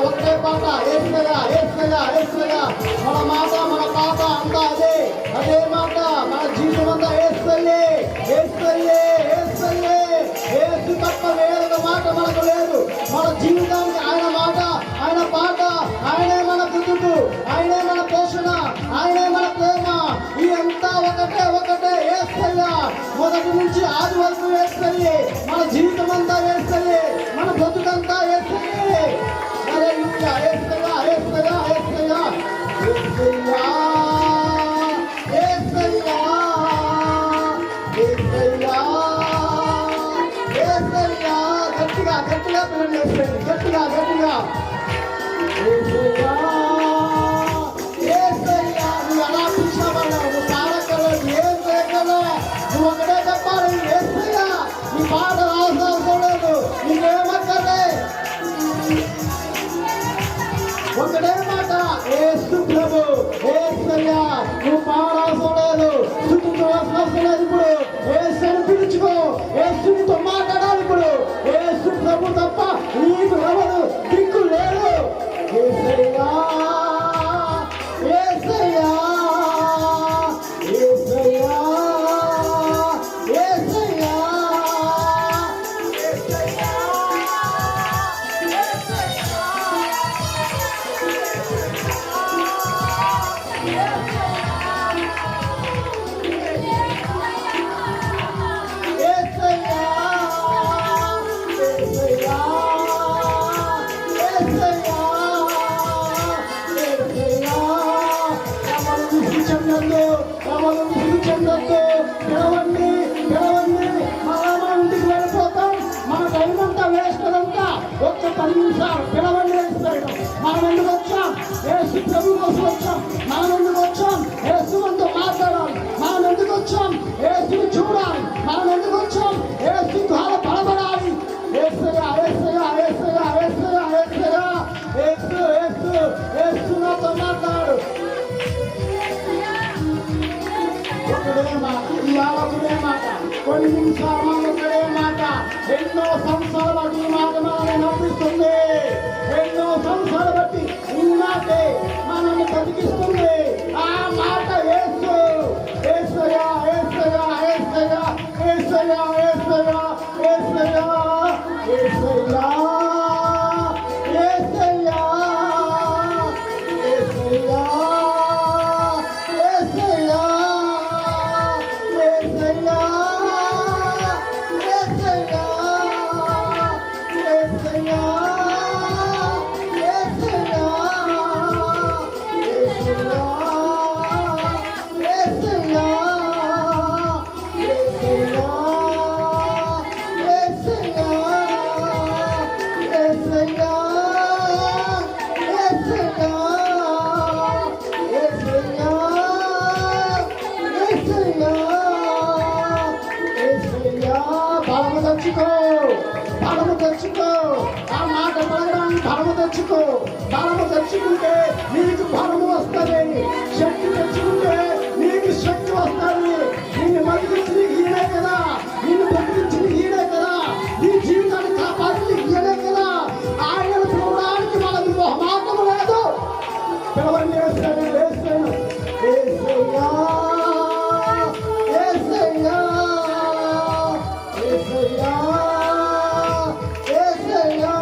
ఒకటే పాట ఏసయ్యా ఏసయ్యా ఏసయ్యా. మన మాట మన పాట అంతా అదే మాట. మన జీవితం అంతా ఏసయ్యే ఏసయ్యే ఏసయ్యే. ఏసు తప్ప వేరొక మాట మనకు లేదు. మన జీవితానికి ఆయన మాట ఆయన పాట, ఆయనే మన బుద్ధుడు, ఆయనే మన పోషణ, ఆయనే మన ప్రేమ. ఇదంతా ఒకటే ఏసయ్యా. మొదటి నుంచి ఆది వరకు ఏసయ్యే. మన జీవితం అంతా ఏసయ్యే, మన బతుకంతా ఏసయ్యే. హల్లెలూయా ఏసయ్యా ఏసయ్యా ఏసయ్యా ఏసయ్యా ఏసయ్యా ఏసయ్యా ఏసయ్యా. గట్టిగా పిల్లలు ఏసయ్యా గట్టిగా ఏసయ్యా ఏసయ్యా. నువ్వు ఎలా పిలిచావన్నా నువ్వు పాడక్కర్లేదు, ఏం చేయగలవు, నువ్వు ఒకటే చెప్పాలి ఏసయ్యా. నీ పాట అవసరం లేదు, నీకేమక్కర్లే, ఒకటే మాట యేసు ప్రభు ఏసయ్యా. నువ్వు పాడాల్సిన లేదు, స్తుతించవలసిన లేదు. ఇప్పుడు యేసుని పిలుచుకో, యేసునితో మాట్లాడాలి. ఇప్పుడు యేసు ప్రభు తప్ప నీకు ఎవరు దిక్కు లేదు. ఏసయ్యా ఏసయ్యా ఏసయ్యా ఏసయ్యా పిలవండి. మనం ఎందుకు వచ్చాం? యేసు ప్రభు కోసం వచ్చాం. మనం ఎందుకు వచ్చాం? యేసు మనతో మాట్లాడాలి. మనం ఎందుకు వచ్చాం? యేసుని చూడాలి. మనం ఎందుకు వచ్చాం? యేసు ద్వారా బలపడాలి. యేసయ్యా యేసయ్యా యేసయ్యా యేసయ్యా యేసయ్యా యేసు యేసు యేసు నాతో మాట్లాడు. ఒకడే మాట, ఇవాళ ఒకటే మాట, కొన్ని నిమిషాలు ఒకటే మాట. ఎన్నో సంవత్సరాలు బట్టి ఈ మాట మనల్ని నవ్విస్తుంది. ఎన్నో సంవత్సరాలు బట్టి ఈ మాటే మనల్ని బతికిస్తుంది. ఆ మాట యేసు యేసయ్యా యేసయ్యా యేసయ్యా యేసయ్యా యేసయ్యా యేసయ్యా యేసయ్యా యేసయ్యా యేసయ్యా బలము తెచ్చుకో. ఆ మాట పలకడానికి బలము తెచ్చుకో. బలము తెచ్చుకుంటే నీకు బలము వస్తుంది. శక్తి తెచ్చుకుంటే నీకు శక్తి వస్తుంది. నిన్ను బతికించి ఈయనే కదా, నిన్ను బతికించి ఈయనే కదా, నీ జీవితాన్ని కాపాడి ఈయనే కదా. ఆయన చూడడానికి మనకు మొహమాటం లేదు. పిలవండి వేస్తాను వేస్తాను ఏసయ్యా ఏసయ్యా ఏసయ్యా ఏసయ్యా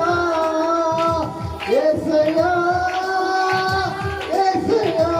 ఏసయ్యా ఏసయ్యా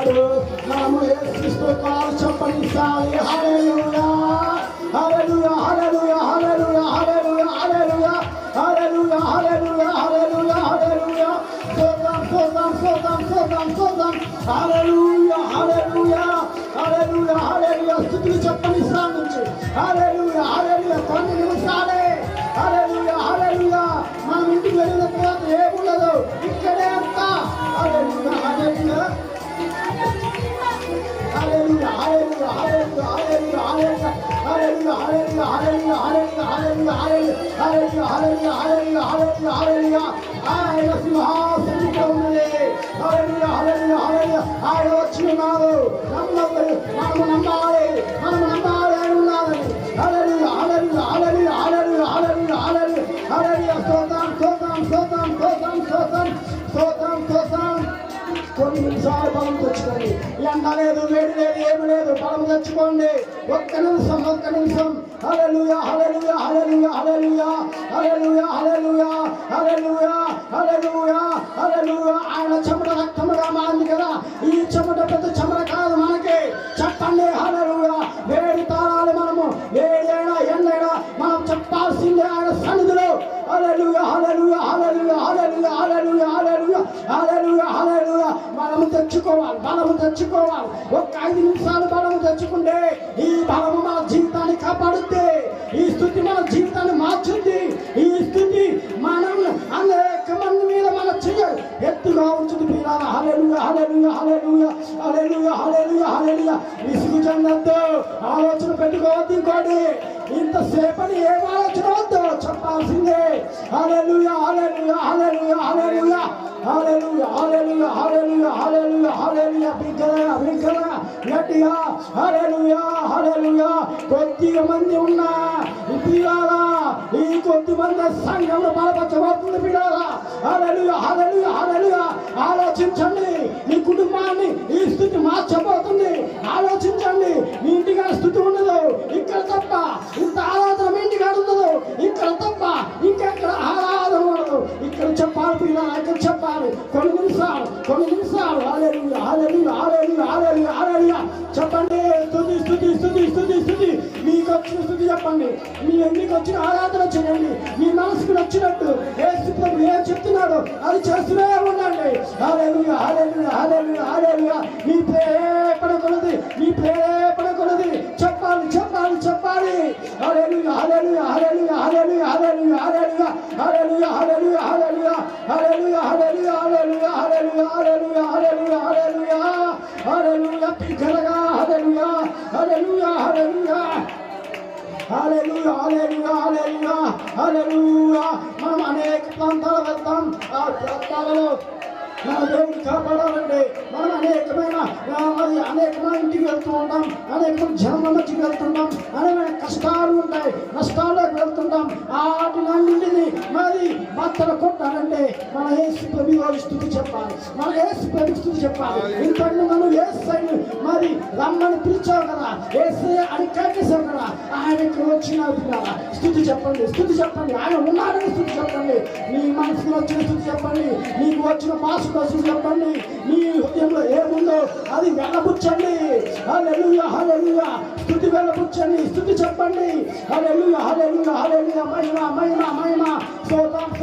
ఉన్నాడు. మనము యేసుక్రీస్తు కాలు చెప్పనిస్తాలి. హల్లెలూయా హల్లెలూయా హల్లెలూయా హల్లెలూయా హల్లెలూయా హల్లెలూయా హల్లెలూయా హల్లెలూయా హల్లెలూయా హల్లెలూయా స్తోత్రం హల్లెలూయా హల్లెలూయా హల్లెలూయా హల్లెలూయా స్తుతులు చెప్పనిస్తాం నుంచి హల్లెలూయా హల్లెలూయా కొన్ని నిమిషాలే హల్లెలూయా హల్లెలూయా మనం ఇంటికి వెళ్ళిన తర్వాత ఏముండదు ఇక్కడే అంతా హల్లెలూయా హల్లెలూయా హల్లెలూయా హల్లెలూయా హల్లెలూయా హల్లెలూయా హల్లెలూయా హల్లెలూయా హల్లెలూయా హల్లెలూయా హల్లెలూయా హల్లెలూయా హల్లెలూయా హల్లెలూయా హల్లెలూయా హల్లెలూయా ఆయన సింహాసనంలో ఉన్నది. హల్లెలూయా హల్లెలూయా హల్లెలూయా ఆయన వచ్చినాడు. మనము నమ్మాలి ఆయన ఉన్నాడని. హల్లెలూయా హల్లెలూయా హల్లెలూయా హల్లెలూయా హల్లెలూయా హల్లెలూయా హల్లెలూయా స్తోత్రం కొన్ని నిమిషాలు బలం తెచ్చుకోండి. ఎండ లేదు, వేడి లేదు, ఏమి లేదు, బలం తెచ్చుకోండి. ఒక్క నిమిషం. హల్లెలూయా హల్లెలూయా హల్లెలూయా హల్లెలూయా హల్లెలూయా హల్లెలూయా హల్లెలూయా హల్లెలూయా హల్లెలూయా ఆయన చెమట రక్తముగా మారింది కదా. ఈ చెమట పెద్ద చెమట కాదు మనకి. చెప్పండి హల్లెలూయా. వేడి తాళాలి మనము, వేడైనా ఎండైనా మనం చెప్పాల్సిందే ఆయన సన్నిధిలో. హల్లెలూయా హల్లెలూయా హల్లెలూయా హల్లెలూయా హల్లెలూయా హల్లెలూయా హల్లెలూయా హల్లెలూయా బలము తెచ్చుకోవాలి. ఒక్క 5 నిమిషాలు బలము తెచ్చుకుంటే ఈ బలము మన జీవితాన్ని కాపాడుద్ది. ఈ స్థుతి మన జీవితాన్ని మార్చుద్ది. ఈ స్థుతి మనం అనేక మంది మీద మన చెయ్యి ఎత్తుగా ఉంచుతుంది. పిల్లల హల్లెలూయా హల్లెలూయా హల్లెలూయా హల్లెలూయా హల్లెలూయా హల్లెలూయా విసుగు చెందొద్దు, ఆలోచన పెట్టుకోవద్దు. ఇంకోటి ఇంతసేపని ఏం ఆలోచన వద్దు, చెప్పాల్సిందే. హల్లెలూయా హల్లెలూయా హల్లెలూయా హల్లెలూయా హల్లెలూయా హల్లెలూయా హల్లెలూయా హల్లెలూయా హల్లెలూయా బిగ్గరగా గట్టిగా హల్లెలూయా హల్లెలూయా. కొద్దిగా మంది ఉన్నా పిల్లారా, ఈ కొద్ది మంది సంఘంలో బలపరచబడుతుంది పిల్లారా. హల్లెలూయా హల్లెలూయా హల్లెలూయా. ఆలోచించండి, మీ కుటుంబాన్ని ఈ స్థితి మార్చబోతుంది. ఆలోచించండి, మీ ఇంటిగా స్థితి ఉండదు ఇక్కడ తప్ప. ఇంత ఆరాధన మీ ఇంటికాడ ఉండదు ఇక్కడ తప్ప. ఇంకెక్కడ ఆరాధన ఉండదు. ఇక్కడ చెప్పాలి పిల్లలు, ఇక్కడ చెప్పాలి. కొన్ని నిమిషాలు హల్లెలూయా హల్లెలూయా హల్లెలూయా హల్లెలూయా హల్లెలూయా చెప్పండి. స్తుతి మీకు వచ్చిన స్తుతి చెప్పండి. మీకు వచ్చిన ఆరాధన చేయండి. మీ మనసుకు నచ్చినట్టు యేసు ప్రభువు ఏం చెప్తున్నాడో అది చేస్తూనే ఉండండి. హల్లెలూయా హల్లెలూయా హల్లెలూయా హల్లెలూయా. మీ ప్రేరేపణ కొలది చెప్పాలి. హల్లెలూయా హల్లెలూయా హల్లెలూయా హల్లెలూయా హల్లెలూయా హల్లెలూయా హల్లెలూయా హల్లెలూయా హల్లెలూయా హల్లెలూయా హల్లెలూయా హల్లెలూయా హల్లెలూయా హల్లెలూయా హల్లెలూయా హల్లెలూయా హల్లెలూయా పిగలగా హల్లెలూయా హల్లెలూయా హల్లెలూయా హల్లెలూయా హల్లెలూయా హల్లెలూయా హల్లెలూయా. మనం అనేక ప్రాంతాలు వెళ్తాం. ఆ ప్రాంతాలలో మన దేవుడు కాపాడాలంటే మనం అనేకమైన ఇంటికి వెళ్తూ ఉంటాం. అనేక జన్మ మధ్యకి వెళ్తుంటాం. అనేక కష్టాలు ఉంటాయి, నష్టాల్లోకి వెళ్తుంటాం. వాటినన్నింటినీ మరి భర్తలు కొట్టాలంటే మన యేసు ప్రభువు స్తుతి చెప్పాలి. ఇంతకు మనం యేసయ్యను మరి రమ్మని పిలిచావు కదా, యేసయ్య అని కేకేశావు కదా, ఆయనకు వచ్చిన స్తుతి చెప్పండి. ఆయన ఉన్నాడని స్తుతి చెప్పండి. మీ మనసుకు వచ్చిన స్తుతి చెప్పండి. మీకు వచ్చిన భాష చెప్పండి. మీ హృదయంలో ఏముందో అది వెళ్ళబుచ్చండి. హల్లెలూయా హల్లెలూయా. స్తుతి వెళ్ళబుచ్చండి, స్తుతి చెప్పండి. హల్లెలూయా హల్లెలూయా హల్లెలూయా. మహిమ స్తోత్రం.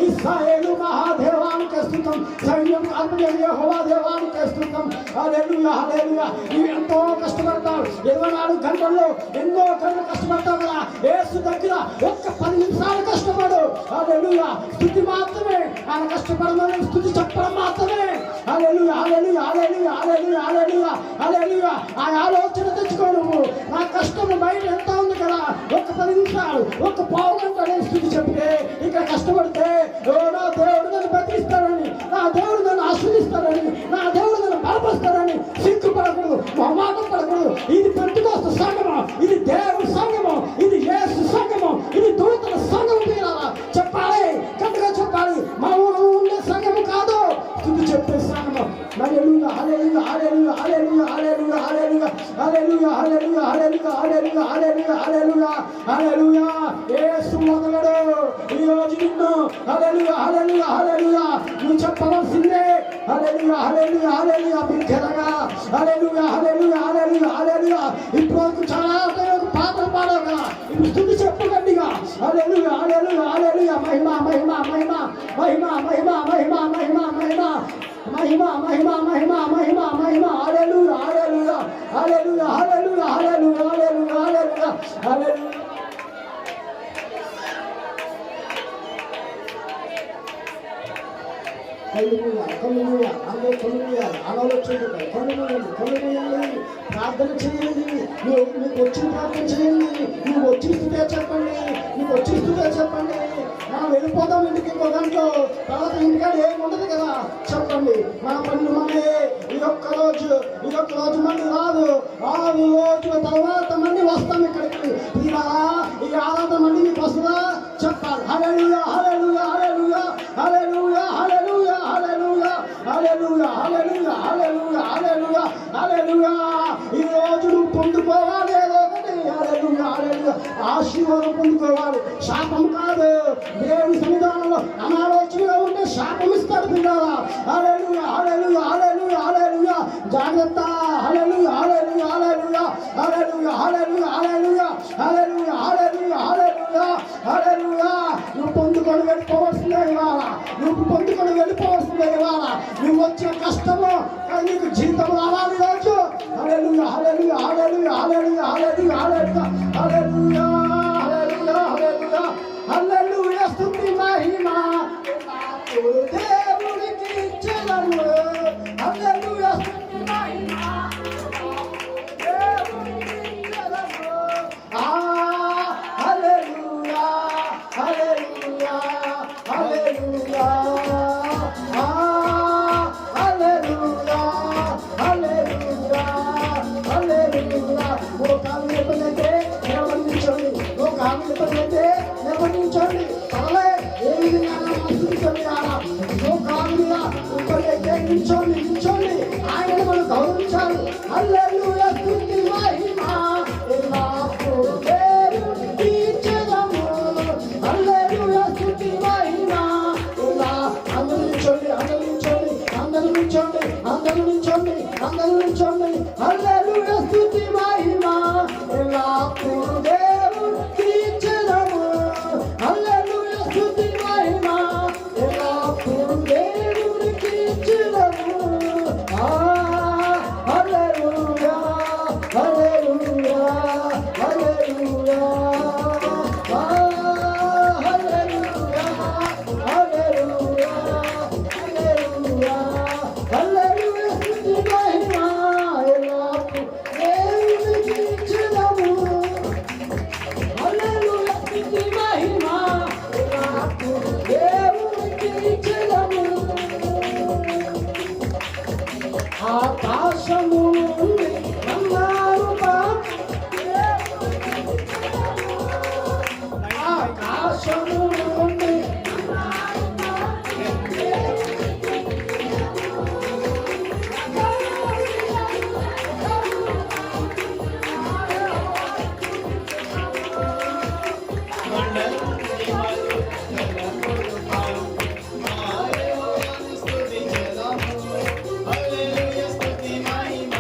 ఇశ్రాయేలు మహాదేవానికి స్తుతం, సైన్యం అద్భుత యెహోవా దేవానికి స్తుతం. హల్లెలూయా హల్లెలూయా. ఎంతో కష్టపడతారు, 24 గంటల్లో ఎన్నో గంటలు కష్టపడతారు కదా. యేసు దగ్గర ఒక్క 10 నిమిషాలు కష్టపడు. హల్లెలూయా. స్తుతి మాత్రమే, ఆయన కష్టపడమని స్తుతి చెప్పడం మాత్రమే. హల్లెలూయా హల్లెలూయా హల్లెలూయా హల్లెలూయా హల్లెలూయా హల్లెలూయా. ఆ ఆలోచన తెచ్చుకో. నువ్వు నా కష్టం బయట ఎంత ఉంది కదా, ఒక్క 10 నిమిషాలు, ఒక్క పావు గంట నేను స్తుతి చెప్తే, ఇక్కడ కష్టపడితే నా దేవుడు నన్ను బతికిస్తాడని, నా దేవుడు నన్ను ఆశీర్వదిస్తాడని, నా దేవుడు నన్ను బలపరుస్తాడని సిగ్గుపడకూడదు, మొహమాటం పడకూడదు. ఇది పెంటెకోస్తు సంఘము, ఇది దేవుడి సంఘము, ఇది యేసు సంఘము, ఇది దూతల సంఘము. తీరాలా చెప్పాలి, గట్టిగా చెప్పాలి. మా ఊరు ఉండే సంఘము కాదు, స్తుతి చెప్పే సంఘము. హల్లెలూయా హల్లెలూయా హల్లెలూయా హల్లెలూయా హల్లెలూయా హల్లెలూయా హల్లెలూయా హల్లెలూయా హల్లెలూయా హల్లెలూయా హల్లెలూయా హల్లెలూయా హల్లెలూయా. యేసు మొదలడు ఈ రోజు నిన్ను హల్లెలూయా హల్లెలూయా హల్లెలూయా నువ్వు చెప్పవలసిందే. హల్లెలూయా హల్లెలూయా హల్లెలూయా బిడ్డలారా హల్లెలూయా హల్లెలూయా హల్లెలూయా హల్లెలూయా ఇప్పుడు చాలా పాటలు పాడావు కదా ఇప్పుడు స్తుతి చెప్పు గట్టిగా హల్లెలూయా హల్లెలూయా హల్లెలూయా మహిమ మహిమ మహిమ మహిమ మహిమ మహిమ మహిమ మహిమ మహిమ మహిమ మహిమ మహిమ మహిమ హల్లెలూయా హల్లెలూయా హల్లెలూయా హల్లెలూయా హల్లెలూయా హల్లెలూయా హల్లెలూయా హల్లెలూయా ప్రార్థన చేయండి మీకు వచ్చిన ప్రార్థన చేయండి నువ్వు వచ్చిస్తుందే చెప్పండి నీకు వచ్చిస్తుందే చెప్పండి మనం వెళ్ళిపోతాం ఇంటికి ఇంకో గంటలో తర్వాత ఇంటికాడ ఏమి ఉండదు కదా చెప్పండి మన పనులు మళ్ళీ ఈ ఒక్క రోజు మళ్ళీ రాదు 6 రోజుల తర్వాత మళ్ళీ వస్తాం ఇక్కడికి ఇలా ఈ ఆరాధన మళ్ళీ మీకు వస్తుందా చెప్పాలి హల్లెలూయా హల్లెలూయా హల్లెలూయా హల్లెలూయా హల్లెలూయా హల్లెలూయా హల్లెలూయా హల్లెలూయా హల్లెలూయా హల్లెలూయా హల్లెలూయా ఈ రోజు నువ్వు పొందుకోవాలి ఏదో ఒకటి హల్లెలూయా హల్లెలూయా ఆశీర్వాదం పొందుకోవాలి శాపం కాదు దేవుని సన్నిధానంలో అనాలోచనగా ఉంటే శాపం ఇస్తాడు పిల్లలా హల్లెలూయా హల్లెలూయా హల్లెలూయా హల్లెలూయా జాగ్రత్త హల్లెలూయా హల్లెలూయా హల్లెలూయా హల్లెలూయా హల్లెలూయా హల్లెలూయా హల్లెలూయా హల్లెలూయా హల్లెలూయా హల్లెలూయా నువ్వు పొందుకొని వెళ్ళిపోవాల్సిందే ఇవాళ నువ్వు పొందుకొని వెళ్ళిపోవాల్సిందే ఇవాళ నువ్వు వచ్చిన కష్టము నీకు జీవితం రావాలి రోజు హల్లెలూయా హల్లెలూయా హల్లెలూయా హల్లెలూయా హల్లెలూయా హల్లెలూయా హల్లెలూయా హల్లెలూయా హల్లెలూయా హల్లెలూయా స్తుతి మహిమ దేవునికి ఇచ్చెదము హల్లెలూయా స్తుతి మహిమ దేవునికి ఇచ్చెదము హల్లెలూయా హల్లెలూయా హల్లెలూయా హల్లెలూయా హల్లెలూయా హల్లెలూయా ఓ కాలు నిలబడితే నిలబడించండి ఓ కాలు నిలబడితే నిలబడించండి పర్లే ఏ విధంగా ఆశించండి ఓ కాలు మీద నిలబడితే నిల్చోండి ఆయన మనం గౌరవించాలి హల్లెలూయా స్తుతి మహిమ ఎల్లప్పుడూ దేవునికి ఇచ్చెదము హల్లెలూయా స్తుతి మహిమ అందరూ నిల్చోండి హల్లెలూయా స్తుతి మహిమ ఎల్లప్పుడూ దేవునికి ఇచ్చెదము హల్లెలూయా స్తుతి మహిమ ఎల్లప్పుడూ దేవునికి ఇచ్చెదము హల్లెలూయా హల్లెలూయా హల్లెలూయా హల్లెలూయా హల్లెలూయా హల్లెలూయా హల్లెలూయా స్తుతి మహిమ ఎల్లప్పుడూ దేవునికి ఇచ్చెదము హల్లెలూయా స్తుతి మహిమ ఎల్లప్పుడూ దేవునికి ఇచ్చెదము ఆకాశము నుండి బంగారు ఆకాశము నుండి హల్లెలూయా స్తుతి మహిమ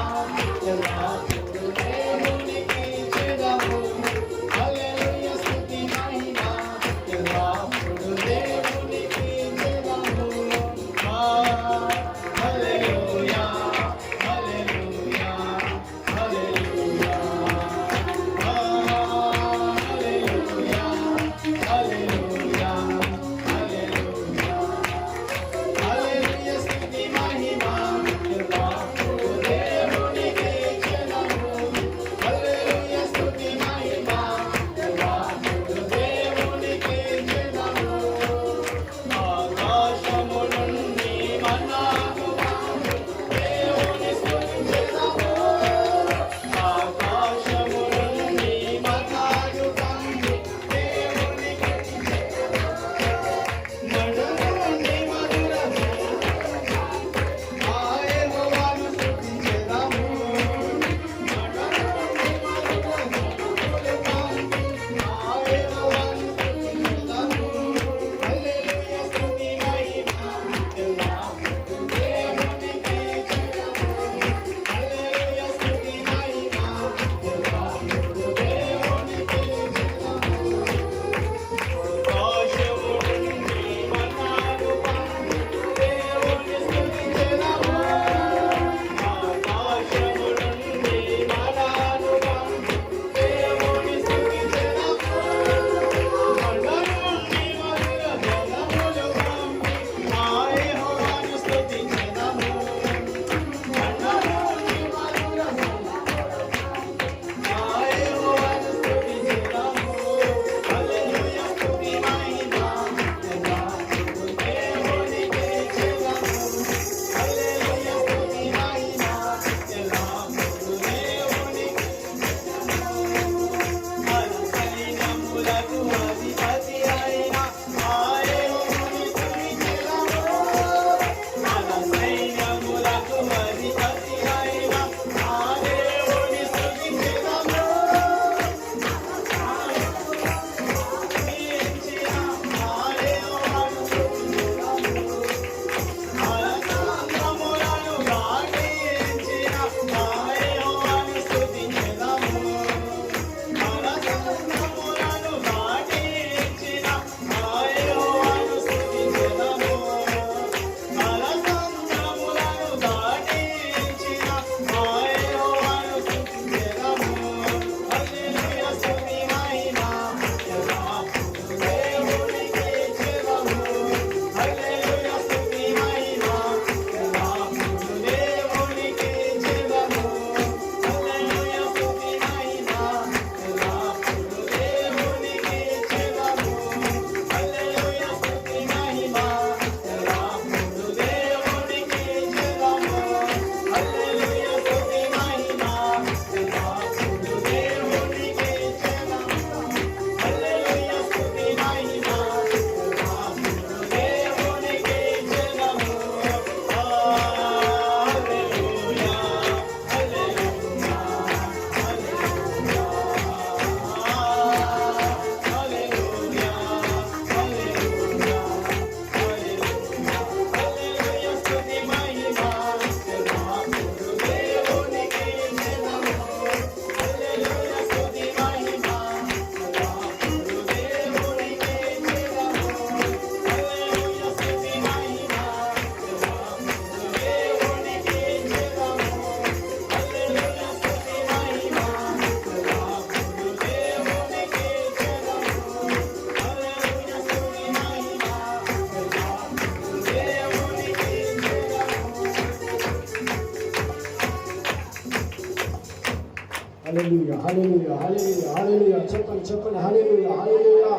హల్లెలూయా హల్లెలూయా హల్లెలూయా హల్లెలూయా. చెప్పండి చెప్పండి. హల్లెలూయా హల్లెలూయా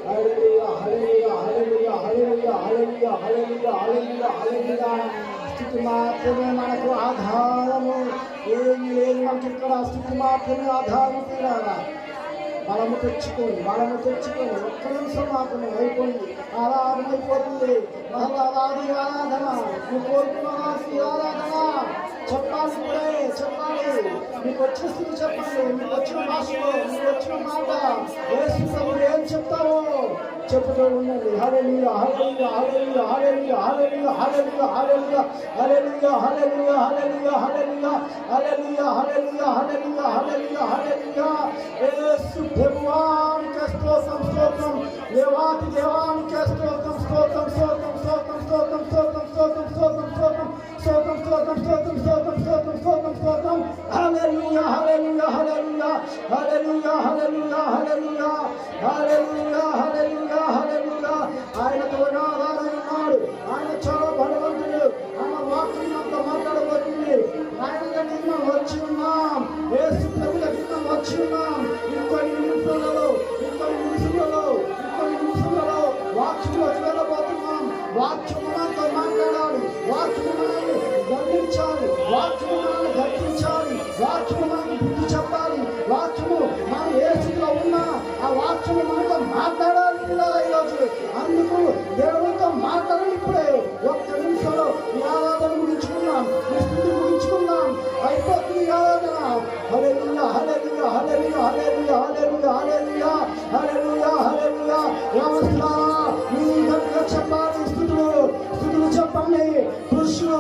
హల్లెలూయా హల్లెలూయా హల్లెలూయా హల్లెలూయా హల్లెలూయా హల్లెలూయా హల్లెలూయా హల్లెలూయా. స్తుతి మాత్రమే మనకు ఆధారము, ఏమి లేదు మనకి ఇక్కడ. స్తుతి మాత్రమే ఆధారం. తీరాలా బలము తెచ్చుకొని ఒక్క నిమిషం మాత్రమే అయిపోయింది. ఆరాధన అయిపోతుంది. మహారాధి ఆరాధన, నువ్వు కోరుకున్న ఆరాధన చెప్పాలి. ఇప్పుడే చెప్పాలి. మీకు వచ్చిన స్థితి చెప్పండి. మీకు వచ్చిన భాషలో, మీకు వచ్చిన మాట ఏం చెప్తావో చెప్పుతూ ఉండండి. హల్లెలూయా హల్లెలూయా హల్లెలూయా హల్లెలూయా హల్లెలూయా హల్లెలూయా హల్లెలూయా హల్లెలూయా హల్లెలూయా హల్లెలూయా హల్లెలూయా హల్లెలూయా హల్లెలూయా హల్లెలూయా హల్లెలూయా. యేసు ప్రభువానికి స్తోత్రం స్తోత్రం. దేవాది దేవానికి స్తోత్రం స్తోత్రం స్తోత్రం స్తోత్రం స్తోత్రం స్తోత్రం స్తోత్రం స్తోత్రం స్తోత్రం స్తోత్రం స్తోత్రం స్తోత్రం స్తోత్రం స్తోత్రం స్తోత్రం స్తోత్రం. హల్లెలూయా హల్లెలూయా హల్లెలూయా హల్లెలూయా హల్లెలూయా హల్లెలూయా హల్లెలూయా హల్లెలూయా హల్లెలూయా. ఆయన త్వరగా ఉన్నాడు. ఆయన చాలా బలవంతుడు. ఆయన వాక్యం అంతా మాట్లాడబోతుంది. ఆయన దగ్గరికి మనం వచ్చి ఉన్నాం. యేసు ప్రభు దగ్గరికి మనం వచ్చి ఉన్నాం. ఇంకొన్ని నిమిషాలలో వాక్యంలోకి వెళ్ళబోతున్నాం. వాక్యం మనతో మాట్లాడాలి. వాక్యం మనల్ని గర్వించాలి. వాక్యము మనల్ని గర్వించాలి. వాక్యము మనకు బుద్ధి చెప్పాలి. వాక్యము మనం ఏ స్థితిలో ఉన్నా ఆ వాక్యము మనతో మాట్లాడాలి. ఈరోజు అందుకు దేవుడితో మాట్లాడాలి. ఇప్పుడే ఒక్క నిమిషంలో ఈ ఆరాధన ముగించుకున్నాం. ఈ స్థితి ముగించుకున్నాం. అయిపోతుంది ఆరాధన. హల్లెలూయా హల్లెలూయా హల్లెలూయా హల్లెలూయా హల్లెలూయా హల్లెలూయా హల్లెలూయా హల్లెలూయా. మీ గట్టిగా చెప్పాలి. స్థుతులు చెప్పండి. పురుషులు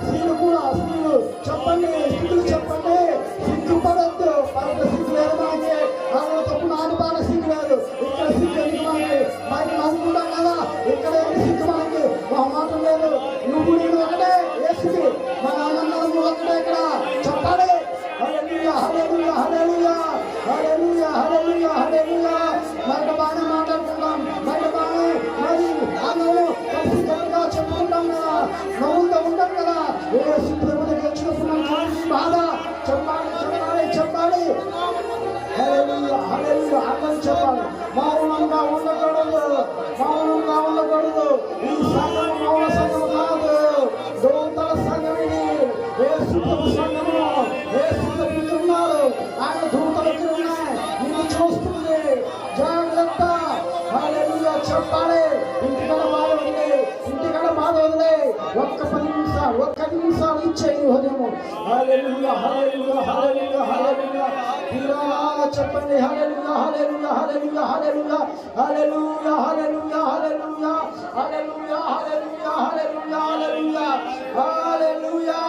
స్త్రీలు కూడా స్త్రీలు చెప్పండి. స్థుతులు చెప్పండి. సిగ్గుపడద్దు. పరమ సిగ్గు లేదు మనకి. ఆమె తప్పు నాలుపాల సిగ్గు లేదు. ఇక్కడ సిగ్గు ఎందుకు మనకి? బయట నవ్వుకుంటాం కదా. ఇక్కడ ఏంటి సిగ్గు మనకి? మాట లేదు. నువ్వు నేను ఒకటే. ఏసుకి మన ఆనందం ఒకటే. ఇక్కడ చెప్పాలి. హల్లెలూయా హల్లెలూయా హల్లెలూయా హల్లెలూయా హల్లెలూయా హల్లెలూయా. బయట బాగానే మాట్లాడుకుంటాం. బయట బాగానే మరి అందరూ కలిసి గట్టిగా చెప్పుకుంటాం కదా. నవ్వుతూ ఉంటాం కదా. యేసు ప్రభు దగ్గరికి వచ్చినప్పుడు మనకి బాధ చెప్పాలి చెప్పాలి చెప్పాలి. హల్లెలూయా హల్లెలూయా అందరూ చెప్పాలి. మౌనంగా ఉండకూడదు. మౌనంగా ఉండకూడదు. ఈ సంఘం మౌన సంఘం కాదు. దూతల సంఘం ఇది. యేసు ప్రభు సంఘము. యేసు ప్రభు ఉన్నారు. ఆయన దూతలు ఉన్నాయి. నిన్ను చూస్తుంది. జాగ్రత్త. హల్లెలూయా చెప్పాలి. ఇంటికడ బాధ ఉంది. ఇంటికడ బాధ వదిలే. ఒక్క 10 నిమిషాలు ఇచ్చేయి ఉదయం. హల్లెలూయా హల్లెలూయా హల్లెలూయా హల్లెలూయా. తీరాగా చెప్పండి. హల్లెలూయా హల్లెలూయా హల్లెలూయా హల్లెలూయా హల్లెలూయా హల్లెలూయా హల్లెలూయా హల్లెలూయా హల్లెలూయా హల్లెలూయా హల్లెలూయా.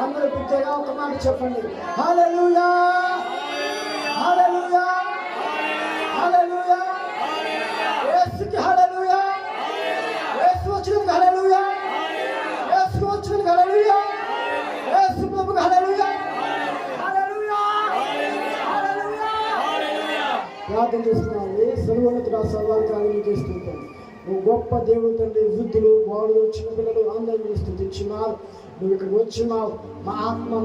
అందరూ బిడ్డగా ఒక మాట చెప్పండి. హల్లెలూయా హల్లెలూయా హల్లెలూయా. యేసుకి హల్లెలూయా. యేసు వచ్చినందుకు హల్లెలూయా. యేసు వచ్చినందుకు హల్లెలూయా. యేసు ప్రభువుకు హల్లెలూయా హల్లెలూయా హల్లెలూయా. ప్రార్థన చేస్తున్నాను. సర్వోన్నతుడా సర్వాధికారిని చేస్తుంటాం. నువ్వు గొప్ప దేవుడు తండ్రి. వృద్ధులు బాలులు చిన్నపిల్లలు అందరినీ స్తుతించున్నారు. నువ్వు ఇక్కడికి వచ్చినావు. మా ఆత్మ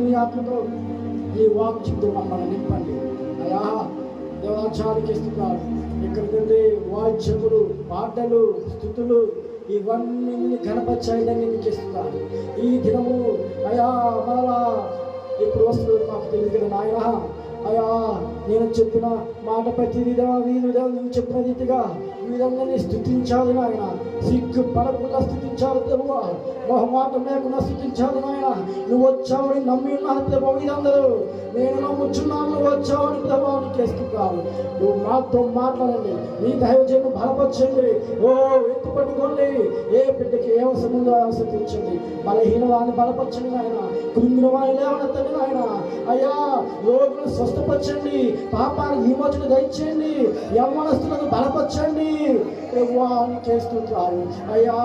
నీ ఆత్మతో ఈ వాక్యంతో మమ్మల్ని నింపండి అయ్యా. దేవాచారికి ఇస్తున్నారు. ఇక్కడికి వాద్యములు పాటలు స్తుతులు ఇవన్నీ ఘనపరిచాయని నీకు ఇస్తున్నారు. ఈ దినము అయ్యా మరలా ఇప్పుడు వస్తుంది మాకు తెలియదు నాయన. అయ్యా నేను చెప్పిన మాట ప్రతిదీ నువ్వు చెప్పిన రీతిగా ఈ విధంగా నీ స్తుతించాలి నాయన. సిగ్గు పడకుండా స్తుతించాలి ప్రభువా. మొహమాటం లేకుండా స్తుతించాలి నాయన. నువ్వు వచ్చావని నమ్మి ఉన్నాను ప్రభు. ఇదందరూ నేను నమ్ముచున్నాను. నువ్వు వచ్చావని ప్రభు నీకు ఇస్తున్నాను. నువ్వు మాతో మాట్లాడండి. నీ దైవజను బలపరచండి. ఓ ఎత్తు పట్టుకోండి. ఏ బిడ్డకి ఏ అవసరం ఉందో అవసరం తీర్చండి. బలహీన వారిని బలపరచండి నాయన. కృంగిన వారిని లేవనెత్తండి నాయన. అయ్యా రోగులను స్వస్థపరచండి. పాపానికి విమోచన దయచేయండి. యవ్వనస్తులను బలపరచండి. ప్రభువానికి స్తుతించాలి అయ్యా.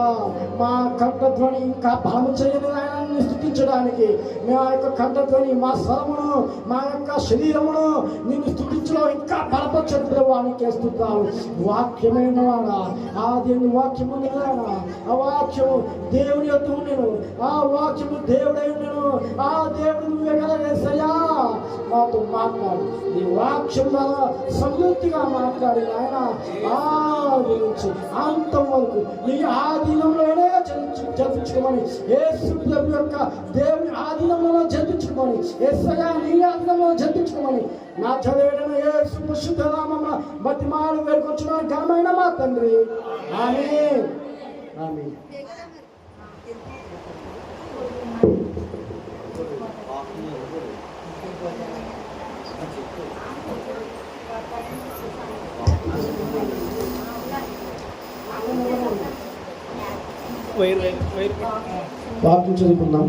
మా కంఠధ్వని ఇంకా బలము చేయని ఆయనని స్తుతించడానికి మా యొక్క కంఠధ్వని, మా స్వరమును, మా యొక్క శరీరమును నిన్ను స్తుతించడం ఇంకా బలపరచని ప్రభువానికి స్తుతించాలి. వాక్యమైన వాడా, ఆ దేవుని వాక్యము నిలనా, ఆ వాక్యము దేవుని యొక్క ఉండెను, ఆ వాక్యము దేవుడై ఉండెను, ఆ దేవుడు నువ్వే కదా యేసయ్యా. మాతో మాట్లాడు, నీ వాక్యం ద్వారా సమృద్ధిగా మాట్లాడి ఆయన ఆది నుంచి అంతం వరకు నీ ఆధీనంలోనే జపించుకోమని, యేసు ప్రభు యొక్క దేవుని ఆధీనంలో జపించుకోమని, యేసయ్యా నీ ఆధీనంలో జపించుకోమని నా చదివేటన యేసు పరిశుద్ధ నామమున బతిమాలు వేడుకొచ్చున్న ఘనమైన మా తండ్రి, ఆమేన్ ఆమేన్. వాక్యం చదువుకుందాం.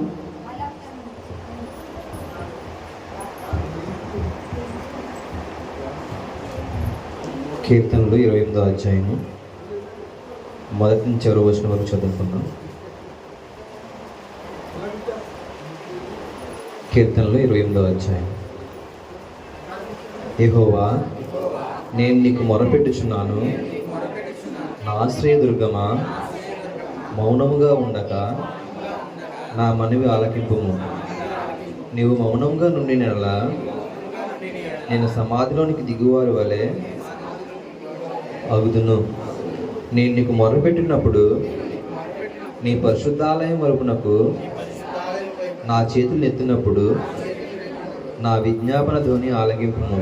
కీర్తనలు 28వ అధ్యాయము మొదటి నుంచి 6వ వచనం వరకు చదువుకుందాం. కీర్తనలు 28వ అధ్యాయం. యెహోవా, నేను నీకు మొరపెట్టుచున్నాను, నా ఆశ్రయదుర్గమా, మౌనముగా ఉండక నా మనవి ఆలకింపుము. నీవు మౌనంగా నుండి నెల నేను సమాధిలోనికి దిగువారి వలె అగుదును. నేను నీకు మొరపెట్టినప్పుడు నీ పరిశుద్ధాలయం వరకునకు నా చేతులు ఎత్తినప్పుడు నా విజ్ఞాపన ధ్వని ఆలకింపుము.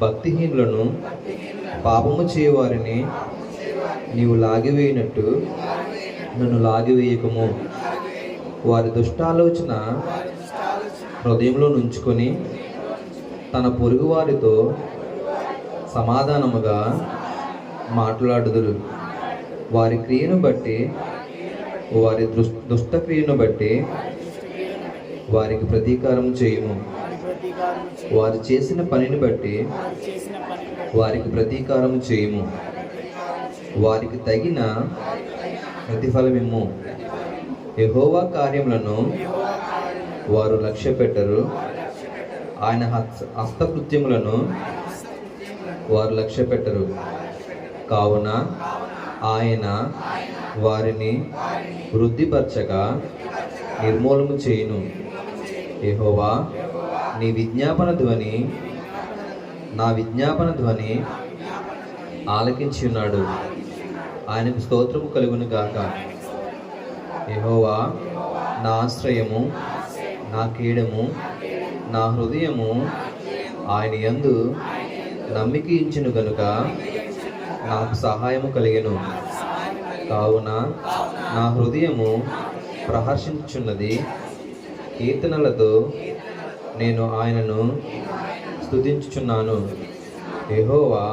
భక్తిహీనులను, పాపము చేయవారిని నీవు లాగివేయినట్టు నన్ను లాగివేయకము. వారి దుష్టాలోచన హృదయంలో నుంచుకొని తన పొరుగు వారితో సమాధానముగా మాట్లాడుదురు. వారి క్రియను బట్టి, వారి దుష్టక్రియను బట్టి వారికి ప్రతీకారం చేయుము. వారు చేసిన పనిని బట్టి వారికి ప్రతీకారం చేయుము. వారికి తగిన ప్రతిఫలమిమ్ము. యెహోవా కార్యములను వారు లక్ష్య పెట్టరు, ఆయన హస్తకృత్యములను వారు లక్ష్య పెట్టరు. కావున ఆయన వారిని వృద్ధిపరచగా నిర్మూలము చేయును. యెహోవా, నీ విజ్ఞాపన ధ్వని, నా విజ్ఞాపన ధ్వని ఆలకించి ఉన్నాడు. ఆయనకు స్తోత్రము కలుగును గాక. యెహోవా నా ఆశ్రయము, నా కీడము, నా హృదయము ఆయన యందు నమ్మిక ఇచ్చెను గనుక నాకు సహాయము కలిగెను. కావున నా హృదయము ప్రహర్షించుచున్నది. కీర్తనలతో నేను ఆయనను స్తుతించుచున్నాను. యెహోవా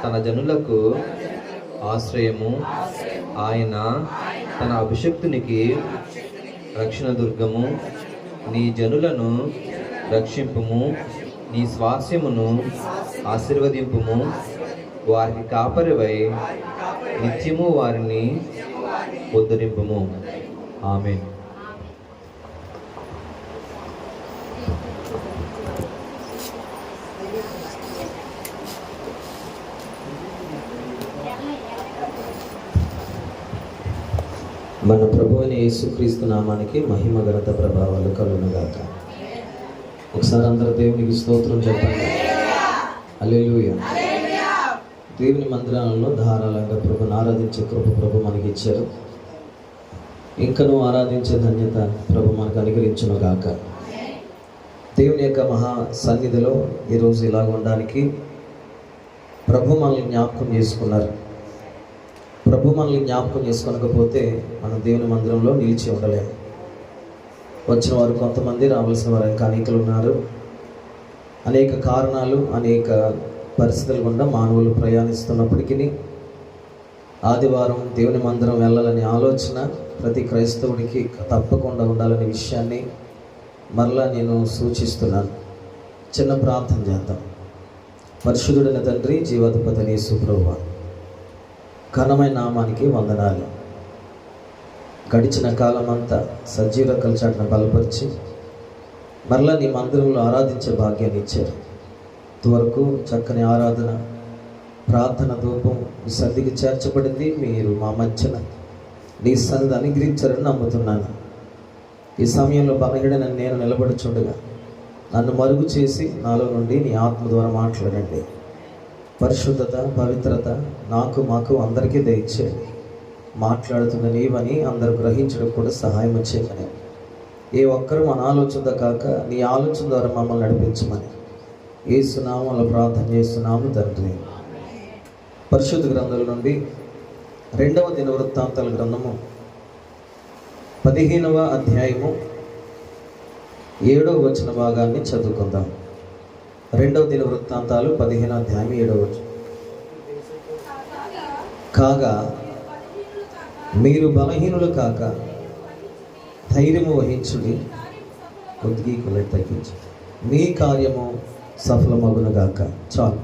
తన జనులకు ఆశ్రయము, ఆయన తన అభిషక్తునికి రక్షణ దుర్గము. నీ జనులను రక్షింపుము, నీ స్వాస్యమును ఆశీర్వదింపుము. వారికి కాపరివై నిత్యము వారిని ఉద్ధరింపుము. ఆమేన్. మన ప్రభువైన యేసుక్రీస్తు నామానికి మహిమ ఘనత ప్రభావాలు కలుగునుగాక. ఒకసారి అందరూ దేవునికి స్తోత్రం చెప్పండి. హల్లెలూయా. దేవుని మందిరాలలో ధారాళంగా ప్రభుని ఆరాధించే కృప ప్రభు మనకి ఇచ్చారు. ఇంకనూ ఆరాధించే ధన్యత ప్రభు మనకు అనుగ్రహించును గాక. దేవుని యొక్క మహా సన్నిధిలో ఈరోజు ఇలాగ ఉండడానికి ప్రభు మనల్ని జ్ఞాపకం చేసుకున్నారు. ప్రభు మనల్ని జ్ఞాపకం చేసుకోనకపోతే మనం దేవుని మందిరంలో నిలిచి ఉండలేము. వచ్చిన వారు కొంతమంది, రావాల్సిన వారు ఇంకా అనేకలు ఉన్నారు. అనేక కారణాలు, అనేక పరిస్థితుల గుండా మానవులు ప్రయాణిస్తున్నప్పటికీ ఆదివారం దేవుని మందిరం వెళ్ళాలనే ఆలోచన ప్రతి క్రైస్తవుడికి తప్పకుండా ఉండాలనే విషయాన్ని మరలా నేను సూచిస్తున్నాను. చిన్న ప్రార్థన చేద్దాం. పరిశుద్ధుడైన తండ్రి, జీవాధిపతి యేసు ప్రభువా, ఘనమైన నామానికి వందనాలు. గడిచిన కాలమంతా సజీవ కల్చాట్ను బలపరిచి మరలా నీ మందిరంలో ఆరాధించే భాగ్యాన్ని ఇచ్చారు. ఇంతవరకు చక్కని ఆరాధన, ప్రార్థన, ధూపం మీ సన్నిధికి చేర్చబడింది. మీరు మా మధ్యన నీ సన్నిధి అనుగ్రహించారని నమ్ముతున్నాను. ఈ సమయంలో బలహీనని నేను నిలబడుచుండగా నన్ను మరుగు చేసి నాలో నుండి నీ ఆత్మ ద్వారా మాట్లాడండి. పరిశుద్ధత, పవిత్రత మాకు అందరికీ దయచేయండి. మాట్లాడుతున్న నీవని అందరూ గ్రహించడం కూడా సహాయం చేయమని, ఏ ఒక్కరు మన ఆలోచన కాక నీ ఆలోచన ద్వారా మమ్మల్ని నడిపించమని యేసు నామములో ప్రార్థన చేస్తున్నాము తండ్రి. పరిశుద్ధ గ్రంథాల నుండి 2వ దినవృత్తాంతాల గ్రంథము 15వ అధ్యాయము 7వ వచన భాగాన్ని చదువుకుందాం. 2వ దినవృత్తాంతాలు 15వ అధ్యాయం 7వ వచనం. కాగా మీరు బలహీనులు కాక ధైర్యము వహించుడి, కొద్దిగా కొలెట్ తగ్గించి మీ కార్యము సఫలమగునుగాక. చాలు.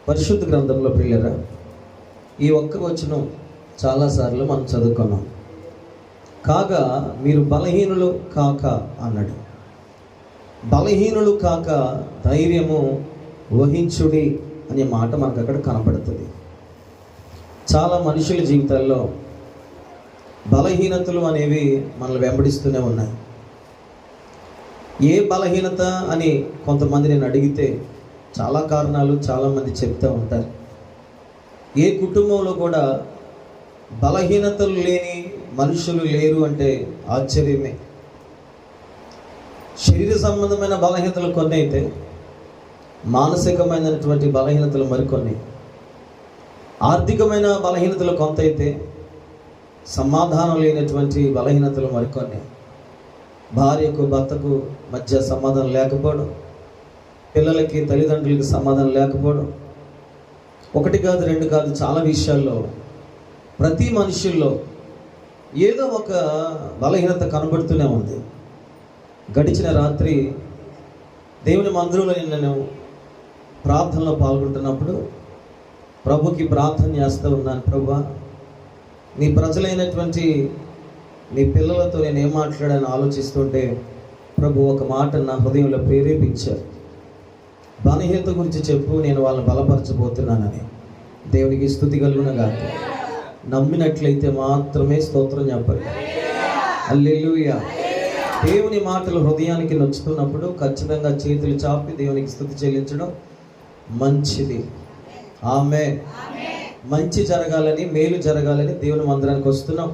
పరిశుద్ధ గ్రంథంలో ప్రియులరా, ఈ ఒక్క వచనం చాలాసార్లు మనం చదువుకున్నాం. కాగా మీరు బలహీనులు కాక అన్నాడు. బలహీనులు కాక ధైర్యము వహించుడి అనే మాట మనకు అక్కడ కనపడుతుంది. చాలా మనుషుల జీవితాల్లో బలహీనతలు అనేవి మనల్ని వెంబడిస్తూనే ఉన్నాయి. ఏ బలహీనత అని కొంతమంది నేను అడిగితే చాలా కారణాలు చాలామంది చెప్తూ ఉంటారు. ఏ కుటుంబంలో కూడా బలహీనతలు లేని మనుషులు లేరు అంటే ఆశ్చర్యమే. శరీర సంబంధమైన బలహీనతలు కొన్ని అయితే, మానసికమైనటువంటి బలహీనతలు మరికొన్ని, ఆర్థికమైన బలహీనతలు కొంత అయితే, సమాధానం లేనటువంటి బలహీనతలు మరికొన్ని, భార్యకు భర్తకు మధ్య సమాధానం లేకపోవడం, పిల్లలకి తల్లిదండ్రులకి సమాధానం లేకపోవడం, ఒకటి కాదు రెండు కాదు, చాలా విషయాల్లో ప్రతి మనుషుల్లో ఏదో ఒక బలహీనత కనబడుతూనే ఉంది. గడిచిన రాత్రి దేవుని మందిరంలో నేను ప్రార్థనలో పాల్గొంటున్నప్పుడు ప్రభుకి ప్రార్థన చేస్తూ ఉన్నాను. ప్రభువా, నీ ప్రజలైనటువంటి నీ పిల్లలతో నేను ఏం మాట్లాడాలని ఆలోచిస్తుంటే ప్రభు ఒక మాట నా హృదయంలో ప్రేరేపించారు. బలహీనత గురించి చెప్పు, నేను వాళ్ళని బలపరచబోతున్నానని. దేవునికి స్తుతి కలుగునుగాక. నమ్మినట్లయితే మాత్రమే స్తోత్రం చెప్పండి. హల్లెలూయా. దేవుని మాటలు హృదయానికి నొచ్చుతున్నప్పుడు ఖచ్చితంగా చేతులు చాపి దేవునికి స్తుతి చెల్లించడం మంచిది. ఆమేన్. మంచి జరగాలని, మేలు జరగాలని దేవుని మందిరానికి వస్తున్నాం.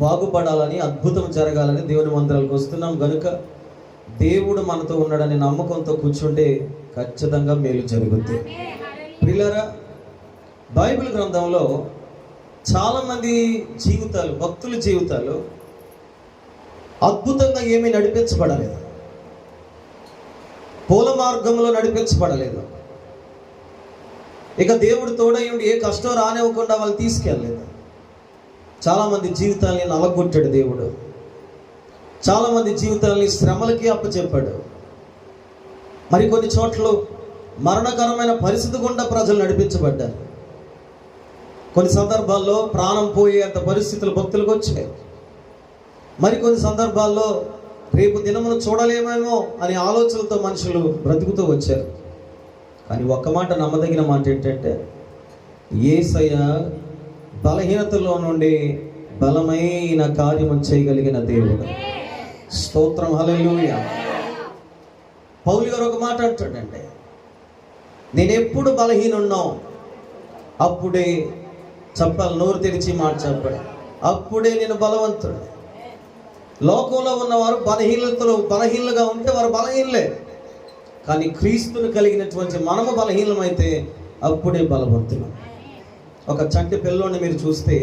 బాగుపడాలని, అద్భుతం జరగాలని దేవుని మందిరానికి వస్తున్నాం. కనుక దేవుడు మనతో ఉన్నాడని నమ్మకంతో కూర్చుంటే ఖచ్చితంగా మేలు జరుగుద్ది. ప్రియులారా, బైబిల్ గ్రంథంలో చాలామంది జీవితాలు, భక్తుల జీవితాలు అద్భుతంగా ఏమీ నడిపించబడలేదు, పూల మార్గంలో నడిపించబడలేదు. ఇక దేవుడు తోడయ్యుండి ఏ కష్టం రానివ్వకుండా వాళ్ళు తీసుకెళ్ళలేదు. చాలామంది జీవితాల్ని నలగొట్టాడు దేవుడు. చాలామంది జీవితాల్ని శ్రమలకి అప్పచెప్పాడు. మరికొన్ని చోట్ల మరణకరమైన పరిస్థితి గుండా ప్రజలు నడిపించబడ్డారు. కొన్ని సందర్భాల్లో ప్రాణం పోయేంత పరిస్థితులు భక్తులకు వచ్చాయి. మరికొన్ని సందర్భాల్లో రేపు దినమును చూడలేమేమో అనే ఆలోచనలతో మనుషులు బ్రతుకుతూ వచ్చారు. కానీ ఒక్క మాట నమ్మదగిన మాట ఏంటంటే, యేసయ్య బలహీనతలో నుండి బలమైన కార్యము చేయగలిగిన దేవుడు. స్తోత్రం, హల్లెలూయా. పౌలు గారు ఒక మాట అంటాడంటే, నేను ఎప్పుడు బలహీనున్నాను అప్పుడే చెప్పాలి, నోరు తెరిచి మాట చెప్పాడు, అప్పుడే నేను బలవంతుడు. లోకంలో ఉన్నవారు బలహీనులుగా ఉంటే వారు బలహీనులే. కానీ క్రీస్తును కలిగినటువంటి మనము బలహీనమైతే అప్పుడే బలవంతులు. ఒక చంటి పిల్లోని మీరు చూస్తే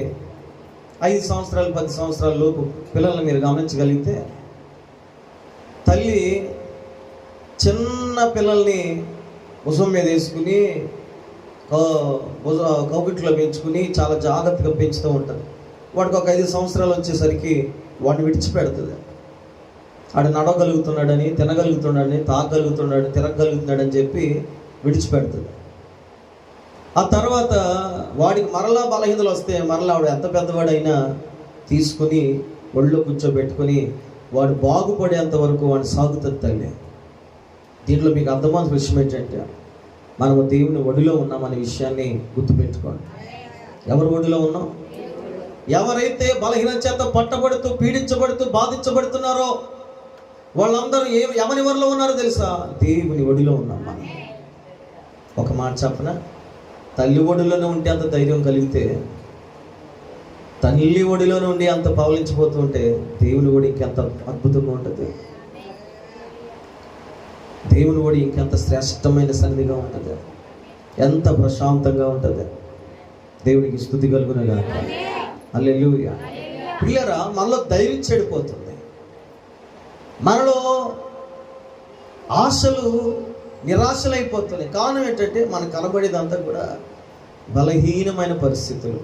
5 సంవత్సరాలు 10 సంవత్సరాల లోపు పిల్లల్ని మీరు గమనించగలిగితే, తల్లి చిన్న పిల్లల్ని భుజం మీద వేసుకుని కౌగిట్లో పెంచుకుని చాలా జాగ్రత్తగా పెంచుతూ ఉంటుంది. వాడికి ఒక 5 సంవత్సరాలు వచ్చేసరికి వాడిని విడిచిపెడుతుంది. ఆడు నడవగలుగుతున్నాడని, తినగలుగుతున్నాడని, తాగలుగుతున్నాడని, తిరగలుగుతున్నాడని చెప్పి విడిచిపెడుతుంది. ఆ తర్వాత వాడికి మరలా బలహీనతలు వస్తే మరలా వాడు ఎంత పెద్దవాడైనా తీసుకుని ఒళ్ళో కూర్చోబెట్టుకుని వాడు బాగుపడేంత వరకు వాడిని సాగుతుంది తల్లి. దీంట్లో మీకు అర్థమవుతున్న విషయం ఏంటంటే మనము దేవుని ఒడిలో ఉన్నామనే విషయాన్ని గుర్తుపెట్టుకోండి. ఎవరు ఒడిలో ఉన్నాం? ఎవరైతే బలహీన చేత పట్టబడుతూ పీడించబడుతూ బాధించబడుతున్నారో వాళ్ళందరూ ఎవరి వరలో ఉన్నారో తెలుసా? దేవుని ఒడిలో ఉన్నాం మనం. ఒక మాట చెప్పన, తల్లి ఒడిలోనే ఉంటే అంత ధైర్యం కలిగితే, తల్లి ఒడిలోనే ఉండి అంత పవలించిపోతుంటే దేవుని ఒడి ఇంకెంత అద్భుతంగా ఉంటుంది. దేవుని ఒడి ఇంకెంత శ్రేష్టమైన సన్నిధిగా ఉంటుంది, ఎంత ప్రశాంతంగా ఉంటుంది. దేవునికి స్తుతి కలుగునుగా. హల్లెలూయా. పిల్లరా, మనలో ధైర్యం చెడిపోతుంది, మనలో ఆశలు నిరాశలైపోతున్నాయి. కారణం ఏంటంటే మనకు కనబడేదంతా కూడా బలహీనమైన పరిస్థితులు.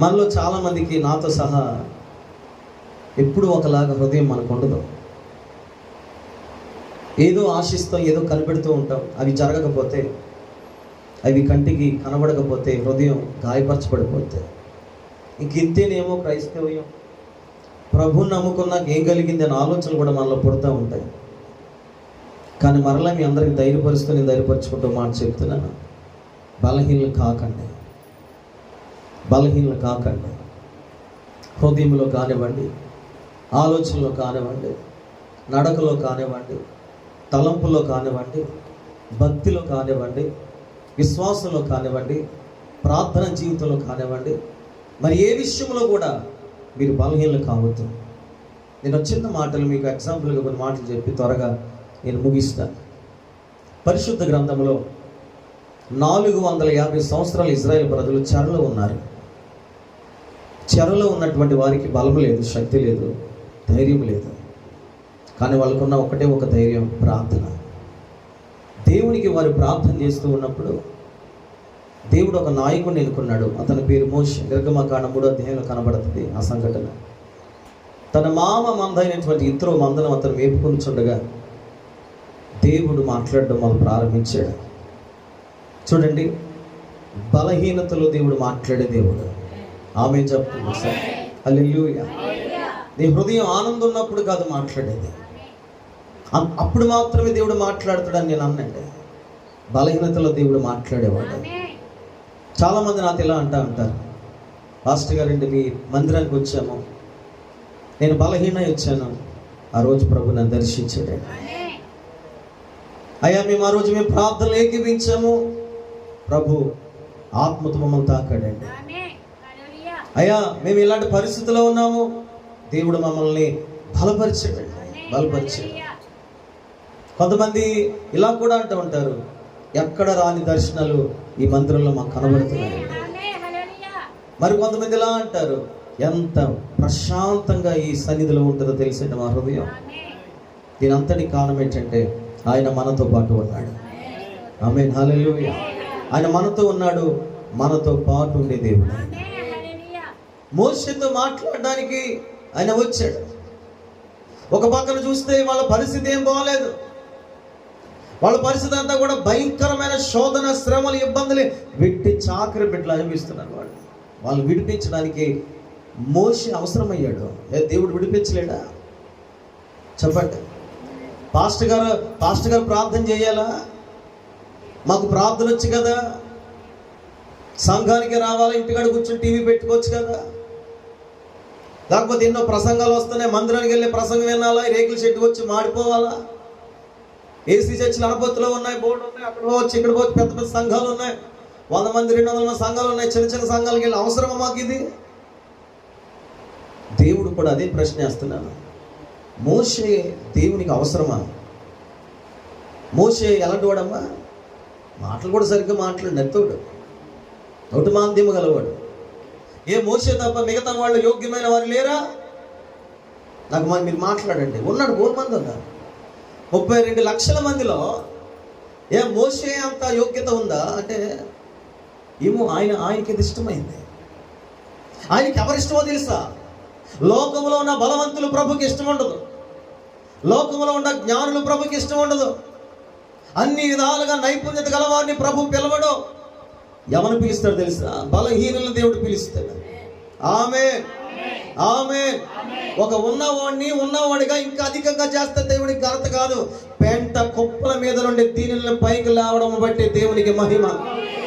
మనలో చాలామందికి, నాతో సహా, ఎప్పుడు ఒకలాగా హృదయం మనకు ఉండదు. ఏదో ఆశిస్తాం, ఏదో కనిపెడుతూ ఉంటాం. అవి జరగకపోతే, అవి కంటికి కనబడకపోతే హృదయం గాయపరచబడిపోతే ఇంకెంతేనేమో క్రైస్తవ్యం, ప్రభువుని నమ్ముకున్నాక ఏం కలిగింది అనే ఆలోచనలు కూడా మనలో పుడతా ఉంటాయి. కానీ మరలా మీ అందరికి ధైర్యపరుస్తూ నేను ధైర్యపరచుకుంటూ మాట చెప్తున్నాను, బలహీనలు కాకండి. హృదయంలో కానివ్వండి, ఆలోచనలో కానివ్వండి, నడకలో కానివ్వండి, తలంపులో కానివ్వండి, భక్తిలో కానివ్వండి, విశ్వాసంలో కానివ్వండి, ప్రార్థన జీవితంలో కానివ్వండి, మరి ఏ విషయంలో కూడా మీరు బలహీనలు కావద్దు. నేను చిన్న మాటలు మీకు ఎగ్జాంపుల్గా కొన్ని మాటలు చెప్పి త్వరగా నేను ముగిస్తాను. పరిశుద్ధ గ్రంథంలో 450 సంవత్సరాలు ఇజ్రాయెల్ ప్రజలు చెరలో ఉన్నారు. చెరలో ఉన్నటువంటి వారికి బలం లేదు, శక్తి లేదు, ధైర్యం లేదు. కానీ వాళ్ళకున్న ఒకటే ఒక ధైర్యం, ప్రార్థన. దేవునికి వారు ప్రార్థన చేస్తూ ఉన్నప్పుడు దేవుడు ఒక నాయకుడిని ఎన్నుకున్నాడు. అతని పేరు మోషే. నిర్గమకాండం 3వ అధ్యాయంలో కనబడుతుంది ఆ సంఘటన. తన మామ మంద అయినటువంటి ఇత్రో మందను అతను మేపుకొనిచుండగా దేవుడు మాట్లాడడం మొదలు ప్రారంభించాడు. చూడండి, బలహీనతలో దేవుడు మాట్లాడే దేవుడు. ఆమె చెప్తుంది సార్, హల్లెలూయా. నీ హృదయం ఆనందం ఉన్నప్పుడు కాదు మాట్లాడేది, అప్పుడు మాత్రమే దేవుడు మాట్లాడతాడని నేను అన్నండి. బలహీనతలో దేవుడు మాట్లాడేవాడు. చాలామంది నాతో ఇలా అంటారు, పాస్టర్ గారండి మీ మందిరానికి వచ్చాము, నేను బలహీన వచ్చాను, ఆ రోజు ప్రభు నన్ను దర్శించాడు. అయ్యా మేము ఆ రోజు ప్రార్థనలు ఏకీవించాము, ప్రభు ఆత్మతో మమ్మల్ని తాకాడండి. అయ్యా మేము ఇలాంటి పరిస్థితిలో ఉన్నాము, దేవుడు మమ్మల్ని బలపరిచాడు. కొంతమంది ఇలా కూడా అంటూ ఉంటారు, ఎక్కడ రాని దర్శనాలు ఈ మందిరంలో మాకు కనబడుతున్నాయి. మరి కొంతమంది ఇలా అంటారు, ఎంత ప్రశాంతంగా ఈ సన్నిధిలో ఉంటుందో తెలిసిన మా హృదయం. దీని అంతటి కారణం ఏంటంటే ఆయన మనతో పాటు ఉన్నాడు. ఆమేన్, హల్లెలూయా. ఆయన మనతో ఉన్నాడు, మనతో పాటు ఉండే దేవుడు. మోషేతో మాట్లాడడానికి ఆయన వచ్చాడు. ఒక పక్కన చూస్తే వాళ్ళ పరిస్థితి ఏం బాగలేదు. వాళ్ళ పరిస్థితి అంతా కూడా భయంకరమైన శోధన, శ్రమలు, ఇబ్బందులు, వెట్టి చాకరి బిడ్డలు అనిపిస్తున్నారు. వాళ్ళు విడిపించడానికి మోషే అవసరమయ్యాడు. దేవుడు విడిపించలేడా? చెప్పండి. పాస్టర్ గారు ప్రార్థన చేయాలా? మాకు ప్రార్థన వచ్చు కదా, సంఘానికి రావాలా, ఇంటికాడ కూర్చొని టీవీ పెట్టుకోవచ్చు కదా, లేకపోతే ఎన్నో ప్రసంగాలు వస్తున్నాయి, మందిరానికి వెళ్ళే ప్రసంగం వినాలా, రేకుల చెట్టు వచ్చి మాడిపోవాలా, ఏసీ చర్చిలు అనపత్తులో ఉన్నాయి, బోర్డు ఉన్నాయి, అక్కడ పోవచ్చు, ఇక్కడ పోవచ్చు, పెద్ద పెద్ద సంఘాలు ఉన్నాయి, 100 మంది 200 మంది సంఘాలు ఉన్నాయి, చిన్న చిన్న సంఘాలకి వెళ్ళి అవసరమా మాకు ఇది? దేవుడు కూడా అదే ప్రశ్న వేస్తున్నాను. మోషే దేవునికి అవసరమా? మోషే ఎలాంటి వాడమ్మా? మాటలు కూడా సరిగ్గా మాట్లాడు, నెత్తోడు, నోటి మాంద్యము గలవాడు. ఏ మోషే తప్ప మిగతా వాళ్ళు యోగ్యమైన వారు లేరా? నాకు మీరు మాట్లాడండి. ఉన్నాడు, 3 మంది ఉన్నారు. 32 లక్షల మందిలో ఏ మోషే అంత యోగ్యత ఉందా అంటే ఏమో. ఆయనకి ఇది ఇష్టమైంది. ఆయనకి ఎవరు ఇష్టమో తెలుసా? లోకంలో ఉన్న బలవంతులు ప్రభుకి ఇష్టం ఉండదు, లోకంలో ఉన్న జ్ఞానులు ప్రభుకి ఇష్టం ఉండదు. అన్ని విధాలుగా నైపుణ్యత గలవారిని ప్రభు పిలవడు. ఎవరిని పిలుస్తాడు తెలుసా? బలహీనులను దేవుడు పిలుస్తాడు. ఆమేన్, ఆమేన్. ఒక ఉన్నవాడిగా ఇంకా అధికంగా చేస్తే దేవునికి ఘనత కాదు. పెంట కుప్పల మీద నుండి దీనిని పైకి లేవడం బట్టి దేవునికి మహిమ,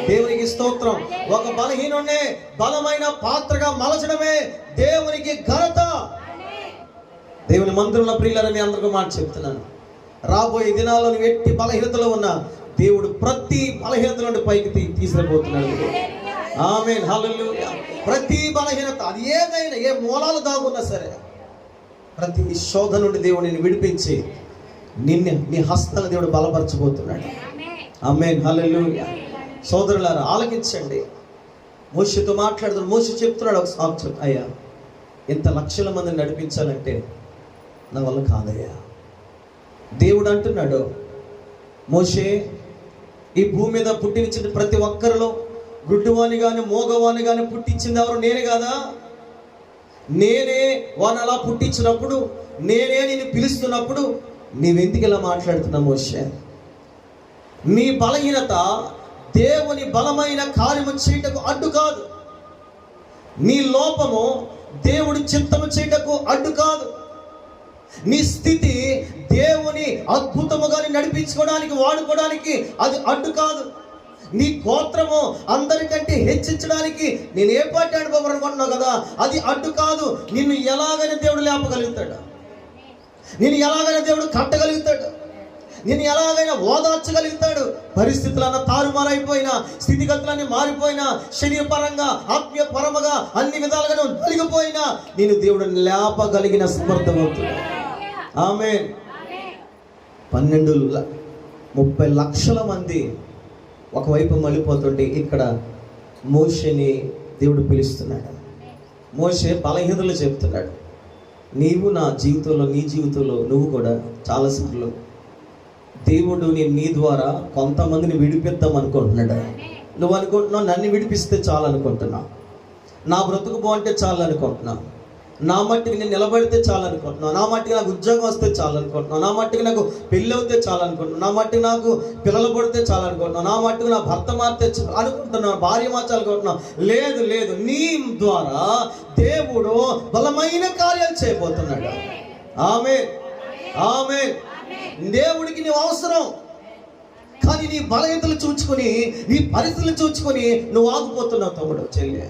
దేవునికి స్తోత్రం. ఒక బలహీనుడిని బలమైన పాత్రగా మలచడమే దేవునికి ఘనత. దేవుని మందిరంలో ప్రియులని అందరికీ మాట చెప్తున్నాను, రాబోయే దినాల్లో ఎట్టి బలహీనతలో ఉన్న దేవుడు ప్రతి బలహీనత నుండి పైకి తీసుకుపోతున్నాడు. ఆమేన్, హల్లెలూయా. ప్రతి బలహీనత, అది ఏదైనా, ఏ మూలాలు దాగున్నా సరే, ప్రతి శోధన నుండి దేవుడిని విడిపించి నీ హస్తాల దేవుడు బలపరచబోతున్నాడు. ఆమేన్, హల్లెలూయా. సోదరులారా ఆలకించండి. మోషేతో మాట్లాడుతున్నాడు. మోషే చెప్తున్నాడు ఒక సాక్ష్యం, అయ్యా ఇంత లక్షల మందిని నడిపించాలంటే నా వల్ల కాదయ్యా. దేవుడు అంటున్నాడు, మోషే ఈ భూమి మీద పుట్టించిన ప్రతి ఒక్కరిలో గుడ్డివాణి కానీ మోగవాణి కానీ పుట్టించింది ఎవరు? నేనే కాదా? నేనే వాడిని అలా పుట్టించినప్పుడు, నేనే నిన్ను పిలుస్తున్నప్పుడు నీవెందుకు ఇలా మాట్లాడుతున్నావు మోషే? నీ బలహీనత దేవుని బలమైన కార్యము చేయటకు అడ్డు కాదు. నీ లోపము దేవుడి చిత్తము చేయటకు అడ్డు కాదు. నీ స్థితి దేవుని అద్భుతముగా నడిపించుకోవడానికి, వాడుకోవడానికి అది అడ్డు కాదు. నీ గోత్రము అందరికంటే హెచ్చించడానికి నేను ఏ పార్టీ అనుకోవాలనుకుంటున్నావు కదా, అది అడ్డు కాదు. నిన్ను ఎలాగైనా దేవుడు లేపగలుగుతాడు, నిన్ను ఎలాగైనా దేవుడు కట్టగలుగుతాడు, నిన్ను ఎలాగైనా ఓదార్చగలుగుతాడు. పరిస్థితులన్నా తారుమారైపోయినా, స్థితిగతులన్నీ మారిపోయినా, శరీరపరంగా ఆత్మీయ పరముగా అన్ని విధాలుగా నువ్వు కలిగిపోయినా నేను దేవుడు లేపగలిగిన సమర్థవంతుడు. ఆమేన్. 30 లక్షల మంది ఒకవైపు మళ్ళీపోతుంటే ఇక్కడ మోషేని దేవుడు పిలుస్తున్నాడు. మోషే బలహీనతలు చెప్తున్నాడు. నీవు నా జీవితంలో, నీ జీవితంలో నువ్వు కూడా చాలాసార్లు దేవుడు నీ ద్వారా కొంతమందిని విడిపిద్దాం అనుకుంటున్నాడు. నువ్వు అనుకుంటున్నావు నన్ను విడిపిస్తే చాలు అనుకుంటున్నావు, నా బ్రతుకు బాగుంటే చాలు అనుకుంటున్నావు, నా మట్టికి నేను నిలబడితే చాలు అనుకుంటున్నావు, నా మట్టికి నాకు ఉద్యోగం వస్తే చాలు అనుకుంటున్నావు, నా మట్టికి నాకు పెళ్ళి అవుతే చాలు అనుకుంటున్నావు, నా మట్టికి నాకు పిల్లలు పడితే చాలు అనుకుంటున్నావు, నా మట్టికి నా భర్త మారితే అనుకుంటున్నావు, భార్య మార్చాలనుకుంటున్నావు. లేదు లేదు, నీ ద్వారా దేవుడు బలమైన కార్యాలు చేయబోతున్నాడు. ఆమేన్, ఆమేన్. దేవుడికి నీవు అవసరం, కానీ నీ బలహీనతలు చూచుకొని, నీ పరిస్థితులు చూచుకొని నువ్వు ఆగిపోతున్నావు తమ్ముడు, చెల్లి.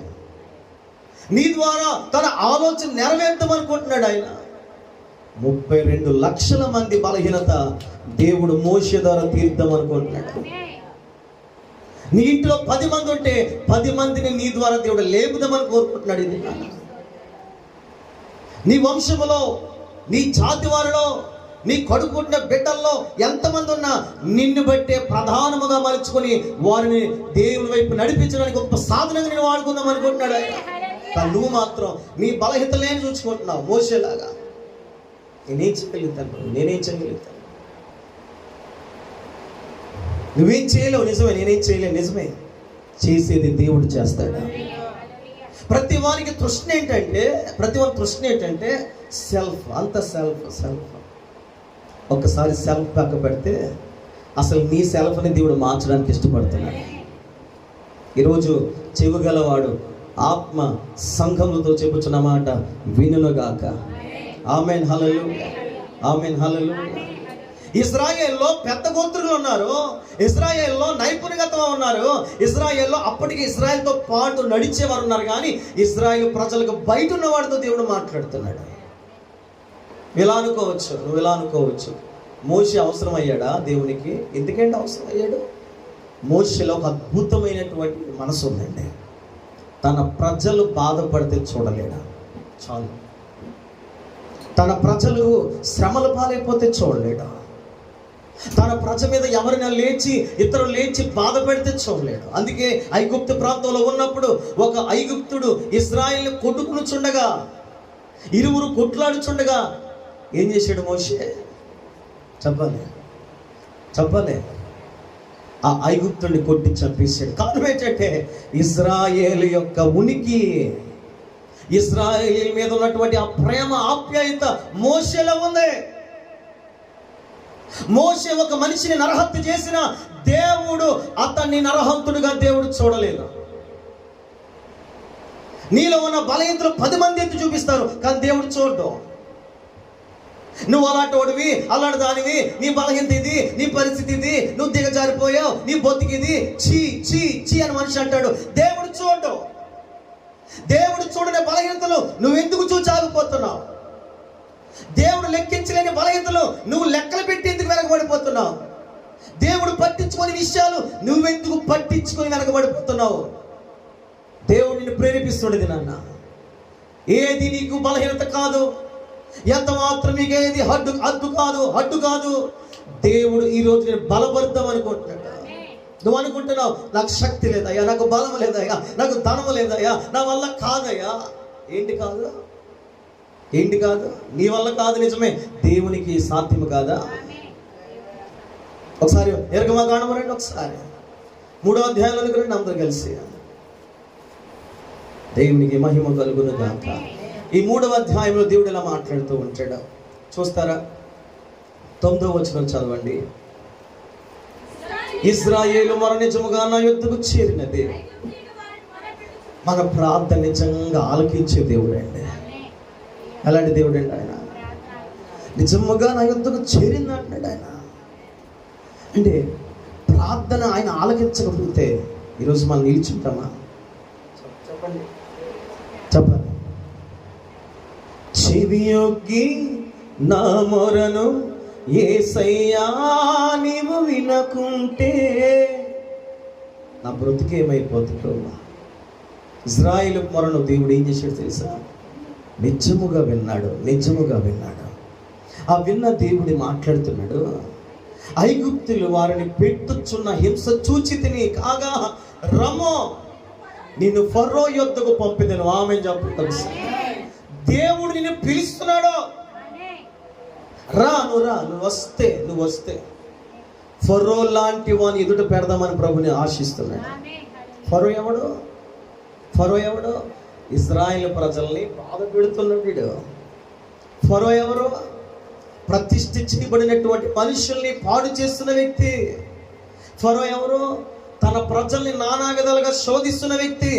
నీ ద్వారా తన ఆలోచన నెరవేర్తామనుకుంటున్నాడు ఆయన. 32 లక్షల మంది బలహీనత దేవుడు మోషే ద్వారా తీర్దాం అనుకుంటున్నాడు. నీ ఇంట్లో 10 మంది ఉంటే 10 మందిని నీ ద్వారా దేవుడు లేపుదామని కోరుకుంటున్నాడు. ఇది నీ వంశములో, నీ జాతి వారిలో, నీ కడుపుట్టిన బిడ్డల్లో ఎంతమంది ఉన్నా నిన్ను బట్టే ప్రధానముగా మలుచుకొని వారిని దేవుని వైపు నడిపించడానికి గొప్ప సాధనంగా నేను వాడుకుందాం అనుకుంటున్నాడు ఆయన. కానీ నువ్వు మాత్రం నీ బలహీనతలేని చూసుకుంటున్నావు. మోషేలాగా నేనేం చేయగలుగుతాను, నేనేం చేయగలుగుతాను, నువ్వేం చేయలేవు. నిజమే, నేనేం చేయలేవు, నిజమే. చేసేది దేవుడు చేస్తాడా? ప్రతి వారికి తృష్ణ ఏంటంటే సెల్ఫ్. అంత సెల్ఫ్. ఒక్కసారి సెల్ఫ్ పక్క పెడితే అసలు నీ సెల్ఫ్ని దేవుడు మార్చడానికి ఇష్టపడుతున్నాడు. ఈరోజు చెవుగలవాడు ఆత్మ సంఘములతో చెప్పుచున్న మాట వినుగాక. ఆమేన్, హల్లెలూయా, ఆమేన్, హల్లెలూయా. ఇశ్రాయేల్లో పెద్ద గోత్రులు ఉన్నారు, ఇశ్రాయేల్లో నైపుణ్యత ఉన్నారు, ఇశ్రాయేల్లో అప్పటికి ఇశ్రాయేల్తో పాటు నడిచేవారు ఉన్నారు. కానీ ఇశ్రాయేల్ ప్రజలకు బయట ఉన్న వాడితో దేవుడు మాట్లాడుతున్నాడు. ఇలా అనుకోవచ్చు, నువ్వు ఇలా అనుకోవచ్చు, మోషే అవసరం అయ్యాడా దేవునికి? ఎందుకంటే అవసరం అయ్యాడు. మోషేలో ఒక అద్భుతమైనటువంటి మనసు ఉందండి. తన ప్రజలు బాధపడితే చూడలేడా? చాలు. తన ప్రజలు శ్రమల పాలైపోతే చూడలేడా? తన ప్రజ మీద ఎవరైనా ఇతరులు లేచి బాధ పెడితే చూడలేడు. అందుకే ఐగుప్తు ప్రాంతంలో ఉన్నప్పుడు ఒక ఐగుప్తుడు ఇశ్రాయేల్ని కొట్టుకునిచుండగా, ఇరువురు కొట్లాడుచుండగా ఏం చేశాడు మోషే? చెప్పలే ఆ ఐగుప్తుడిని కొట్టి చంపేశాడు. కారణం ఏంటంటే ఇశ్రాయేలు యొక్క ఉనికి, ఇశ్రాయేలు మీద ఉన్నటువంటి ఆ ప్రేమ ఆప్యాయత మోషేలో ఉంది. మోషే ఒక మనిషిని నరహత్య చేసిన దేవుడు అతన్ని నరహంతుడిగా దేవుడు చూడలేదు. నీలో ఉన్న బలహీనతలు 10 మంది ఎత్తి చూపిస్తారు, కానీ దేవుడు చూడడు. నువ్వు అలాంటి వాడివి, అలాంటి దానివి, నీ బలహీనత ఇది, నీ పరిస్థితి ఇది, నువ్వు దిగజారిపోయావు, నీ బొత్తికిది, చీ చీ చీ అని మనిషి అంటాడు. దేవుడు చూడడు. దేవుడు చూడని బలహీనతలు నువ్వెందుకు చూసి ఆగిపోతున్నావు? దేవుడు లెక్కించలేని బలహీనతలు నువ్వు లెక్కలు పెట్టి ఎందుకు వెనకబడిపోతున్నావు? దేవుడు పట్టించుకొని విషయాలు నువ్వెందుకు పట్టించుకొని వెనకబడిపోతున్నావు? దేవుడు నిన్ను ప్రేరేపిస్తున్నది నాన్న. ఏది నీకు బలహీనత కాదు, ఎంత మాత్రం మీకు ఏది అడ్డు కాదు. దేవుడు ఈరోజు నేను బలపడతాం అనుకుంటున్నాడు. నువ్వు అనుకుంటున్నావు, నాకు శక్తి లేదయ్యా, నాకు బలం లేదయ్యా, నాకు ధనము లేదయ్యా, నా వల్ల కాదయ్యా. ఏంటి కాదు? నీ వల్ల కాదు, నిజమే. దేవునికి సాధ్యము కాదా? ఒకసారి ఎరగమకాండం రండి, ఒకసారి 3వ అధ్యాయంలోకి రండి అందరూ కలిసి. దేవునికి మహిమ కలుగును గాక. ఈ 3వ అధ్యాయంలో దేవుడు ఇలా మాట్లాడుతూ ఉంటాడు. చూస్తారా? 9వ వచనం చదవండి. ఇశ్రాయేలు మర నిజముగా నా యొద్దకు చేరినది. మన ప్రార్థన నిజంగా ఆలకించే దేవుడు అండి. అలాంటి దేవుడు అండి ఆయన. నిజముగా నా యొద్దకు చేరింది అంటున్నాడు ఆయన. అంటే ప్రార్థన ఆయన ఆలకించకపోతే ఈరోజు మనం నిలిచుంటామా? చెప్పండి. చెవియొగ్గి నా మొరను యేసయ్యా నీవు వినకుంటే నా బ్రతుకేమైపోతుందో. ఇజ్రాయేలు మొరను దేవుడు ఏం చేశాడు తెలుసా? నిజముగా విన్నాడు. ఆ విన్న దేవుడు మాట్లాడుతున్నాడు. ఐగుప్తులు వారిని పెట్టుచున్న హింస చూచితిని కాగా రమో నిన్ను ఫరో యొద్దకు పంపిదను. ఆమె చెప్పుతాను. దేవుడు నిన్ను పిలుస్తున్నాడు. నువ్వు వస్తే ఫరో లాంటి వాని ఎదుట పెడదామని ప్రభుని ఆశిస్తున్నాడు. ఫరో ఎవడు? ఇశ్రాయేలు ప్రజల్ని బాధ పెడుతున్నాడు వీడు. ఫరో ఎవరు? ప్రతిష్ఠించబడినటువంటి మనుషుల్ని పాడు చేస్తున్న వ్యక్తి. ఫరో ఎవరు? తన ప్రజల్ని నానా విధాలుగా శోధిస్తున్న వ్యక్తి.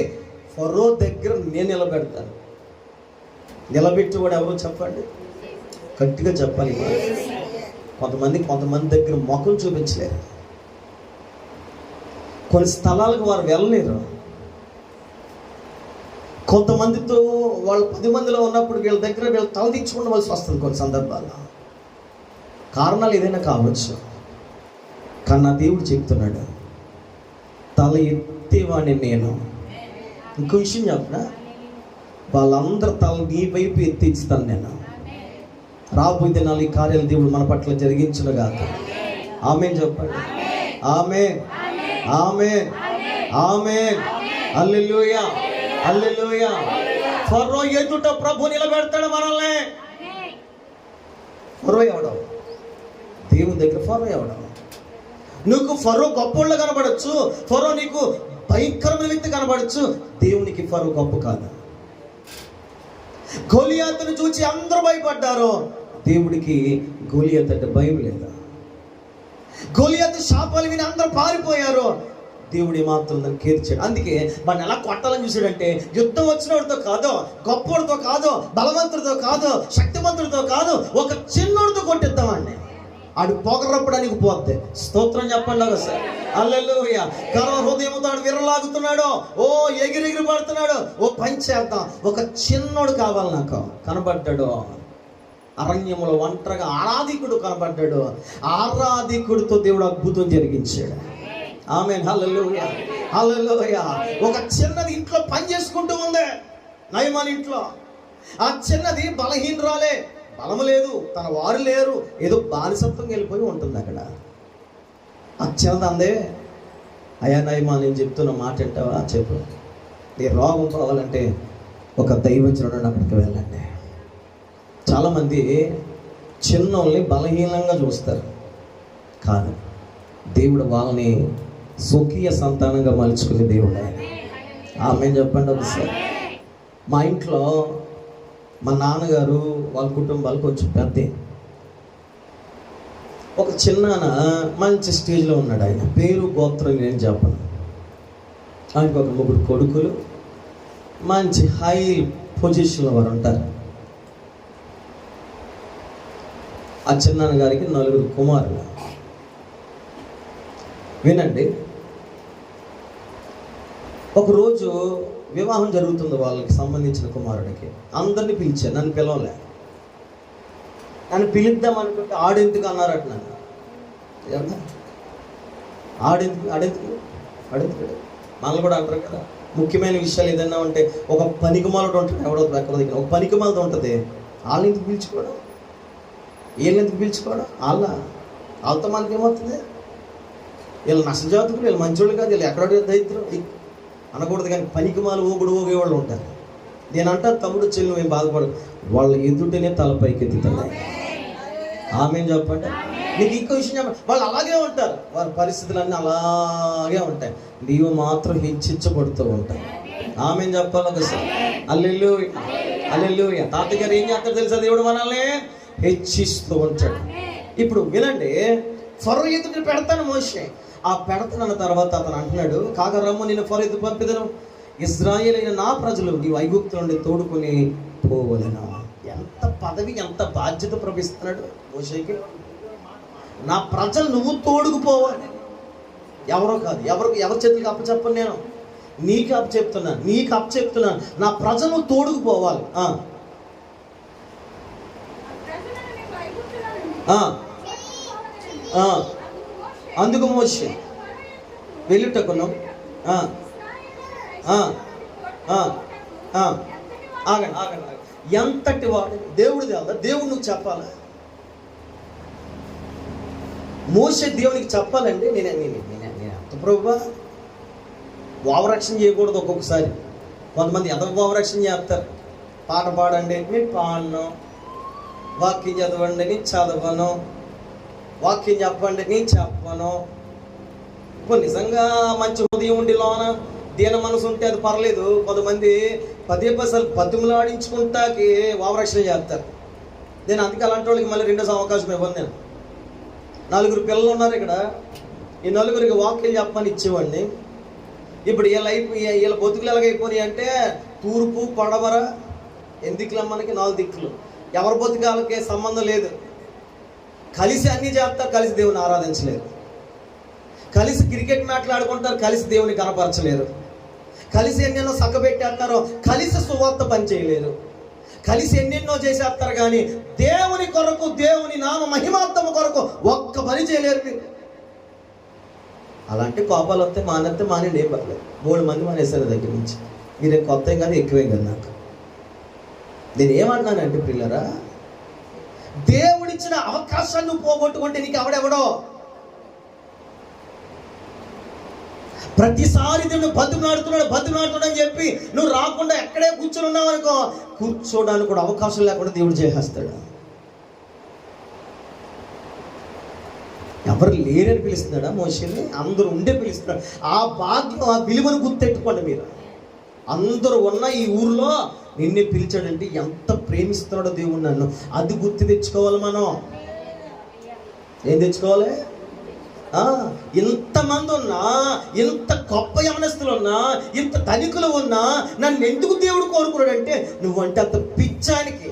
ఫరో దగ్గర నేను నిలబెడతాను. నిలబెట్టేవాడు ఎవరు చెప్పండి? గట్టిగా చెప్పాలి. కొంతమంది దగ్గర ముఖం చూపించలేరు. కొన్ని స్థలాలకు వారు వెళ్ళలేరు. కొంతమందితో వాళ్ళు 10 మందిలో ఉన్నప్పుడు వీళ్ళ దగ్గర వీళ్ళు తలదించుకోవలసి వస్తుంది కొన్ని సందర్భాల్లో. కారణాలు ఏదైనా కావచ్చు, కానీ నా దేవుడు చెప్తున్నాడు, తల ఎత్తేవాడిని నేను. ఇంకో విషయం చెప్పనా? వాళ్ళందరూ తల నీ వైపు ఎత్తిస్తాను నేను. రాబోయే దినాలు ఈ కార్యాలు దేవుడు మన పట్ల జరిగించునుగాక. ఆమేన్ చెప్పండి. ఆమేన్. హల్లెలూయా. ఫరో ఎదుట ప్రభు నిలబెడతాడు మనల్ని. ఫరో ఎవడో? దేవుని దగ్గర ఫరో ఎవడో? నీకు ఫరో గొప్పోళ్ళ కనబడచ్చు, ఫరో నీకు భయంకరమైన వ్యక్తి కనబడచ్చు. దేవునికి ఫరో గొప్ప కాదు. గొలియాతును చూసి అందరూ భయపడ్డారు. దేవుడికి గొలియాతు అంటే భయం లేదా? గొలియాతు శాపాలు విని అందరూ పారిపోయారు. దేవుడు మాత్రం దాన్ని కేర్చాడు. అందుకే వాడిని ఎలా కొట్టాలని చూసాడంటే, యుద్ధం వచ్చినోడితో కాదు, గొప్పోడితో కాదు, బలవంతుడితో కాదు, శక్తిమంతుడితో కాదు, ఒక చిన్నోడితో కొట్టిద్దామండి. ఆడు పొగరప్పడానికి పోతే స్తోత్రం చెప్పండి ఒకసారి. హల్లెలూయా. గర్వ హృదయంతో ఆడు విర్రలాగుతున్నాడు, ఎగిరి పడుతున్నాడు. పని చేద్దాం, ఒక చిన్నోడు కావాలి నాకు. కనబడ్డాడు అరణ్యంలో ఒంటరిగా ఆరాధికుడు కనబడ్డాడు. ఆరాధికుడితో దేవుడు అద్భుతం జరిగించాడు. ఆమేన్. హల్లెలూయా. ఒక చిన్నది ఇంట్లో పని చేసుకుంటూ ఉంది నయమాన్ ఇంట్లో. ఆ చిన్నది బలహీనరాలే, బలము లేదు, తన వారు లేరు, ఏదో బానిసత్వం వెళ్ళిపోయి ఉంటుంది అక్కడ. ఆ చిన్నది అందే, అయ్యా నయమా నేను చెప్తున్న మాట వింటావా? చెప్పు. నీ రోగం పోవాలంటే ఒక దైవజనుడు అక్కడికి వెళ్ళండి. చాలామంది చిన్నోళ్ళని బలహీనంగా చూస్తారు. కాదు, దేవుడు వాళ్ళని స్వకీయ సంతానంగా మలుచుకునే దేవుడు ఆయన. ఆమేన్ చెప్పండి ఒకసారి. మా ఇంట్లో మా నాన్నగారు వాళ్ళ కుటుంబాలు కొంచెం పెద్ద. ఒక చిన్నాన మంచి స్టేజ్లో ఉన్నాడు. ఆయన పేరు గోత్రం నేను చెప్పను. ఆయనకు ఒక 3 కొడుకులు, మంచి హై పొజిషన్లో వారు ఉంటారు. ఆ చిన్నాన్న గారికి 4 కుమారులు. వినండి, ఒకరోజు వివాహం జరుగుతుంది వాళ్ళకి సంబంధించిన కుమారుడికి. అందరినీ పిలిచారు, నన్ను పిలవలే. నన్ను పిలుద్దాం అనుకుంటే ఆడెందుకు అన్నారట నన్ను. ఆడెందుకు మనల్ని కూడా అంటారు కదా, ముఖ్యమైన విషయాలు ఏదైనా ఉంటే ఒక పనికిమాలతో ఉంటుంది, ఎవడో ఎక్కడో దగ్గర ఒక పనికిమాలతో ఉంటుంది. వాళ్ళని ఎందుకు పిలుచుకోవడం, వీళ్ళని ఎందుకు పిలుచుకోవడం? వాళ్ళతో మనకి ఏమవుతుంది? వీళ్ళు నష్టజాతకులు, వీళ్ళు మంచోళ్ళు కాదు, వీళ్ళు ఎక్కడో దరిద్రం అనకూడదు. కానీ పనికిమాలు ఊగేవాళ్ళు ఉంటారు. నేను అంటా, తమ్ముడు చెల్లు ఏం బాధపడదు, వాళ్ళ ఎదుటనే తలపైకి ఎత్తుతుంది. ఆమె చెప్పండి. నీకు ఇంకో విషయం చెప్పండి, వాళ్ళు అలాగే ఉంటారు, వారి పరిస్థితులన్నీ అలాగే ఉంటాయి. నీవు మాత్రం హెచ్చించబడుతూ ఉంటాయి. ఆమె చెప్పాలి ఒకసారి. హల్లెలూయా. తాతగారు ఏం చేస్తాడు తెలుసా? దేవుడు మనల్ని హెచ్చిస్తూ ఉంటాడు. ఇప్పుడు వినండి, ఫరో ఎదుట పెడతాను మోషే. ఆ పెడతానన్న తర్వాత అతను అంటున్నాడు, కాగా రమ్ము, నేను ఫరో ఎదుట పంపిదను, ఇశ్రాయేలైన నా ప్రజలు నీవు ఐగుప్తు నుండి తోడుకొని పోవలెను. ఎంత పదవి, ఎంత బాధ్యత ప్రవహిస్తున్నాడు మోషేకి. నా ప్రజలు నువ్వు తోడుకుపోవాలి. ఎవరో కాదు, ఎవరి చేతులకు అప్పచెప్పను, నేను నీకు అప్పచెప్తున్నాను. నా ప్రజలు తోడుకుపోవాలి. అందుకు మోషే వెళ్ళుటకును ఆగండి. ఎంతటి వాడు దేవుడిది కదా, దేవుడు నువ్వు చెప్పాలా? మోషే దేవునికి చెప్పాలండి. నేను ఎంత ప్రభువా, వావరక్షణ చేయకూడదు. ఒక్కొక్కసారి కొంతమంది ఎంత వావరక్షణ చేస్తారు. పాట పాడండి, నేను పాడను. వాక్యం చదవండి, నేను చదవను. వాక్యం చెప్పండి, నేను చెప్పను. ఇప్పుడు నిజంగా మంచి హృదయం ఉండి లోన దీన మనసు ఉంటే అది పర్లేదు. కొంతమంది 10 పైసలు బతిమలాడించుకుంటాకి వావరక్షణ చేస్తారు. నేను అందుకే అలాంటి వాళ్ళకి మళ్ళీ 2వ అవకాశం ఇవ్వను. నేను 4 పిల్లలు ఉన్నారు ఇక్కడ, ఈ 4కి వాక్యం చెప్పమని ఇచ్చేవాడిని. ఇప్పుడు వీళ్ళ బతుకులు ఎలాగైపోయినాయి అంటే, తూర్పు పడమర ఎందుకులా మనకి 4 దిక్కులు. ఎవరి బతుకాలకే సంబంధం లేదు. కలిసి అన్నీ చేస్తారు, కలిసి దేవుని ఆరాధించలేరు. కలిసి క్రికెట్ మ్యాట్లు ఆడుకుంటారు, కలిసి దేవుని కనపరచలేరు. కలిసి ఎన్నెన్నో సక్కబెట్టేస్తారో, కలిసి సువార్త పని చేయలేరు. కలిసి ఎన్నెన్నో చేసేస్తారు, కానీ దేవుని కొరకు, దేవుని నామ మహిమార్థం కొరకు ఒక్క పని చేయలేరు మీరు. అలాంటి కోపాలు వస్తే మానేండి, ఏం పర్లేదు. 3 మంది మానేశారు దగ్గర నుంచి. మీరే కొత్త ఏం కాదు, ఎక్కువేం కాదు. నాకు నేను ఏమన్నానంటే, పిల్లరా, దేవుడిచ్చిన అవకాశాన్ని నువ్వు పోగొట్టుకుంటే నీకు ఎవడెవడో. ప్రతిసారి దేవుడు బతిమలాడుతున్నాడు అని చెప్పి నువ్వు రాకుండా ఎక్కడే కూర్చొని ఉన్నావు అనుకో, కూర్చోడానికి కూడా అవకాశం లేకుండా దేవుడు చేసేస్తాడు. ఎవరు లేరని పిలుస్తున్నాడా మోషేని? అందరూ ఉండే పిలుస్తున్నాడు. ఆ భాగ్యం, ఆ విలువను గుర్తెట్టుకోండి మీరు. అందరూ ఉన్న ఈ ఊర్లో నిన్నే పిలిచాడంటే ఎంత ప్రేమిస్తున్నాడో దేవుడు నన్ను, అది గుర్తు తెచ్చుకోవాలి. మనం ఏం తెచ్చుకోవాలి? ఇంతమంది ఉన్నా, ఇంత గొప్ప యవనస్తులు ఉన్నా, ఇంత ధనికులు ఉన్నా, నన్ను ఎందుకు దేవుడు కోరుకున్నాడంటే నువ్వంటే అంత పిచ్చానికి,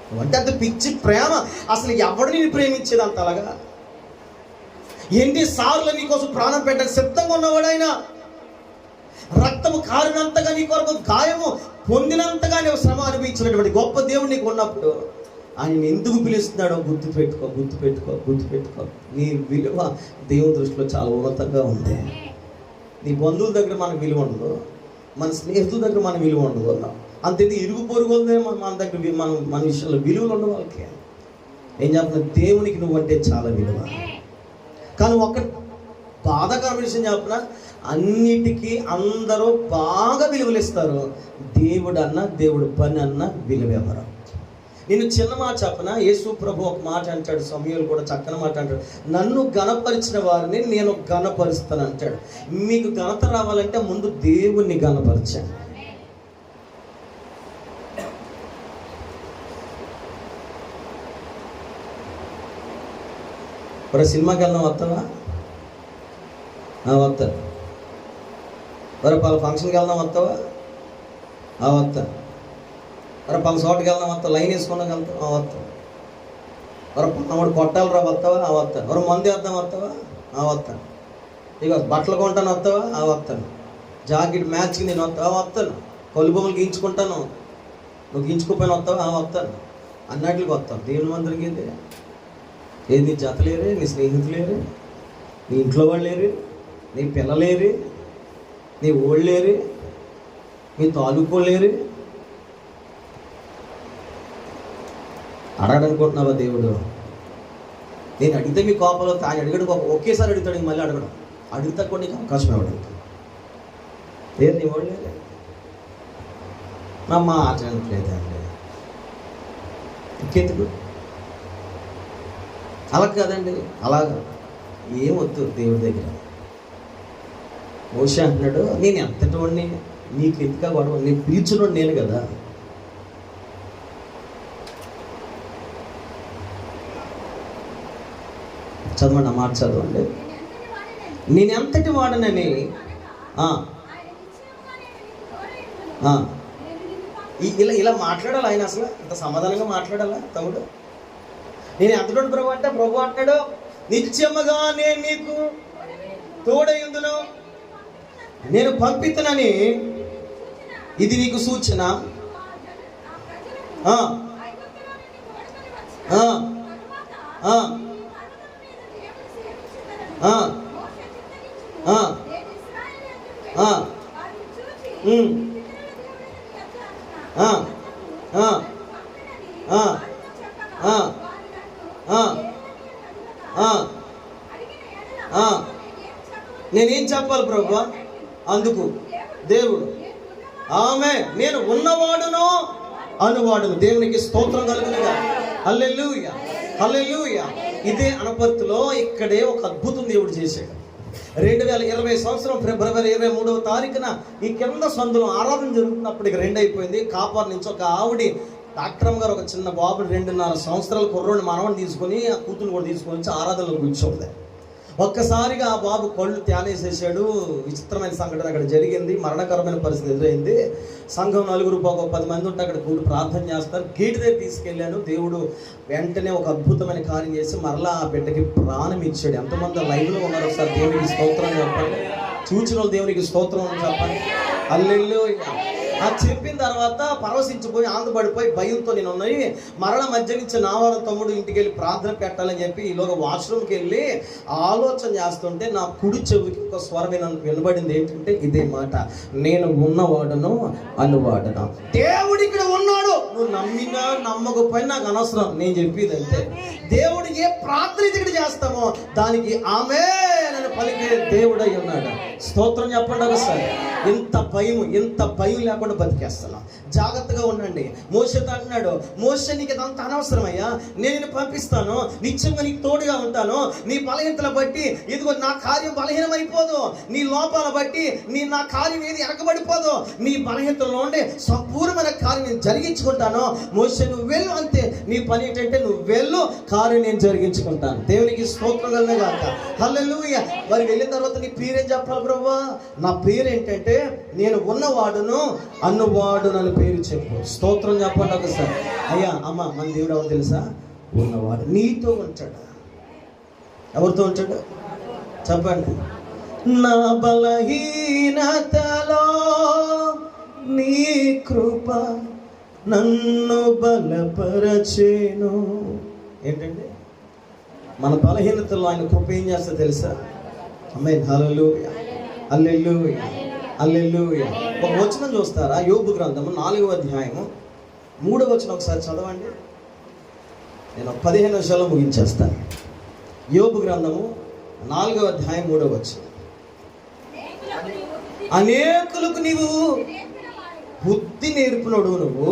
నువ్వంటే అంత పిచ్చి ప్రేమ. అసలు ఎవడు నేను ప్రేమించేది అంతలాగా? ఎన్నిసార్లు నీకోసం ప్రాణం పెట్టడానికి సిద్ధంగా ఉన్నవాడు ఆయన. రక్తము కారినంతగా నీ కొరకు గాయము పొందినంతగా నీవు శ్రమ అనుభవించినటువంటి గొప్ప దేవుడు నీకు ఉన్నప్పుడు ఆయన ఎందుకు పిలుస్తున్నాడో గుర్తుపెట్టుకో. నీ విలువ దేవుని దృష్టిలో చాలా ఉన్నతంగా ఉంది. నీ బంధువుల దగ్గర మనకు విలువ ఉండదు, మన స్నేహితుల దగ్గర మన విలువ ఉండదు. అంతేది ఇరుగు పొరుగు ఉందే మన దగ్గర మన విషయంలో విలువలు ఉండవు వాళ్ళకి. ఏం చెప్పిన, దేవునికి నువ్వంటే చాలా విలువ. కానీ ఒక బాధాకరమైన విషయం చెప్పిన, అన్నిటికీ అందరూ బాగా విలువలు ఇస్తారు. దేవుడు అన్న, దేవుడు పని అన్న విలువ ఎవరు? నేను చిన్న మాట చెప్పన, యేసు ప్రభు ఒక మాట అంటాడు, సమూయేలు కూడా చక్కని మాట అంటాడు, నన్ను ఘనపరిచిన వారిని నేను ఘనపరుస్తాను అంటాడు. మీకు ఘనత రావాలంటే ముందు దేవుణ్ణి ఘనపరచండి. మరి సినిమాకి వెళ్దాం వస్తావా? వస్తాను. మరి పలు ఫంక్షన్కి వెళ్దాం వస్తావా? వస్తాను. మరి పలు చోటుకి వెళ్దాం వస్తా, లైన్ వేసుకున్నాక వెళ్తాం వస్తాను. మరి పన్నవాడు కొట్టాలరా వస్తావా? వస్తాను. మరి మందు వేద్దాం వస్తావా? వస్తాను. ఇక బట్టలు కొంటాను వస్తావా? వస్తాను. జాకెట్ మ్యాచ్కి నేను వస్తాను. కొలు బొమ్మలు గీయించుకుంటాను, నువ్వు గీయించుకోపోయినా వస్తావా? వస్తాను. అన్నట్లకి వస్తాం. దేవుని మందిరికి ఏది నీ జత లేరు, నీ స్నేహితులు లేరు, నీ ఇంట్లో వాళ్ళు లేరు, నీ పిల్లలేరు, నీ ఓళ్ళు లేరు, మీ తాలూకోళ్ళు లేరు. అడగడనుకుంటున్నావా దేవుడు? నేను అడిగితే మీ కోపంలో ఆయన అడిగడు, ఒకేసారి అడుగుతాడు, మళ్ళీ అడగడం. అడుగుతా కూడా నీకు అవకాశం ఇవ్వడం. లేదు నీ ఓళ్ళు లేరు, నా మాట అనట్లేదండి. ఇంకెందుకు? అలా కాదండి, అలాగా ఏమొద్దు దేవుడి దగ్గర. మోషే అంటున్నాడు, నేను ఎంతటి వాడిని, నీకు ఎందుకు గొడవ, నేను పిలిచినోడు నేను కదా. చదవండి, ఆ మాట చదవండి. నేను ఎంతటి వాడనని ఇలా మాట్లాడాలి ఆయన. అసలు ఇంత సమాధానంగా మాట్లాడాలా తమ్ముడు? నేను ఎంతటి ప్రభు అంటే, ప్రభు అంటాడు, నిత్యముగా నేను నీకు తోడయుందును, నేను పంపితనని ఇది నీకు సూచన. నేనేం చెప్పాలి ప్రభు? అందుకు దేవుడు, ఆమె నేను ఉన్నవాడును అనువాడును. దేవునికి స్తోత్రం కలుగునుగా. హల్లెలూయా, హల్లెలూయా. ఇదే అనపర్తిలో ఇక్కడే ఒక అద్భుతం దేవుడు చేశాడు. 2020 సంవత్సరం ఫిబ్రవరి 23వ తారీఖున ఈ కింద సందులో ఆరాధన జరుగుతున్నప్పటికి 2 అయిపోయింది. కాపాడు నుంచి ఒక ఆవిడ డాక్టర్ గారు ఒక చిన్న బాబు 2.5 సంవత్సరాల కుర్రోని మనవని తీసుకొని, ఆ కూతురు కూడా తీసుకొని వచ్చి ఆరాధనలో కూర్చోండి. ఒక్కసారిగా ఆ బాబు కళ్ళు తేనేసేసాడు. విచిత్రమైన సంఘటన అక్కడ జరిగింది. మరణకరమైన పరిస్థితి ఎదురైంది. సంఘం 9 ఒక 10 మంది ఉంటే అక్కడ కూడి ప్రార్థన చేస్తారు. గేటు దగ్గర తీసుకెళ్ళాను. దేవుడు వెంటనే ఒక అద్భుతమైన కార్యం చేసి మరలా ఆ బిడ్డకి ప్రాణం ఇచ్చాడు. ఎంతమంది లైవ్లో ఉన్నారు ఒకసారి దేవునికి స్తోత్రం చెప్పండి. చూచిన వాళ్ళు దేవునికి స్తోత్రం చెప్పండి. హల్లెలూయా. చెప్పిన తర్వాత పరవశించిపోయి ఆందపడిపోయి భయంతో నేను ఉన్నాయి. మరల మధ్య నుంచి నావారు తమ్ముడు ఇంటికి వెళ్ళి ప్రార్థన పెట్టాలని చెప్పి ఈలోగా వాష్రూమ్కి వెళ్ళి ఆలోచన చేస్తుంటే నా కుడి చెవికి ఒక స్వరం వినబడింది. ఏంటంటే ఇదే మాట, నేను ఉన్నవాడను అనువాడను. దేవుడు ఇక్కడ ఉన్నాడు. నువ్వు నమ్మినా నమ్మకపోయినా నాకు అనవసరం. నేను చెప్పేది అంటే దేవుడు ఏ ప్రార్థన ఇక్కడ చేస్తామో దానికి ఆమె నన్ను పలికే దేవుడై ఉన్నాడు. స్తోత్రం చెప్పండి ఒకసారి. ఇంత భయం లేకుండా బతికేస్తున్నాం. జాగ్రత్తగా ఉండండి. మోషేతో అంటున్నాడు, మోషే నీకు ఇదంతా అనవసరమయ్యా, నేను నిన్ను పంపిస్తాను, నిత్యంగా నీకు తోడుగా ఉంటాను. నీ బలహీనతల బట్టి ఇదిగో నా కార్యం బలహీనమైపోదు, నీ లోపాల బట్టి నా కార్యం ఏది ఎనకబడిపోదు. నీ బలహీనతలో ఉండే సంపూర్ణమైన కార్యం నేను జరిగించుకుంటాను. మోషే నువ్వు వెళ్ళు, అంతే. నీ పని ఏంటంటే నువ్వు వెళ్ళు, కార్యం నేను జరిగించుకుంటాను. దేవునికి స్తోత్రం కలుగుగాక. హల్లెలూయా. మరి వెళ్ళిన తర్వాత నీ పేరేం చెప్పాలి ప్రభువా? నా పేరు ఏంటంటే నేను ఉన్నవాడును అన్నవాడు నన్ను పేరు చెప్పు. స్తోత్రం చెప్పండి ఒకసారి. అయ్యా అమ్మ, మన దేవుడు ఎవరు తెలుసా? ఉన్నవాడు. నీతో ఉంటాడు. ఎవరితో ఉంటాడు చెప్పండి. నా బలహీనతలో నీ కృప నన్ను బలపరచేను. ఏంటండి మన బలహీనతలో ఆయన కృప ఏం చేస్తా తెలుసా? ఆమేన్. హల్లెలూయా, హల్లెలూయా, హల్లెలూయా. ఒక వచనం చూస్తారా? యోబు గ్రంథము 4వ అధ్యాయము 3వ వచనం ఒకసారి చదవండి. నేను 15 నిమిషాల్లో ముగించేస్తాను. యోబు గ్రంథము 4వ అధ్యాయం 3వ వచనం. అనేకులకు నీవు బుద్ధి నేర్పినోడు, నువ్వు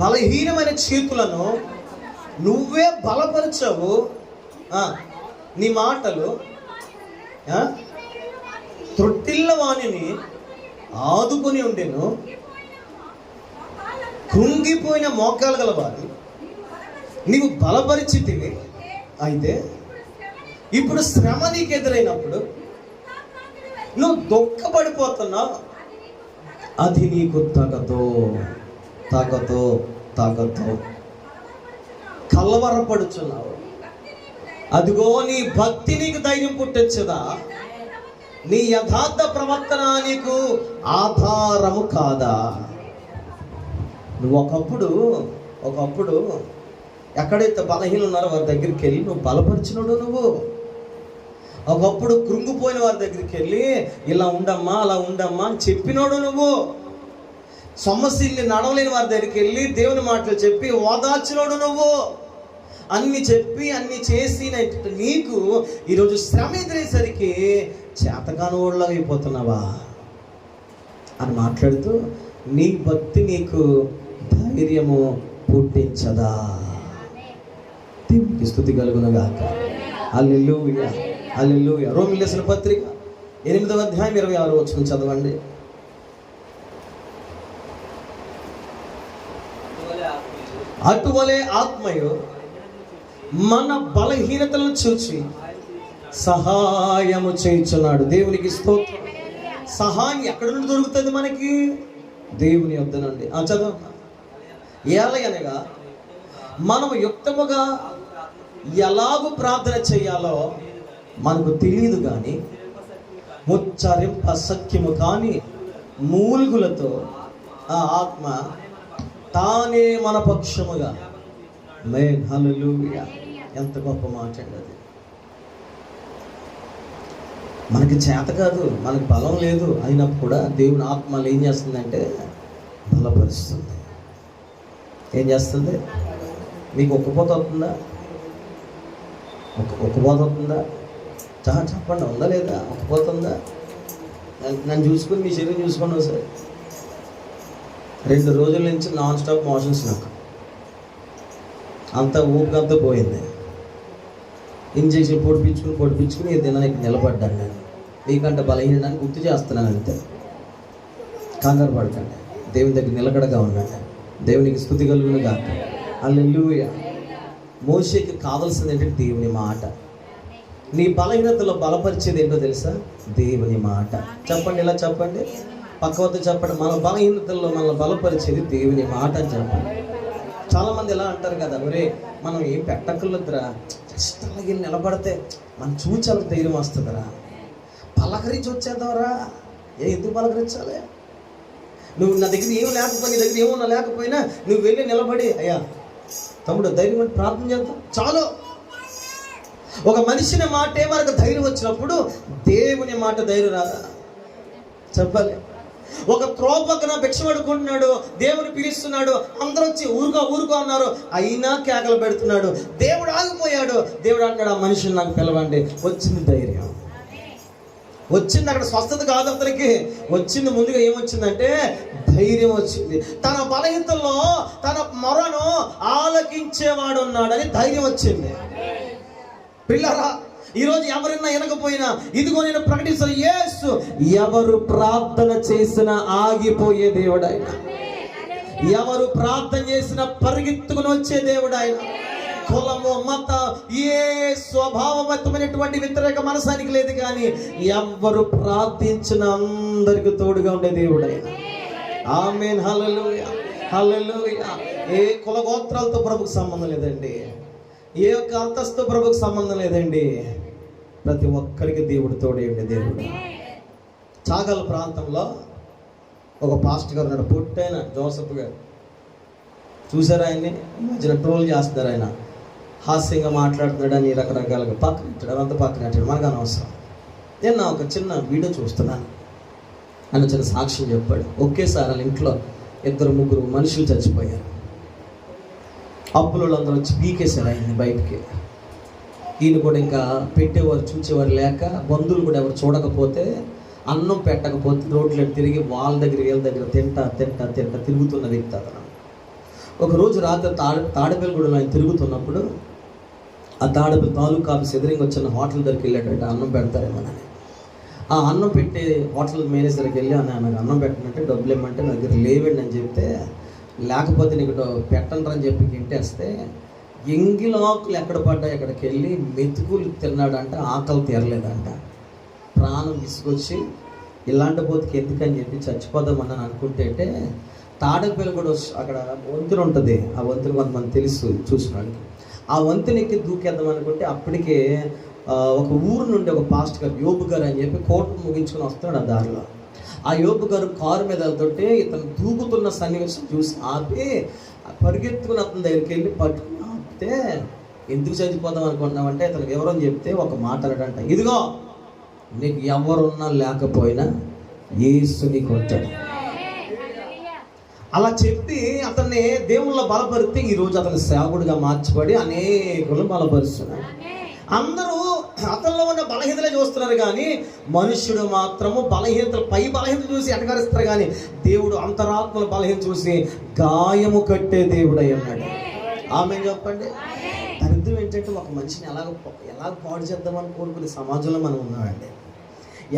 బలహీనమైన చేతులను నువ్వే బలపరచవు. నీ మాటలు త్రొట్టిల్ల వాణిని ఆదుకొని ఉండెను. కృంగిపోయిన మోకాలు గల వారిని నీవు బలపరిచితివి. అయితే ఇప్పుడు శ్రమ నీకు ఎదురైనప్పుడు నువ్వు దుఃఖపడిపోతున్నావు, అది నీకు తగదో కలవరపడుచున్నావు. అదిగో నీ భక్తి నీకు ధైర్యం పుట్టించదా? నీ యథార్థ ప్రవర్తన నీకు ఆధారము కాదా? నువ్వు ఒకప్పుడు ఎక్కడైతే బలహీనలు ఉన్నారో వారి దగ్గరికి వెళ్ళి నువ్వు బలపరిచినోడు. నువ్వు ఒకప్పుడు కృంగిపోయిన వారి దగ్గరికి వెళ్ళి ఇలా ఉండమ్మా అలా ఉండమ్మా అని చెప్పినోడు. నువ్వు సమస్యల్ని నడవలేని వారి దగ్గరికి వెళ్ళి దేవుని మాటలు చెప్పి ఓదార్చినోడు. నువ్వు అన్ని చెప్పి అన్ని చేసి నీకు ఈరోజు శ్రమ ఎదురేసరికి చేతకాని వాళ్ళగా అయిపోతున్నావా అని మాట్లాడుతూ నీ భక్తి నీకు ధైర్యము పుట్టించదా? దేవునికి స్తుతి కలుగునుగాక. హల్లెలూయా, హల్లెలూయా. రోమీయులకు రాసిన పత్రిక 8వ అధ్యాయం 26వ వచనం చదవండి. అటువలే ఆత్మయు మన బలహీనతలను చూచి సహాయము చేయుచున్నాడు. దేవునికి స్తోత్రం. సహాయం ఎక్కడ నుండి దొరుకుతుంది మనకి? దేవుని యొద్ద నుండి. చదువు. ఏలయనగా మనము యుక్తముగా ఎలాగూ ప్రార్థన చేయాలో మనకు తెలియదు, కానీ ఉచ్చరింప అసఖ్యము కానీ మూల్గులతో ఆ ఆత్మ తానే మన పక్షముగా హల్లెలూయా. ఎంత గొప్ప మాట అండి అది. మనకి చేత కాదు, మనకి బలం లేదు, అయినప్పుడు కూడా దేవుని ఆత్మలు ఏం చేస్తుందంటే బలపరుస్తుంది. ఏం చేస్తుంది? మీకు ఒక్కపోత అవుతుందా? ఒక్కపోత అవుతుందా? చెప్పండి, ఉందా లేదా? ఒక్కపోతుందా? నన్ను చూసుకొని మీ శరీరం చూసుకోండి ఒకసారి. 2 రోజుల నుంచి నాన్ స్టాప్ మోషన్స్. నాకు అంత ఊపికంతా పోయింది. ఇంజెక్షన్ పొడిపించుకుని దినానికి నిలబడ్డాను. నేను మీకంటే బలహీనడానికి గుర్తు చేస్తున్నాను అంతే. కంగారు పడకండి, దేవుని దగ్గర నిలకడగా ఉన్నాను. దేవునికి స్తుతి కలుగునుగాక. హల్లెలూయా. మోషేకి కావాల్సింది ఏంటంటే దేవుని మాట. నీ బలహీనతలో బలపరిచేది ఏంటో తెలుసా? దేవుని మాట. చెప్పండి, ఇలా చెప్పండి, పక్క వద్ద చెప్పండి. మన బలహీనతల్లో మనల్ని బలపరిచేది దేవుని మాట అని చెప్పండి. చాలామంది ఎలా అంటారు కదా, ఒరే మనం ఏం పెట్టక్కర్లేదురా, జస్ట్ అలాగే నిలబడితే మనం చూచాలకు ధైర్యం వస్తుందిరా, పలకరించి వచ్చేద్దాంరా. ఎందుకు పలకరించాలి? నువ్వు నా దగ్గర ఏం లేకపోయినా, నీ దగ్గర ఏమన్నా లేకపోయినా నువ్వు వెళ్ళి నిలబడి, అయ్యా తమ్ముడు ధైర్యం అని ప్రార్థన చేద్దాం చాలు. ఒక మనిషిని మాటే మనకు ధైర్యం వచ్చినప్పుడు దేవుని మాట ధైర్యం రాదా? చెప్పాలి. ఒక త్రోపక్కన భిక్ష పడుకుంటున్నాడు, దేవుని పిలుస్తున్నాడు, అందరూ వచ్చి ఊరుకో అన్నారు, అయినా కేకలు పెడుతున్నాడు. దేవుడు ఆగిపోయాడు. దేవుడు అంటాడు, ఆ మనిషిని నాకు పిలవండి. వచ్చింది ధైర్యం, వచ్చింది. అక్కడ స్వస్థత కాదు అతనికి వచ్చింది. ముందుగా ఏమొచ్చిందంటే ధైర్యం వచ్చింది. తన బలహీనతల్లో తన మొరను ఆలకించేవాడు ఉన్నాడని ధైర్యం వచ్చింది. పిల్లరా, ఈరోజు ఎవరైనా వినకపోయినా ఇదిగో నేను ప్రకటిస్తాను, యేసు ఎవరు ప్రార్థన చేసినా ఆగిపోయే దేవుడు ఆయన. ఎవరు ప్రార్థన చేసినా పరిగెత్తుకుని వచ్చే దేవుడు ఆయన. కులము మత ఏ స్వభావమైనటువంటి వ్యతిరేక మనసానికి లేదు, కానీ ఎవరు ప్రార్థించిన అందరికి తోడుగా ఉండే దేవుడు ఆయన. ఆమేన్, హల్లెలూయా, హల్లెలూయా. ఏ కుల గోత్రాలతో ప్రభుకు సంబంధం లేదండి, ఏ ఒక్క అంతస్తు ప్రభుకు సంబంధం లేదండి. ప్రతి ఒక్కరికి దేవుడు తోడే ఉండే దేవుడు. చాగల ప్రాంతంలో ఒక పాస్టర్ గారు ఉన్నాడు, పుట్టైన జోసఫ్ గారు. చూసారు ఆయన్ని? ఈ మధ్యన ట్రోల్ చేస్తున్నారు. ఆయన హాస్యంగా మాట్లాడుతున్నాడు అని రకరకాలుగా పక్కన పెట్టాడు. అదంతా పక్కన పెట్టాడు, మనకు అనవసరం. నేను నా ఒక చిన్న వీడియో చూస్తున్నాను, ఆయన చిన్న సాక్ష్యం చెప్పాడు. ఒకేసారి వాళ్ళ ఇంట్లో 2-3 మనుషులు చచ్చిపోయారు. అప్పులు అందరూ వచ్చి పీకేశారు ఆయన్ని బయటికి. ఈయన కూడా ఇంకా పెట్టేవారు చూసేవారు లేక, బంధువులు కూడా ఎవరు చూడకపోతే, అన్నం పెట్టకపోతే రోడ్లు తిరిగి వాళ్ళ దగ్గర వీళ్ళ దగ్గర తింటా తిరుగుతున్న వ్యక్తి అతను. ఒకరోజు రాత్రి తాడేపల్లిగూడలో ఆయన తిరుగుతున్నప్పుడు ఆ తాడేపల్లి తాలూకా ఆఫీస్ ఎదురుగా వచ్చిన హోటల్ దగ్గరికి వెళ్ళాడంటే అన్నం పెడతారేమోనని. ఆ అన్నం పెట్టే హోటల్ మేనేజర్కి వెళ్ళి నాకు అన్నం పెట్టమంటే డబ్బులు ఇవ్వమంటే నా దగ్గర లేవండి అని చెప్తే, లేకపోతే నీకు పెట్టండి అని చెప్పి గింటేస్తే ఎంగిలాకులు ఎక్కడ పడ్డాయి అక్కడికి వెళ్ళి మెతుకులు తిన్నాడంట, ఆకలి తీరలేదంట. ప్రాణం విసుకొచ్చి ఇలాంటి పోతుకి ఎందుకని చెప్పి చచ్చిపోదామని అనుకుంటే తాడపిల్ల కూడా అక్కడ వంతున ఉంటుంది. ఆ వంతున కొంతమంది తెలుసు చూసినానికి. ఆ వంతుని ఎక్కి దూకేద్దాం అనుకుంటే అప్పటికే ఒక ఊరు నుండి ఒక పాస్ట్ గారు, యోబు గారు అని చెప్పి కోట ముగించుకొని వస్తున్నాడు ఆ దారిలో. ఆ యోబు గారు కారు మీద వెళ్తుంటే ఇతను దూకుతున్న సన్నివేశం చూసి ఆపి పరిగెత్తుకుని అతని దగ్గరికి వెళ్ళి పట్టుకుని ఆపితే, ఎందుకు చచ్చిపోదాం అనుకుంటున్నామంటే ఇతను వివరం చెప్తే ఒక మాట అన్నాడంట, ఇదిగో నీకు ఎవరున్నా లేకపోయినా యేసు నీకు ఉంటాడు. అలా చెప్పి అతన్ని దేవుళ్ళ బలపరిస్తే ఈరోజు అతను సేవకుడిగా మార్చబడి అనేకులను బలపరుస్తున్నాడు. అందరూ అతనిలో ఉన్న బలహీనతలే చూస్తున్నారు, కానీ మనుష్యుడు మాత్రము బలహీనతలు పై బలహీనత చూసి ఎటకరిస్తారు, కానీ దేవుడు అంతరాత్మల బలహీనత చూసి గాయము కట్టే దేవుడై ఉన్నాడు. ఆమె చెప్పండి. దరిద్రం ఏంటంటే ఒక మనిషిని ఎలాగ పాడు చేద్దామని కోరుకునే సమాజంలో మనం ఉన్నామండి.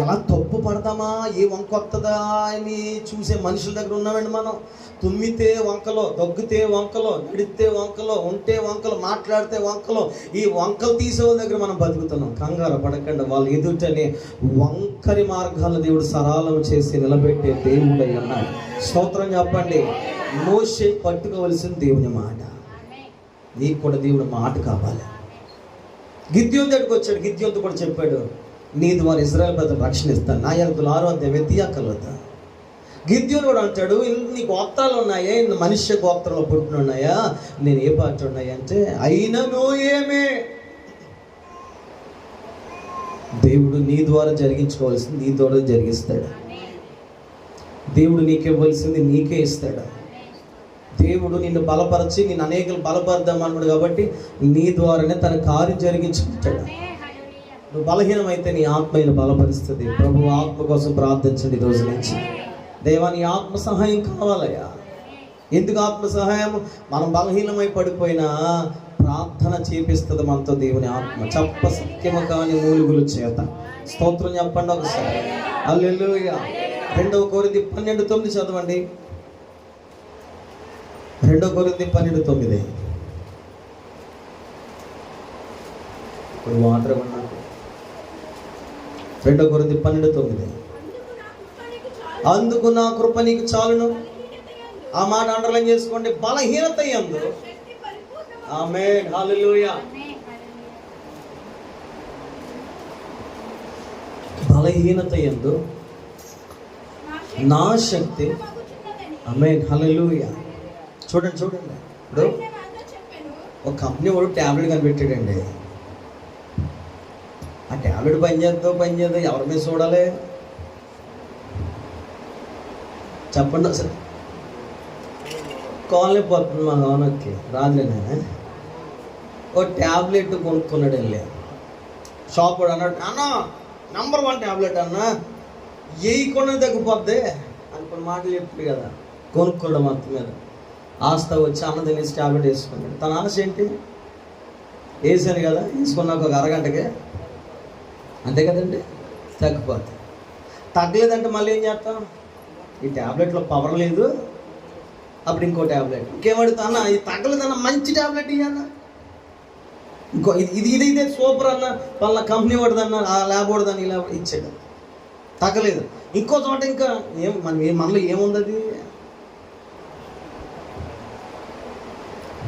ఎలా తప్పు పడతామా, ఏ వంక వస్తుందా అని చూసే మనుషుల దగ్గర ఉన్నామండి మనం. తుమ్మితే వంకలో, దగ్గితే వంకలో, నడితే వంకలో, ఉంటే వంకలో, మాట్లాడితే వంకలో, ఈ వంకలు తీసే వాళ్ళ దగ్గర మనం బతుకుతున్నాం. కంగారు పడకండి, వాళ్ళు ఎదుటనే వంకరి మార్గాలను దేవుడు సరళం చేసి నిలబెట్టే దేవుడై ఉన్నాడు. స్తోత్రం చెప్పండి. మోషే పట్టుకోవలసిన దేవుని మాట, నీకు కూడా దేవుడు మాట కావాలి. గిద్యోను దగ్గరికి వచ్చాడు. గిద్యోనుతో కూడా చెప్పాడు, నీ ద్వారా ఇశ్రాయేలు ప్రజలకు రక్షణ ఇస్తాను. నా ఎలుకలు 6వ అధ్యాయం ఎత్తియాకలొద్దా. గిద్యోను కూడా అంటాడు, ఇన్ని గోత్రాలు ఉన్నాయా, ఇన్ని మనుష్య గోత్రంలో పుట్టిన ఉన్నాయా, నేను ఏ పార్టీ ఉన్నాయి అంటే, అయినను ఏమే దేవుడు నీ ద్వారా జరిగించుకోవాల్సింది నీ ద్వారా జరిగిస్తాడు. దేవుడు నీకు ఇవ్వాల్సింది నీకే ఇస్తాడు. దేవుడు నిన్ను బలపరచి నిన్ను అనేకలు బలపరదామన్నాడు కాబట్టి నీ ద్వారానే తన కార్యం జరిగించుకుంటాడు. నువ్వు బలహీనమైతే నీ ఆత్మని బలపరుస్తుంది. ప్రభు ఆత్మ కోసం ప్రార్థించండి. రోజు నుంచి దేవా నీ ఆత్మ సహాయం కావాలయ్యా. ఎందుకు ఆత్మ సహాయం? మనం బలహీనమై పడిపోయినా ప్రార్థన చేపిస్తుంది మనతో దేవుని ఆత్మ. చెప్ప సత్యము కాని మూలుగుల చేత. స్తోత్రం చెప్పండి ఒకసారి. హల్లెలూయా. 2 కొరింథీ 12:9 చదవండి. 2 కొరింథీ 12:9. వాటర్ అన్నా 2 కొరింథీ 12:9. అందుకు నా కృప నీకు చాలును. ఆ మాట అండర్లైన్ చేసుకోండి. బలహీనత యందు, ఆమేన్, హల్లెలూయా. బలహీనత యందు నా శక్తి, ఆమేన్, హల్లెలూయా. చూడండి ఇప్పుడు ఒక కంపెనీ వాడు ట్యాబ్లెట్ కనిపెట్టాడండి. ఆ ట్యాబ్లెట్ పనిచేద్దో ఎవరి మీద చూడాలి చెప్పండి అసలు. కాలనీ పోతుంది మా గవనకి రాజులేనా. ఓ ట్యాబ్లెట్ కొనుక్కున్నాడు వెళ్ళి. షాప్ వాడు అన్నాడు, అన్న నంబర్ 1 ట్యాబ్లెట్ అన్న, వేయకుండా తగ్గిపోద్ది అనుకున్న మాటలు చెప్తుంది కదా. కొనుక్కోవడం మొత్తం మీద ఆస్త వచ్చి అన్న తినేసి ట్యాబ్లెట్ వేసుకున్నాడు. తన ఆశ ఏంటి? వేసాను కదా, వేసుకున్నాక ఒక అరగంటకే అంతే కదండి తగ్గిపోతుంది. తగ్గలేదంటే మళ్ళీ ఏం చేస్తాం? ఈ ట్యాబ్లెట్లో పవర్ లేదు, అప్పుడు ఇంకో ట్యాబ్లెట్. ఇంకేమడుగుతా అన్న, ఇది తగ్గలేదన్న, మంచి ట్యాబ్లెట్ ఇవ్వన్న, ఇంకో ఇదే సూపర్ అన్న, వాళ్ళ కంపెనీ వాడుదన్న, ఆ ల్యాబ్ వాడుదని ఇలా ఇచ్చాడు. తగ్గలేదు, ఇంకో చోట ఇంకా మనలో ఏముంది? అది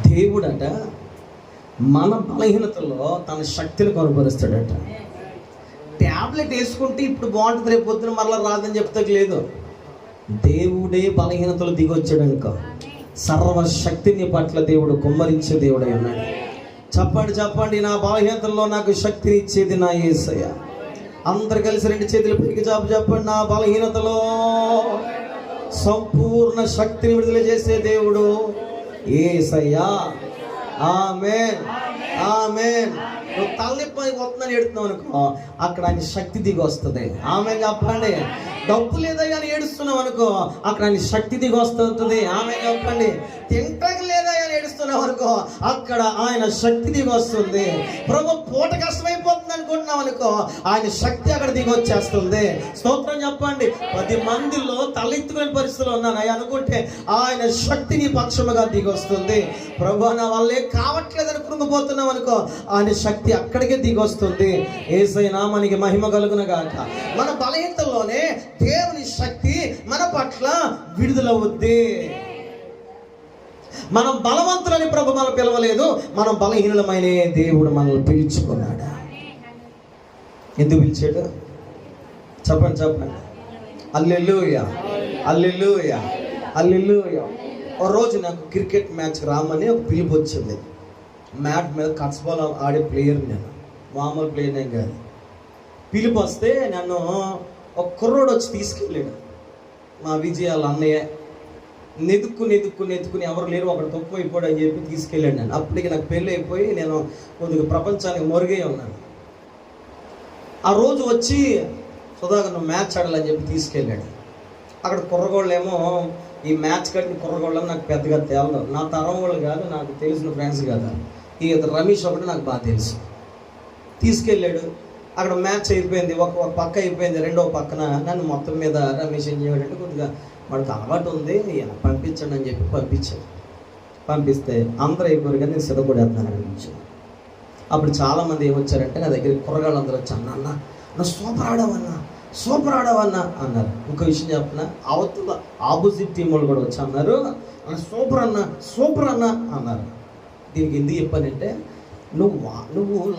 దేవుడట మన బలహీనతలో తన శక్తిని కనబరుస్తాడట. ట్యాబ్లెట్ వేసుకుంటే ఇప్పుడు బాగుంటుంది, రేపు పొద్దున మరలా రాదని చెప్తే లేదు. దేవుడే బలహీనతలు దిగొచ్చాడు అనుకో, సర్వశక్తిని పట్ల దేవుడు కుమ్మరించే దేవుడై ఉన్నాడు. చెప్పండి, నా బలహీనతల్లో నాకు శక్తిని ఇచ్చేది నా యేసయ్య. అందరు కలిసి 2 చేతులు పైకి చెప్పండి, నా బలహీనతలో సంపూర్ణ శక్తిని విడుదల చేసే దేవుడు యేసయ్యా. ఆమేన్, ఆమేన్. నువ్వు తలనొప్పి వస్తుందని ఏడుతున్నావు అనుకో, అక్కడ ఆయన శక్తి దిగి వస్తుంది. ఆమేన్ చెప్పండి. డబ్బు లేదని అని ఏడుస్తున్నావు అనుకో, అక్కడ ఆయన శక్తి దిగి వస్తుంది. ఆమేన్ చెప్పండి. తింటకు లేదా అని ఏడుస్తున్నావు అనుకో, అక్కడ ఆయన శక్తి దిగి వస్తుంది. ప్రభు పూట కష్టమైపోతుంది అనుకుంటున్నావు అనుకో, ఆయన శక్తి అక్కడ దిగి వచ్చేస్తుంది. స్తోత్రం చెప్పండి. 10 మందిలో తలెత్తుకునే పరిస్థితులు ఉన్నాను అనుకుంటే ఆయన శక్తి నీ పక్షముగా దిగి వస్తుంది. ప్రభు నా వల్లే కావట్లేదని కృంగిపోతున్నావు అనుకో, ఆయన శక్తి అక్కడికే దిగి వస్తుంది. యేసయ్య నామానికి మహిమ కలుగును గాక. మన బలహీనతలోనే దేవుని శక్తి మన పట్ల విడుదలవుద్ది. మనం బలవంతులని ప్రభు మనం పిలవలేదు, మనం బలహీనులమైన దేవుడు మనల్ని పిలుచుకున్నాడు. ఎందుకు పిలిచాడు చెప్పండి చెప్పండి. హల్లెలూయా, హల్లెలూయా, హల్లెలూయా. ఒక రోజు నాకు క్రికెట్ మ్యాచ్ రామని ఒక పిలుపు వచ్చింది. మ్యాట్ మీద కట్స్బాల్ ఆడే ప్లేయర్, నేను మామూలు ప్లేయర్ ఏం కాదు. పిలుపు వస్తే నన్ను ఒక కుర్రోడు వచ్చి తీసుకెళ్ళాడు. మా విజయాల అన్నయ్య నెతుక్కుని ఎవరు లేరు, ఒకడు తప్పు అయిపోయాడు అని చెప్పి తీసుకెళ్ళాడు. నేను అప్పటికి నాకు పెళ్ళి అయిపోయి నేను కొద్దిగా ప్రపంచానికి మొరుగే ఉన్నాను. ఆ రోజు వచ్చి సుధాకర్ నువ్వు మ్యాచ్ ఆడాలని చెప్పి తీసుకెళ్ళాడు. అక్కడ కుర్రగోళ్ళేమో ఈ మ్యాచ్ కట్టిన కుర్రగోళ్ళని నాకు పెద్దగా తేలదు. నా తరం వాళ్ళు కాదు, నాకు తెలిసిన ఫ్రెండ్స్ కాదు. ఈ రమేష్ ఒకటి నాకు బాగా తెలుసు. తీసుకెళ్ళాడు. అక్కడ మ్యాచ్ అయిపోయింది, ఒక పక్క అయిపోయింది. రెండో పక్కన నన్ను మొత్తం మీద రమేష్ ఏం చేయడంటే కొద్దిగా వాడికి అలవాటు ఉంది పంపించండి అని చెప్పి పంపించాడు. పంపిస్తే అందరూ అయిపోయారు కానీ నేను సిద్ధపడేస్తున్నాను అనిపించాను. అప్పుడు చాలామంది ఏమొచ్చారంటే నా దగ్గర కుర్రగాళ్ళు అందరూ వచ్చాను, అన్న నా సూపర్ ఆడవన్నా అన్నారు. ఇంకో విషయం చెప్పిన అవతల ఆపోజిట్ టీం వాళ్ళు కూడా వచ్చి అన్నారు, సూపర్ అన్న అన్నారు. దీనికి ఎందుకు చెప్పానంటే నువ్వు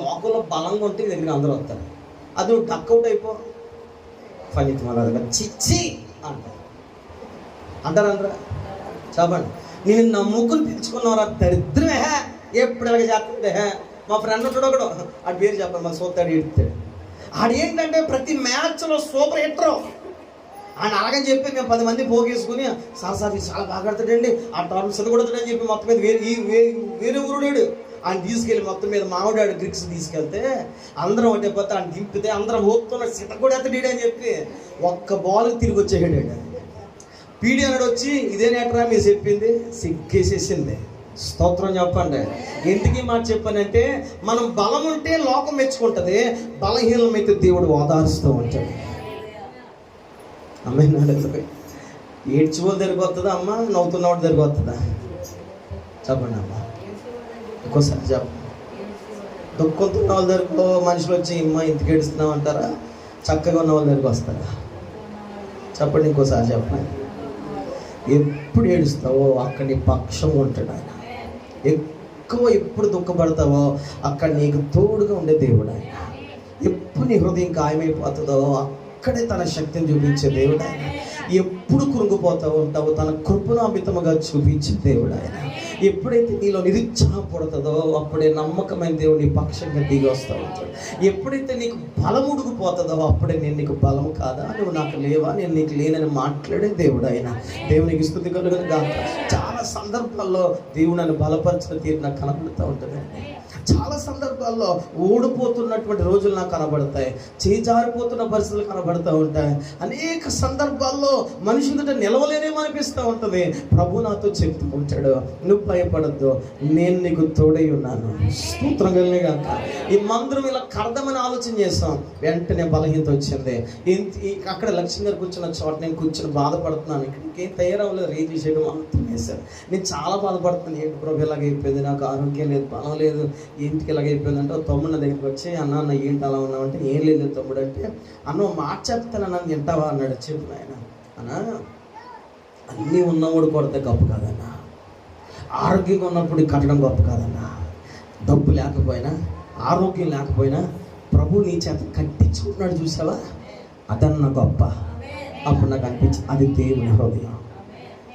లోకంలో బలంగా ఉంటే నీ దగ్గర అందరూ వస్తారు. అది నువ్వు డక్అవుట్ అయిపో ఫలితం అలా చిచ్చి అంటారా చెప్పండి. నేను నమ్ముకుని పిలుచుకున్నవారా దరిద్రమే ఎప్పుడు ఎలాగ చేస్తుంటే మా ఫ్రెండ్ ఉంటాడు ఒకడు, ఆడి పేరు చెప్పండి, మాకు సోతాడు ఎడుతాడు. ఆడేంటంటే ప్రతి మ్యాచ్లో సూపర్ హిట్టరు. ఆయన అలాగని చెప్పి మేము 10 మంది పోగేసుకుని సార్ ఇది చాలా బాగా ఆడతాడండి, ఆ టర్మ్స్ కొడతాడని చెప్పి మొత్తం మీద వేరే ఊరుడాడు. ఆయన తీసుకెళ్ళి మొత్తం మీద మామిడాడు గ్రిక్స్ తీసుకెళ్తే అందరం ఒకటే పోతే ఆయన దింపితే అందరం ఓపుతున్నాడు, సిత కూడా ఎత్తడాడు అని చెప్పి ఒక్క బాల్ తిరిగి వచ్చేసాడు. పీడి అన్నాడు వచ్చి ఇదేనేట్రా మీరు చెప్పింది, సిగ్గేసేసింది. స్తోత్రం చెప్పండి. ఎందుకు మాట చెప్పానంటే మనం బలం ఉంటే లోకం మెచ్చుకుంటుంది, బలహీనమైతే దేవుడు ఓదారుస్తూ ఉంటాడు. అమ్మాయి ఏడ్చిపోలు దగ్గరికి వస్తుందా అమ్మ, నవ్వుతున్నవాడు దగ్గరికి వస్తుందా చెప్పండి అమ్మ, ఇంకోసారి చెప్పండి. దుఃఖంతున్న వాళ్ళ దగ్గరకు మనుషులు వచ్చి అమ్మ ఇంటికి ఏడుస్తున్నావు అంటారా, చక్కగా ఉన్న వాళ్ళ దగ్గరికి వస్తారా చెప్పండి, ఇంకోసారి చెప్పండి. ఎప్పుడు ఏడుస్తావో అక్కడ నీ పక్షం ఉంటాడు ఆయన. ఎప్పుడు దుఃఖపడతావో అక్కడ నీకు తోడుగా ఉండే దేవుడు ఆయన. ఎప్పుడు నీ హృదయం గాయమైపోతుందో అక్కడే తన శక్తిని చూపించే దేవుడు ఆయన. ఎప్పుడు కృంగిపోతావు ఉంటావో తన కృపను అమితముగా చూపించే దేవుడు ఆయన. ఎప్పుడైతే నీలో నిరుత్సాహపడుతుందో అప్పుడే నమ్మకమైన దేవుడు నీ పక్షంగా దిగి వస్తూ ఉంటాడు. ఎప్పుడైతే నీకు బలముడుకుపోతుందో అప్పుడే నేను నీకు బలము కాదా, నువ్వు నాకు లేవా, నేను నీకు లేనని మాట్లాడే దేవుడు ఆయన. దేవునికి స్తుతి కలుగును గాక. చాలా సందర్భాల్లో దేవుడు నన్ను బలపరిచిన తీరు నాకు కనబడుతూ ఉంటుందండి. చాలా సందర్భాల్లో ఓడిపోతున్నటువంటి రోజులు నాకు కనబడతాయి, చేజారిపోతున్న పరిస్థితులు కనబడుతూ ఉంటాయి. అనేక సందర్భాల్లో మనుషులతో నిలవలేనేమో అనిపిస్తూ ఉంటుంది. ప్రభు నాతో చెప్తూ ఉంటాడు, నువ్వు భయపడద్దు, నేను నీకు తోడై ఉన్నాను. స్తోత్రం కలిగే కాక. ఈ మందిరం ఇలా కడదామని ఆలోచన చేస్తాం, వెంటనే బలహీనత వచ్చింది. అక్కడ లక్ష్మి గారు కూర్చున్న చోట నేను కూర్చొని బాధపడుతున్నాను. ఇక్కడికి ఏం తయారవ్వలేదు, రేజీ చేయడం అంతం వేశారు. నేను చాలా బాధపడుతున్నాను. ఏంటి ప్రభు ఇలాగైపోయింది, నాకు ఆరోగ్యం లేదు, బలం లేదు, ఇంటికి ఇలాగైపోయిందంటే తమ్ముడు నా దగ్గరికి వచ్చి అన్న ఏంటి అలా ఉన్నామంటే ఏం లేదు తమ్ముడు అంటే, అన్న మాట చెప్తాను నన్ను తింటావా అన్నాడు. చెప్పు ఆయన అన్న, అన్నీ ఉన్నవాడు కొడితే గొప్ప కాదన్నా, ఆరోగ్యంగా ఉన్నప్పుడు కట్టడం గొప్ప కాదన్నా, డబ్బు లేకపోయినా ఆరోగ్యం లేకపోయినా ప్రభు నీ చేత కట్టించుకుంటున్నాడు చూసావా, అదన్న గొప్ప. అప్పుడు నాకు అనిపించింది అది దేవుని హృదయం,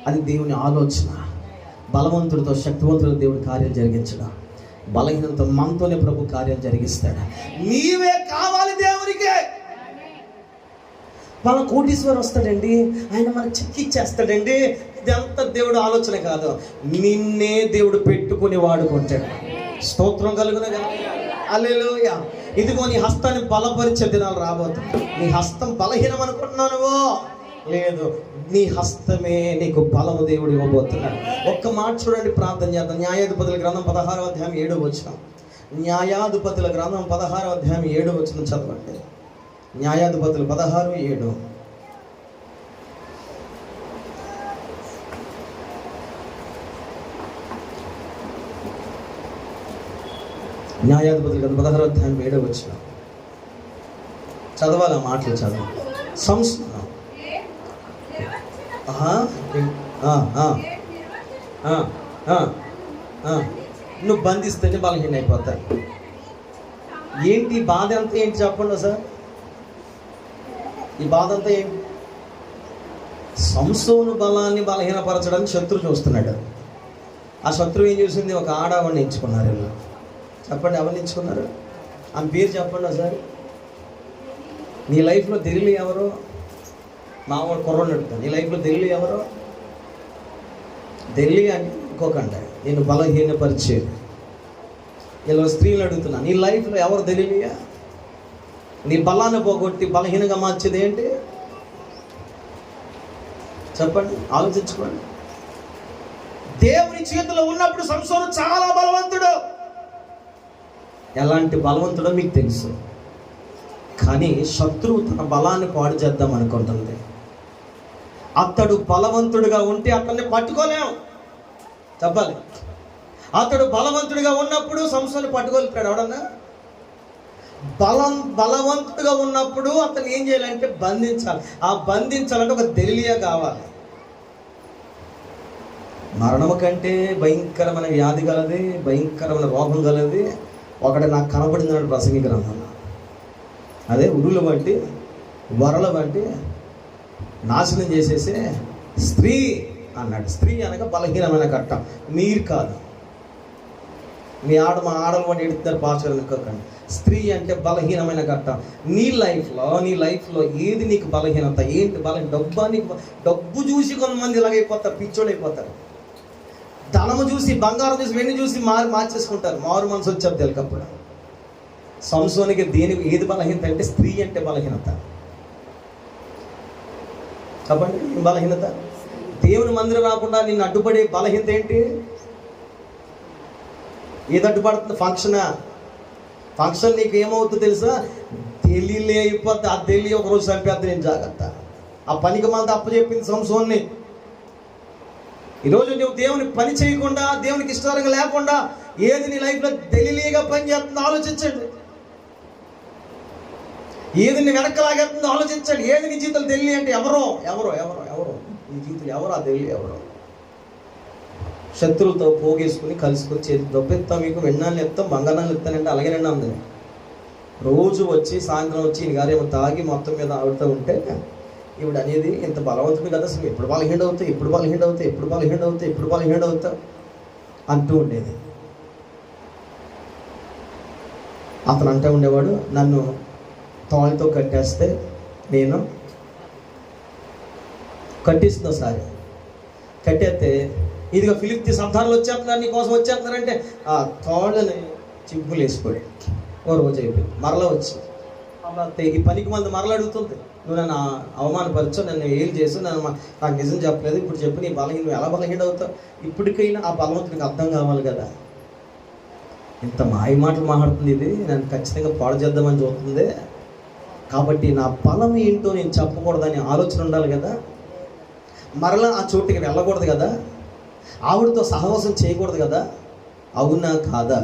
అది దేవుని ఆలోచన. బలవంతుడితో శక్తివంతుడితో దేవుడి కార్యం జరిగించడం, బలహీనంతో మనతోనే ప్రభు కార్యం జరిగిస్తాడు. నీవే కావాలి దేవునికి. మన కోటీశ్వరు వస్తాడండి, ఆయన మనకు చెక్కిచ్చేస్తాడండి. ఇదంతా దేవుడు ఆలోచన కాదు, నిన్నే దేవుడు పెట్టుకుని వాడుకుంటాడు. స్తోత్రం కలుగును కదా. హల్లెలూయా. ఇదిగో నీ హస్తాన్ని బలపరిచే దినాలు రాబోతుంది. నీ హస్తం బలహీనం అనుకుంటున్నావు నువ్వు, లేదు. నీ హస్తమే నీకు బలము దేవుడు ఇవ్వబోతున్నాడు. ఒక్క మాట చూడండి, ప్రార్థన చేద్దాం. న్యాయాధిపతుల గ్రంథం 16వ అధ్యాయం 7వ వచనం. న్యాయాధిపతుల గ్రంథం 16వ అధ్యాయం 7వ వచనం చదవండి. న్యాయాధిపతులు 16:7. న్యాయాధిపతుల గ్రంథం 16వ అధ్యాయం 7వ వచనం చదవాలి. ఆ మాటలు చదవాలి. నువ్వు బంధిస్తేనే బలహీన అయిపోతాయి. ఏంటి బాధ అంతా ఏంటి చెప్పండి సార్? ఈ బాధ అంతా ఏంటి? సంసోను బలాన్ని బలహీనపరచడానికి శత్రువు చూస్తున్నాడు. ఆ శత్రువు ఏం చూసింది? ఒక ఆడవాడిని ఎంచుకున్నారు. వీళ్ళు చెప్పండి, ఎవరిని ఎంచుకున్నారు? ఆమె పేరు చెప్పండి సార్. నీ లైఫ్లో దిల్లి ఎవరు? మామూలు కుర్రోని అడుగుతాను. నీ లైఫ్లో ఢిల్లీ ఎవరు? ఢిల్లీ అని ఇంకొకండి, నేను బలహీనపరిచేది. ఇలా స్త్రీలు అడుగుతున్నా, నీ లైఫ్లో ఎవరు ఢిల్లీయా? నీ బలాన్ని పోగొట్టి బలహీనంగా మార్చేది ఏంటి? చెప్పండి, ఆలోచించుకోండి. దేవుని చేతిలో ఉన్నప్పుడు సంసోను చాలా బలవంతుడు. ఎలాంటి బలవంతుడో మీకు తెలుసు. కానీ శత్రువు తన బలాన్ని పాడు చేద్దాం అనుకుంటుంది. అతడు బలవంతుడిగా ఉంటే అతన్ని పట్టుకోలేం. చెప్పాలి, అతడు బలవంతుడిగా ఉన్నప్పుడు సంసోను పట్టుకోలేకపోయాడు. ఎవడన్నా బలవంతుడిగా ఉన్నప్పుడు అతను ఏం చేయాలంటే బంధించాలి. ఆ బంధించాలంటే ఒక దెలీలియా కావాలి. మరణము కంటే భయంకరమైన వ్యాధి గలది, భయంకరమైన రోగం గలది ఒకటి నాకు కనబడింది ప్రసంగి గ్రంథంలో. అదే ఉరుల వంటి వరల వంటి నాశనం చేసేసే స్త్రీ అన్నాడు. స్త్రీ అనగా బలహీనమైన కట్ట. మీరు కాదు, మీ మా ఆడలు వాడిని ఎడుతున్నారు పాస్టర్ అనుకోకండి. స్త్రీ అంటే బలహీనమైన కట్ట. నీ లైఫ్లో ఏది నీకు బలహీనత? ఏంటి బలహీన? డబ్బు చూసి కొంతమంది ఇలాగైపోతారు, పిచ్చోడైపోతారు. ధనము చూసి, బంగారం చూసి, వెండి చూసి మార్చేసుకుంటారు. మారు మనసు వచ్చారు తెలియకప్పుడు. సంసోనికి ఏది బలహీనత అంటే స్త్రీ అంటే బలహీనత. చెప్పండి, బలహీనత. దేవుని మందిరం రాకుండా నిన్ను అడ్డుపడే బలహీనత ఏంటి? ఏది అడ్డుపడుతుంది? ఫంక్షన్ నీకు ఏమవుతుందో తెలుసా? తెలియలే అయిపోద్ది. ఆ తెలియ ఒకరోజు చంపేద్ది. నేను జాగ్రత్త. ఆ పనికి మనతో అప్పచెప్పింది సంసోన్ని. ఈరోజు నువ్వు దేవుని పని చేయకుండా, దేవునికి ఇష్టంగా లేకుండా ఏది నీ లైఫ్లో తెలియలేగా పని చేస్తుందో ఆలోచించండి. ఏది నీ వెనక్కలాగేస్తుందో ఆలోచించండి. ఏది నీ జీవితంలో తెలియ అంటే ఎవరో నీ జీవితంలో ఎవరో? ఆ తెలియ ఎవరో? శత్రువులతో పోగేసుకుని కలుసుకొని చేతి దొబ్బెత్తాం, మీకు వెన్నాళ్ళు ఎత్తాం, బంగారాలు ఎత్తానంటే అలాగేనండి అంది. రోజు వచ్చి సాయంత్రం వచ్చి ఈయన గారు ఏమో తాగి మొత్తం మీద ఆడుతూ ఉంటే ఇవిడ అనేది ఇంత బలవంతుడు కదా, అసలు ఎప్పుడు బలహీన అవుతా అంటూ ఉండేది. అతను అంటూ ఉండేవాడు, నన్ను తాళ్ళతో కట్టేస్తే నేను కట్టిస్తున్నా సార్. కట్టేస్తే ఇదిగో ఫిలిప్తి సంతానాలు వచ్చేస్తున్నారు, నీ కోసం వచ్చేస్తున్నారంటే ఆ తాళ్ళని చింపులు వేసిపోయాడు. ఓ రోజు అయిపోయింది. మరలా వచ్చి ఈ పనికి మంది మరలా అడుగుతుంది, నువ్వు నన్ను అవమానపరచు, నన్ను ఏలు చేసు, నాకు నిజం చెప్పలేదు, ఇప్పుడు చెప్పు నీ బలహీన, నువ్వు ఎలా బలహీన అవుతావు? ఇప్పటికైనా ఆ బలవంతునికి అర్థం కావాలి కదా. ఇంత మాయ మాటలు మాట్లాడుతుంది, ఇది నన్ను ఖచ్చితంగా పాడు చేద్దామని చూస్తుంది. కాబట్టి నా బలం ఏంటో నేను చెప్పకూడదని ఆలోచన ఉండాలి కదా. మరలా ఆ చోటుకి వెళ్ళకూడదు కదా, ఆవిడతో సహవాసం చేయకూడదు కదా. అవునా కాదా?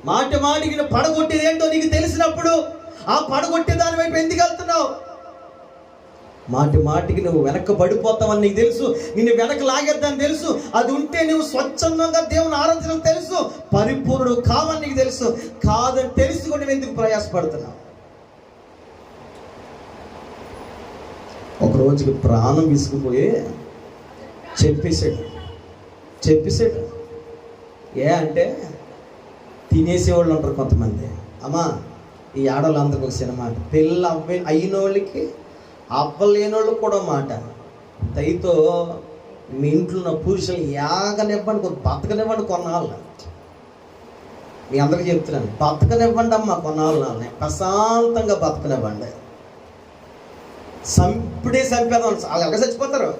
మాటికి పడగొట్టేది ఏంటో నీకు తెలిసినప్పుడు ఆ పడగొట్టే దాని వైపు ఎందుకు వెళ్తున్నావు? మాటికి నువ్వు వెనక్కి పడిపోతావని నీకు తెలుసు, నిన్ను వెనక్కి లాగేద్దని తెలుసు. అది ఉంటే నువ్వు స్వచ్ఛందంగా దేవుని ఆరాధించడం తెలుసు, పరిపూర్ణుడు కావని నీకు తెలుసు. కాదని తెలిసి కూడా నువ్వు ఎందుకు ప్రయాసపడుతున్నావు? ఒక రోజుకి ప్రాణం విసుకుపోయి చెప్పేసాడు. ఏ అంటే తినేసేవాళ్ళు ఉంటారు కొంతమంది. అమ్మా, ఈ ఆడవాళ్ళందరికీ ఒక సినిమా, పెళ్ళి అయిన వాళ్ళకి అవ్వలేనోళ్ళు కూడా మాట. దయతో మీ ఇంట్లో ఉన్న పురుషులు యాగనివ్వండి, బతకనివ్వండి కొన్నాళ్ళు. మీ అందరికీ చెప్తున్నాను, బతకనివ్వండి అమ్మా కొన్నాళ్ళు, ప్రశాంతంగా బతకనివ్వండి. ఇప్పుడే చంపేద్దాం, వాళ్ళు ఎలాగ చచ్చిపోతారు,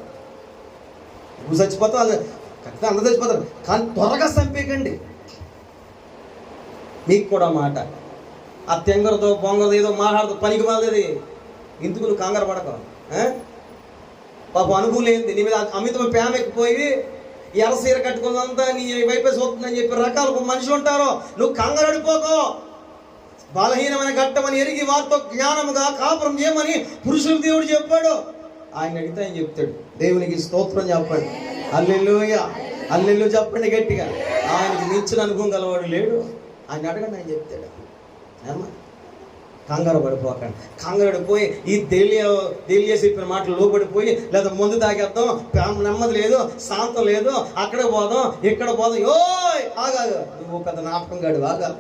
నువ్వు చచ్చిపోతావు, వాళ్ళు ఖచ్చితంగా అందరూ చచ్చిపోతారు, కానీ త్వరగా చంపేయకండి. మీకు కూడా మాట ఆ తెంగరతో బొంగరతో ఏదో మాట్లాడుతూ పనికి మాలేది, ఎందుకు నువ్వు కంగారు పడక. పాప అనుకూలేంది నీ మీద అమితమైన ప్రేమ ఎక్కిపోయి ఎర్రసీర కట్టుకున్నంతా నీ వైపే చూస్తుందని చెప్పి రకాల మనుషులు ఉంటారో, నువ్వు కంగారు అడిపోకో. బలహీనమైన ఘట్టమని ఎరిగి వారితో జ్ఞానముగా కాపురం చేయమని పురుషులకు దేవుడు చెప్పాడు. ఆయన అడిగితే ఆయన చెప్తాడు. దేవునికి స్తోత్రం చెప్పండి, హల్లెలూయా, హల్లెలూయా చెప్పండి గట్టిగా. ఆయనకి మించిన అనుభవం గలవాడు లేడు. ఆయన అడగండి, ఆయన చెప్తాడు. ఏమా కంగారు పడిపోకండి. కంగారు పడిపోయి ఈ తెలియ చెప్పిన మాటలు లోపడిపోయి లేదా ముందు తాగేద్దాం, నెమ్మది లేదు, శాంతం లేదు, అక్కడ పోదాం ఇక్కడ పోదాం, ఆగా నువ్వు పెద్ద నాటకం గాడు ఆగా,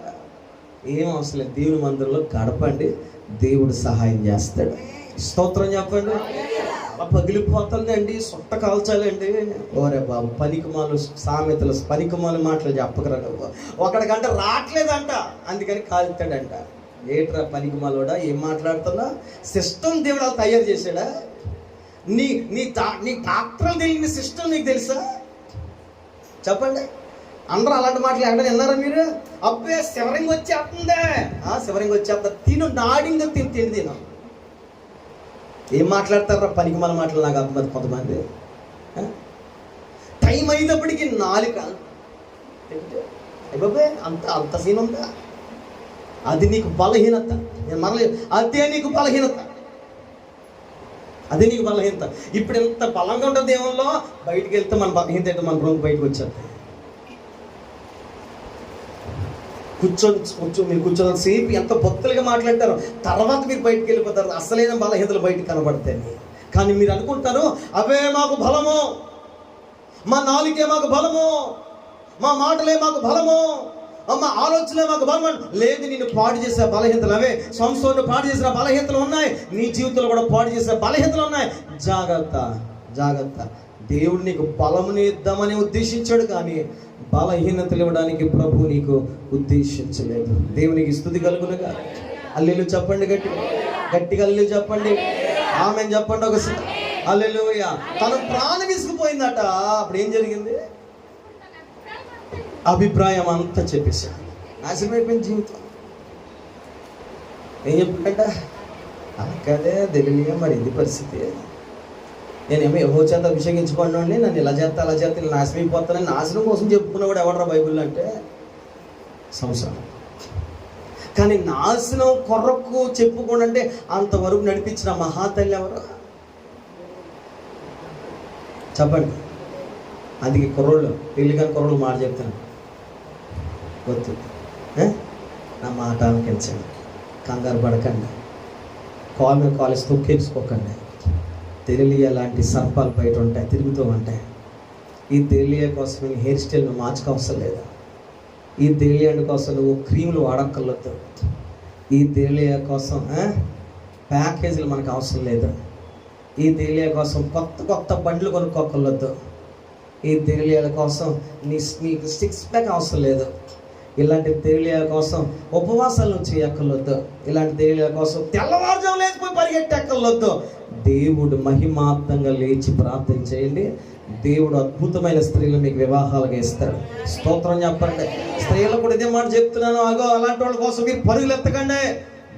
ఏం అవసరం లేదు. దేవుని మందిరంలో గడపండి, దేవుడు సహాయం చేస్తాడు. స్తోత్రం చెప్పండి. అలా పగిలిపోతుందండి, సొట్ట కాల్చాలండి. ఓరే బాబు, పనికిమాలు సామెతలు, పనికిమాలు మాటలు చెప్పకరా. ఒకడికంటే రావట్లేదంట, అందుకని కాల్తాడంట. ఏట్రా పనికిమాలోడా, ఏం మాట్లాడుతున్నా? సిస్టమ్ దేవుడు అలా తయారు చేశాడా? నీ డాక్టర్లు తెలియని సిస్టమ్ నీకు తెలుసా? చెప్పండి. అందరూ అలాంటి మాటలు ఎక్కడ విన్నారా మీరు? అబ్బే శివరింగ్ వచ్చేస్తుందే, శివరింగ్ వచ్చేస్తా, తిను నాడింగ్ తిను. ఏం మాట్లాడతారా పనికి మన మాటలు? నాకు అర్థమవుతుంది. కొంతమంది టైం అయినప్పటికీ నాలుక అయిపోయి అంత సీన్ ఉందా? అది నీకు బలహీనత. నేను మరలే, అదే నీకు బలహీనత, అదే నీకు బలహీనత. ఇప్పుడు ఎంత బలంగా ఉంటుంది దేవుల్లో, బయటికి వెళ్తే మన బలహీనత అయితే మన రోజు బయటకు వచ్చేది. మీరు కూర్చొని సేపు ఎంత భక్తులుగా మాట్లాడతారు, తర్వాత మీరు బయటకు వెళ్ళిపోతారు. అసలైన బలహీనతలు బయటకు కనబడతాయి. కానీ మీరు అనుకుంటారు అవే మాకు బలము, మా నాలుకే మాకు బలము, మా మాటలే మాకు బలము, మా ఆలోచనలే మాకు బలము. లేదు, నిన్ను పాడు చేసే బలహీనతలు అవే. సంస్థను పాడు చేసిన బలహీనతలు ఉన్నాయి, నీ జీవితంలో కూడా పాడు చేసే బలహీనతలు ఉన్నాయి. జాగ్రత్త, జాగ్రత్త. దేవుడు నీకు బలముని ఇద్దామని ఉద్దేశించాడు, కానీ బలహీనతలు ఇవ్వడానికి ప్రభు నీకు ఉద్దేశించలేదు. దేవునికి స్తుతి కలుగునుగా. హల్లెలూయా చెప్పండి, గట్టిగా హల్లెలూయా చెప్పండి, ఆమేన్ చెప్పండి ఒకసారి. హల్లెలూయా. తన ప్రాణం విసిగిపోయిందట. అప్పుడు ఏం జరిగింది? అభిప్రాయం అంతా చెప్పేశాడు. నాశనమైపోయిన జీవితం. ఏం చెప్పాడంట? అలాగే తెలియగా మరి ఇది పరిస్థితి. నేనేమో యెహోవా చేత అభిషేకించబడినోడిని, నన్ను ఇలా చేస్తా అలా చేస్తా, నేను నాశనం అయిపోతానని నాశనం కోసం చెప్పుకున్నవాడు ఎవడరా బైబిల్లో అంటే? సంసారం. కానీ నాశనం కొరకు చెప్పుకోనంటే అంతవరకు నడిపించిన మహాతల్లి ఎవరు చెప్పండి? అందుకే కుర్రోళ్ళు, పెళ్ళిగాని కుర్రోళ్ళు మాట చెప్తాను, వద్దు, నా మాట ఆలకించండి, కంగారు పడకండి, కాలు మీద కాలేజ్ తొక్కేసుకోకండి. తెలియ లాంటి సర్పాలు బయట ఉంటాయి, తిరుగుతూ ఉంటాయి. ఈ తెలియ కోసం నువ్వు హెయిర్ స్టైల్ మార్చుకోవసరం లేదు. ఈ తెలియ కోసం నువ్వు క్రీములు వాడక్కర్లేదు. ఈ తెలియ కోసం ప్యాకేజీలు మనకు అవసరం లేదు. ఈ తెలియ కోసం కొత్త బండ్లు కొనుక్కోక్కర్లేదు. ఈ తెలియాల కోసం నీకు 6 ప్యాక్ అవసరం లేదు. ఇలాంటి తెలియాల కోసం ఉపవాసాలు నువ్వు చేయక్కర్లేదు. ఇలాంటి తెలియాల కోసం తెల్లవారుజాము లేచిపోయి పరిగెట్టక్కర్లేదు. దేవుడు మహిమార్థంగా లేచి ప్రార్థన చేయండి. దేవుడు అద్భుతమైన స్త్రీలు మీకు వివాహాలుగా ఇస్తాడు. స్తోత్రం చెప్పండి. స్త్రీలకు కూడా ఇదే మాట చెప్తున్నాను, అగో అలాంటి వాళ్ళ కోసం మీరు పరుగులు ఎత్తకండి.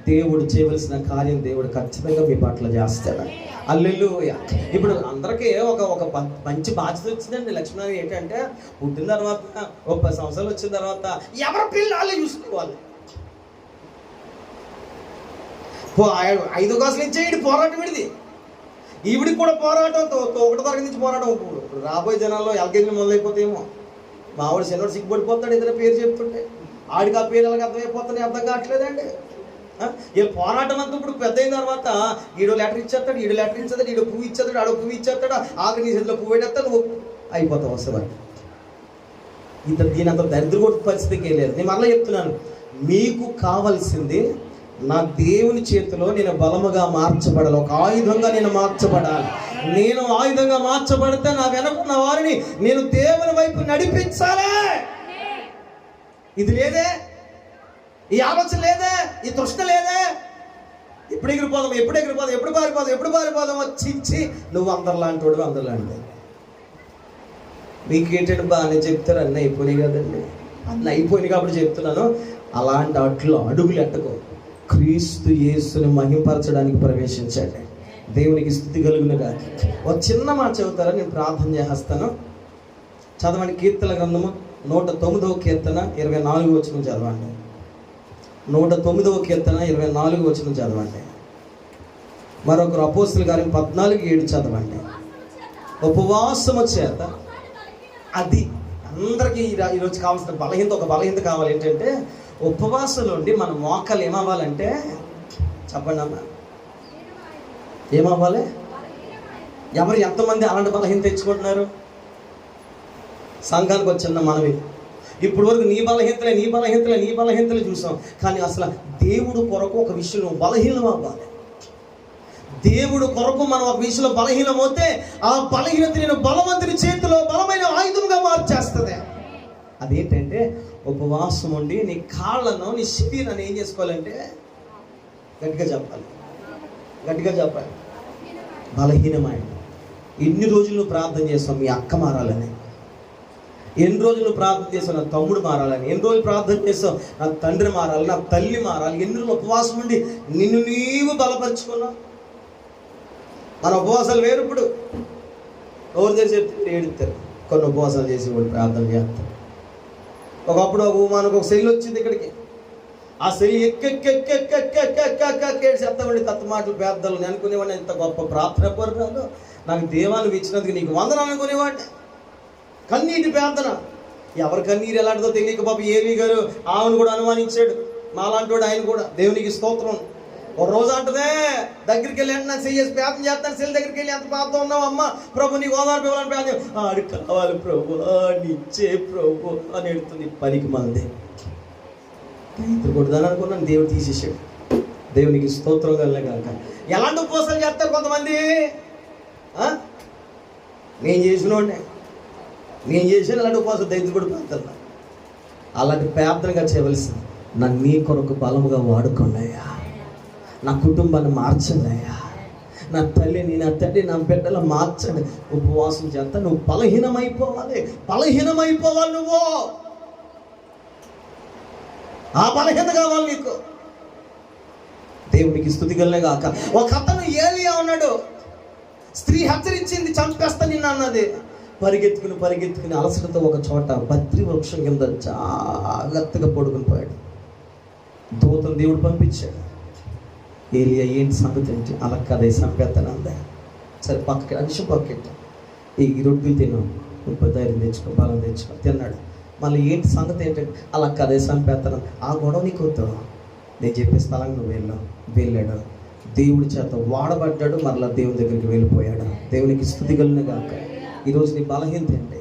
దేవుడు చేయవలసిన కార్యం దేవుడు ఖచ్చితంగా మీ పట్ల చేస్తాడు. హల్లెలూయా. ఇప్పుడు అందరికీ ఒక మంచి బాధ్యత వచ్చిందండి. లక్ష్మణ్ ఏంటంటే, పుట్టిన తర్వాత 10 సంవత్సరాలు వచ్చిన తర్వాత ఎవరి పిల్లలు చూసుకోవాలి. 5వ క్లాస్ నుంచి ఈడి పోరాటం ఇడిది, ఈవిడికి కూడా పోరాటంతో 1వ తరగతి నుంచి పోరాటం. ఇప్పుడు రాబోయే జనాల్లో ఎల్కేజీ మొదలైపోతాయేమో. మా ఆవిడ చిన్నవాడు సిగ్గుపడిపోతాడు ఏదైనా పేరు చెప్తుంటే. ఆడికి ఆ పేరు ఎలాగ అర్థమైపోతాయి, అర్థం కావట్లేదండి. ఈ పోరాటం అంతా ఇప్పుడు పెద్ద అయిన తర్వాత ఈడో లెటర్ ఇచ్చేస్తాడు, ఈడు లెటర్ ఇచ్చేస్తాడు, ఈడో పువ్వు ఇచ్చేస్తాడు, ఆడో పువ్వు ఇచ్చేస్తాడు, ఆఖరి నీ చేతిలో పువ్వు పెట్టేస్తాడు, నువ్వు అయిపోతావు వస్తుంది. దీని అంత దరిద్ర పరిస్థితికి లేదు. నేను మళ్ళీ చెప్తున్నాను, మీకు కావలసింది నా దేవుని చేతిలో నేను బలముగా మార్చబడాలి, ఒక ఆయుధంగా నేను మార్చబడాలి. నేను ఆయుధంగా మార్చబడితే నా వెనకున్న వారిని నేను దేవుని వైపు నడిపించాలి. ఇది లేదే, ఈ ఆలోచన లేదే, ఈ తృష్ణ లేదే. ఎప్పుడు ఎగిరిపోదాం, ఎప్పుడు పారిపోదాం వచ్చించి నువ్వు అందరిలాంటి వాడు, అందరిలాంటి. మీకు ఏంటంటే బాగానే చెప్తారు, అన్నీ అయిపోయినాయి కదండి, అన్నీ అయిపోయినాయి కాబట్టి చెప్తున్నాను. అలాంటి అడుగులు ఎట్టకో. క్రీస్తు యేసుని మహింపరచడానికి ప్రవేశించండి. దేవునికి స్తుతి కలుగునుగా. ఒక చిన్న మాట చదువుతారా, నేను ప్రార్థన చేస్తాను. చదవండి. కీర్తన గ్రంథము 109వ కీర్తన 24వ వచనం చదవండి. 109వ కీర్తన 24వ వచనం చదవండి. మరొకరు అపోస్తలుల కార్యం 14:7 చదవండి. ఉపవాసము చేత, అది అందరికీ ఈరోజు కావాల్సిన బలహీనత, ఒక బలహీనత కావాలి. ఏంటంటే ఉపవాసంలో ఉండి మన మోకాలు ఏమవ్వాలంటే, చెప్పండి అమ్మా, ఏమవ్వాలి? ఎంతమంది అలాంటి బలహీనత తెచ్చుకుంటున్నారు? సంఘానికి వచ్చిన మనవి ఇప్పుడు వరకు నీ బలహీనతలే చూసాం. కానీ అసలు దేవుడు కొరకు ఒక విషయంలో బలహీనం అవ్వాలి. దేవుడు కొరకు మనం ఒక విషయంలో బలహీనం అవుతే ఆ బలహీనత నేను బలవంతుని చేతిలో బలమైన ఆయుధంగా మార్చేస్తుంది. అదేంటంటే ఉపవాసం ఉండి నీ కాళ్ళను, నీ శరీరాన్ని ఏం చేసుకోవాలంటే, గట్టిగా చెప్పాలి, బలహీనమైన. ఎన్ని రోజులు ప్రార్థన చేస్తాం మీ అక్క మారాలని, ఎన్ని రోజులు ప్రార్థన చేస్తావు నా తమ్ముడు మారాలని, ఎన్ని రోజులు ప్రార్థన చేస్తావు నా తండ్రి మారాలి, నా తల్లి మారాలి. ఎన్ని రోజులు ఉపవాసం ఉండి నిన్ను నీవు బలపరుచుకున్నావు. మన ఉపవాసాలు వేరు. ఇప్పుడు ఎవరు తెరిచి చెప్తే ఏడుతారు. కొన్ని ఉపవాసాలు చేసి కూడా ప్రార్థన చేస్తారు. ఒకప్పుడు మనకు ఒక సెల్ వచ్చింది ఇక్కడికి. ఆ సెల్ చెప్తామండి తత్వ మాటలు పేదలు. నేను అనుకునేవాడిని ఎంత గొప్ప ప్రార్థన పరురాలు, నాకు దేవాన్ని ఇచ్చినందుకు నీకు వందనాలు అనుకునేవాడిని. కన్నీటి ప్రార్థన. ఎవరి కన్నీరు ఎలాంటిదో తెలియక పాప ఏవి గారు ఆమెను కూడా అనుమానించాడు. మాలాంటి వాడు ఆయన కూడా. దేవునికి స్తోత్రం. ఒక రోజు అంటదే దగ్గరికి వెళ్ళి అంటే చేసి ప్రార్థన చేస్తాను. సెల్ దగ్గరికి వెళ్ళి ఎంత ప్రార్థన ఉన్నావు అమ్మ, ప్రభు నీకు ఓదార్పు ఇవ్వాలని ప్రార్థన, ఆడు కావాలి ప్రభు, నిచ్చే ప్రభు అని ఎడుతుంది. పనికి మంది ఇద్దరు కొడుదాని అనుకున్నాను, దేవుడు తీసేసాడు. దేవునికి స్తోత్రం కలే కాక. ఎలాంటి ఉపవాసాలు చేస్తారు కొంతమంది? నేను చేసిన అలాంటి ఉపవాసం దైత్యం కూడా ప్రార్థన. అలాంటి ప్రార్థనగా చేయవలసింది. నన్ను నీ కొరకు బలముగా వాడుకున్నాయా, నా కుటుంబాన్ని మార్చండి అయ్యా, నా తల్లిని, నా తండ్రి, నా బిడ్డలు మార్చండి. ఉపవాసం చేస్తా నువ్వు బలహీనమైపోవాలి నువ్వు. ఆ బలహీనత కావాలి నీకు. దేవునికి స్తుతి కలుగును గాక. ఒక అతను ఏలియా ఉన్నాడు. స్త్రీ హెచ్చరించింది, చంపేస్తా నిన్ను అన్నది. పరిగెత్తుకుని అలసటతో ఒక చోట బద్రి వృక్షం కింద జాగ్రత్తగా పడుకుని పోయాడు. దూతను దేవుడు పంపించాడు. ఏలియా ఏంటి సంగతి ఏంటి? అలా కదే చంపేస్తాను అందా. సరే పక్కకి అనిషం పక్కెట్టు, ఈ రొట్టెలు తిన్నాం, ధైర్యం తెచ్చుకో, బలం తెచ్చుకో. తిన్నాడు. మళ్ళీ ఏంటి సంగతి ఏంటంటే, అలా కదే చంపేస్తాను. ఆ గొడవ నీకు వద్దు, నేను చెప్పే స్థలానికి నువ్వు వెళ్ళాడు. దేవుడి చేత వాడబడ్డాడు. మరలా దేవుని దగ్గరికి వెళ్ళిపోయాడు. దేవునికి స్తుతి కలుగును గాక. ఈరోజు నీ బలహీనత ఏంటి?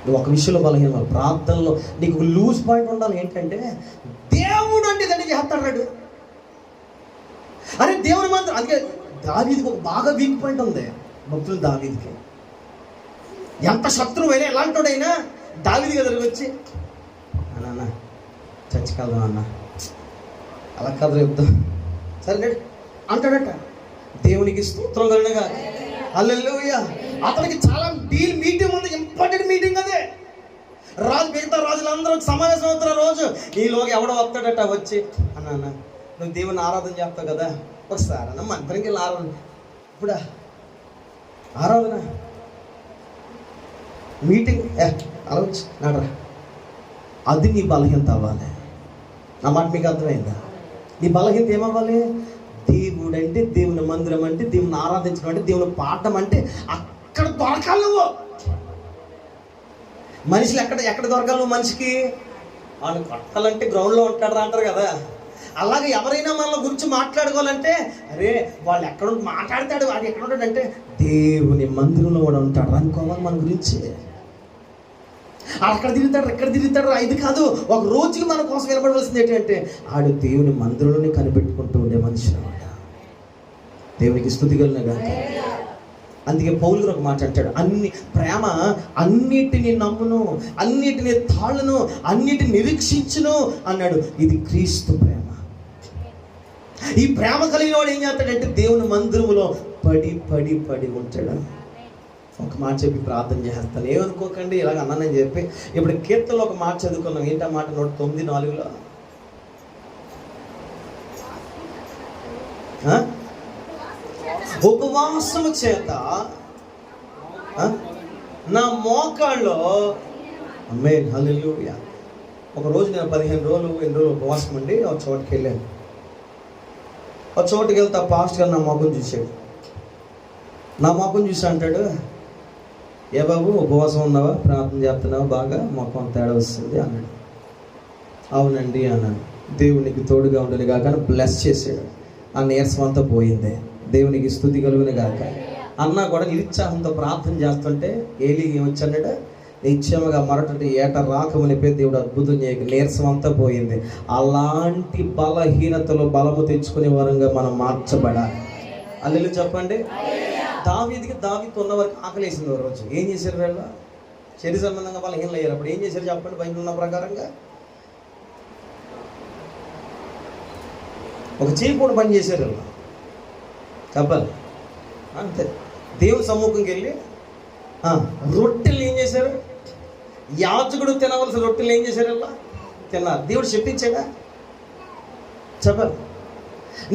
నువ్వు ఒక విషయంలో బలహీన, ప్రార్థనలో నీకు ఒక లూజ్ పాయింట్ ఉండాలి. ఏంటంటే దేవుడు అంటే దాన్ని చేస్తాడు. అరే దేవుని మాత్రం. అందుకే దావీదుకి ఒక బాగా వీక్ పాయింట్ ఉంది. భక్తులు దావీదుకి ఎంత శత్రువు అయినా, ఎలాంటోడైనా దావీదు దగ్గరికి వచ్చి, అన్న చర్చికి వెళ్దాం అన్న, అలా కథ చెప్తాం సరే అంటాడట. దేవునికి స్తోత్రం కలుగునుగా. హల్లెలూయా. అతనికి చాలా మీటింగ్ ఉంది, ఇంపార్టెంట్ మీటింగ్ అదే. మిగతా రాజులందరూ సమావేశం అవుతున్న రోజు ఈలోగా ఎవడో వస్తాడట. వచ్చి అన్న నువ్వు దేవుని ఆరాధన చేస్తావు కదా, ఒకసారి అన్న మన పనికి వెళ్ళి ఆరాధన. ఇప్పుడా ఆరాధన మీటింగ్ అలా వచ్చి నాడరా. అది నీ బలహీనత అవ్వాలి. నా మాట మీకు అర్థమైందా? నీ బలహీనత ఏమవ్వాలి? దేవుడు అంటే, దేవుని మందిరం అంటే, దేవుని ఆరాధించడం అంటే, దేవుని పాఠం అంటే అక్కడ దొరకాలి నువ్వు. మనుషులు ఎక్కడ దొరకాలి నువ్వు? మనిషికి వాళ్ళు కొట్టాలంటే గ్రౌండ్లో ఉంటాడు అంటారు కదా. అలాగే ఎవరైనా మన గురించి మాట్లాడుకోవాలంటే, అరే వాళ్ళు ఎక్కడ మాట్లాడతాడు, వాడు ఎక్కడ ఉంటాడంటే దేవుని మందిరంలో కూడా ఉంటాడు అనుకోవాలి మన గురించి. అక్కడ తిరుగుతాడు, ఎక్కడ తిరుగుతాడు, ఇది కాదు. ఒక రోజుకి మన కోసం వినపడవలసింది ఏంటంటే, ఆడు దేవుని మందిరంలోనే కనిపెట్టుకుంటూ ఉండే మనిషి అన్నమాట. దేవునికి స్తుతి కలుగును గాక. అందుకే పౌలు ఒక మాట అంటాడు, ప్రేమ అన్నిటిని నమ్మును, అన్నిటిని తాళును, అన్నిటిని నిరీక్షించును అన్నాడు. ఇది క్రీస్తు ప్రేమ. ఈ ప్రేమ కలిగిన వాడు ఏం చేస్తాడంటే దేవుని మందిరములో పడి పడి పడి ఉంటాడు. ఒక మాట చెప్పి ప్రార్థన చేస్తాను, ఏమనుకోకండి ఇలాగ అన్నానని చెప్పి. ఇప్పుడు కీర్తనలో ఒక మాట చదువుకున్నాం, ఏంటా మాట? 109:4 ఉపవాసము చేత నా మోకాళ్ళలో ఆమేన్ హల్లెలూయా. ఒక రోజు నేను 15 రోజులు ఉపవాసం అండి ఒక చోటుకి వెళ్ళాను. ఒక చోటుకి వెళ్తే ఆ పాస్టర్ గారు నా మొఖం చూశాడు. నా మొఖం చూసి అంటాడు, ఏ బాబు ఉపవాసం ఉన్నావా, ప్రార్థన చేస్తున్నావా, బాగా మొఖం తేడా వస్తుంది అన్నాడు. అవునండి అన్నాను. దేవునికి తోడుగా ఉండని కాక బ్లెస్ చేశాడు. ఆ నీరసం అంతా పోయింది. దేవునికి స్తుతి కలుగుని కాక అన్నా కూడా నిరుత్సాహంతో ప్రార్థన చేస్తుంటే ఏలీ ఏమొచ్చాడు, నిత్యముగా మరొకటి ఏట రాకమనిపే దేవుడు అద్భుతం చేయక నీరసం అంతా పోయింది. అలాంటి బలహీనతలో బలము తెచ్చుకునే వరంగా మనం మార్చబడాలి. అల్లెలు చెప్పండి. దావీదుకి ఉన్న వరకు ఆకలేసింది. ఒక రోజు ఏం చేశారు వీళ్ళ? శరీర సంబంధంగా బలహీనలు అయ్యారు. అప్పుడు ఏం చేశారు చెప్పండి? బైబిల్ ఉన్న ప్రకారంగా ఒక చేయి కూడా పని చేశారు వీళ్ళు, చెప్పాలి అంతే. దేవుని సమ్ముఖంకి వెళ్ళి రొట్టెలు ఏం చేశారు? యాజకుడు తినవలసిన రొట్టెలు ఏం చేశారు వీళ్ళ? తిన్నారు. దేవుడు చెప్పించాడా? చెప్పాలి.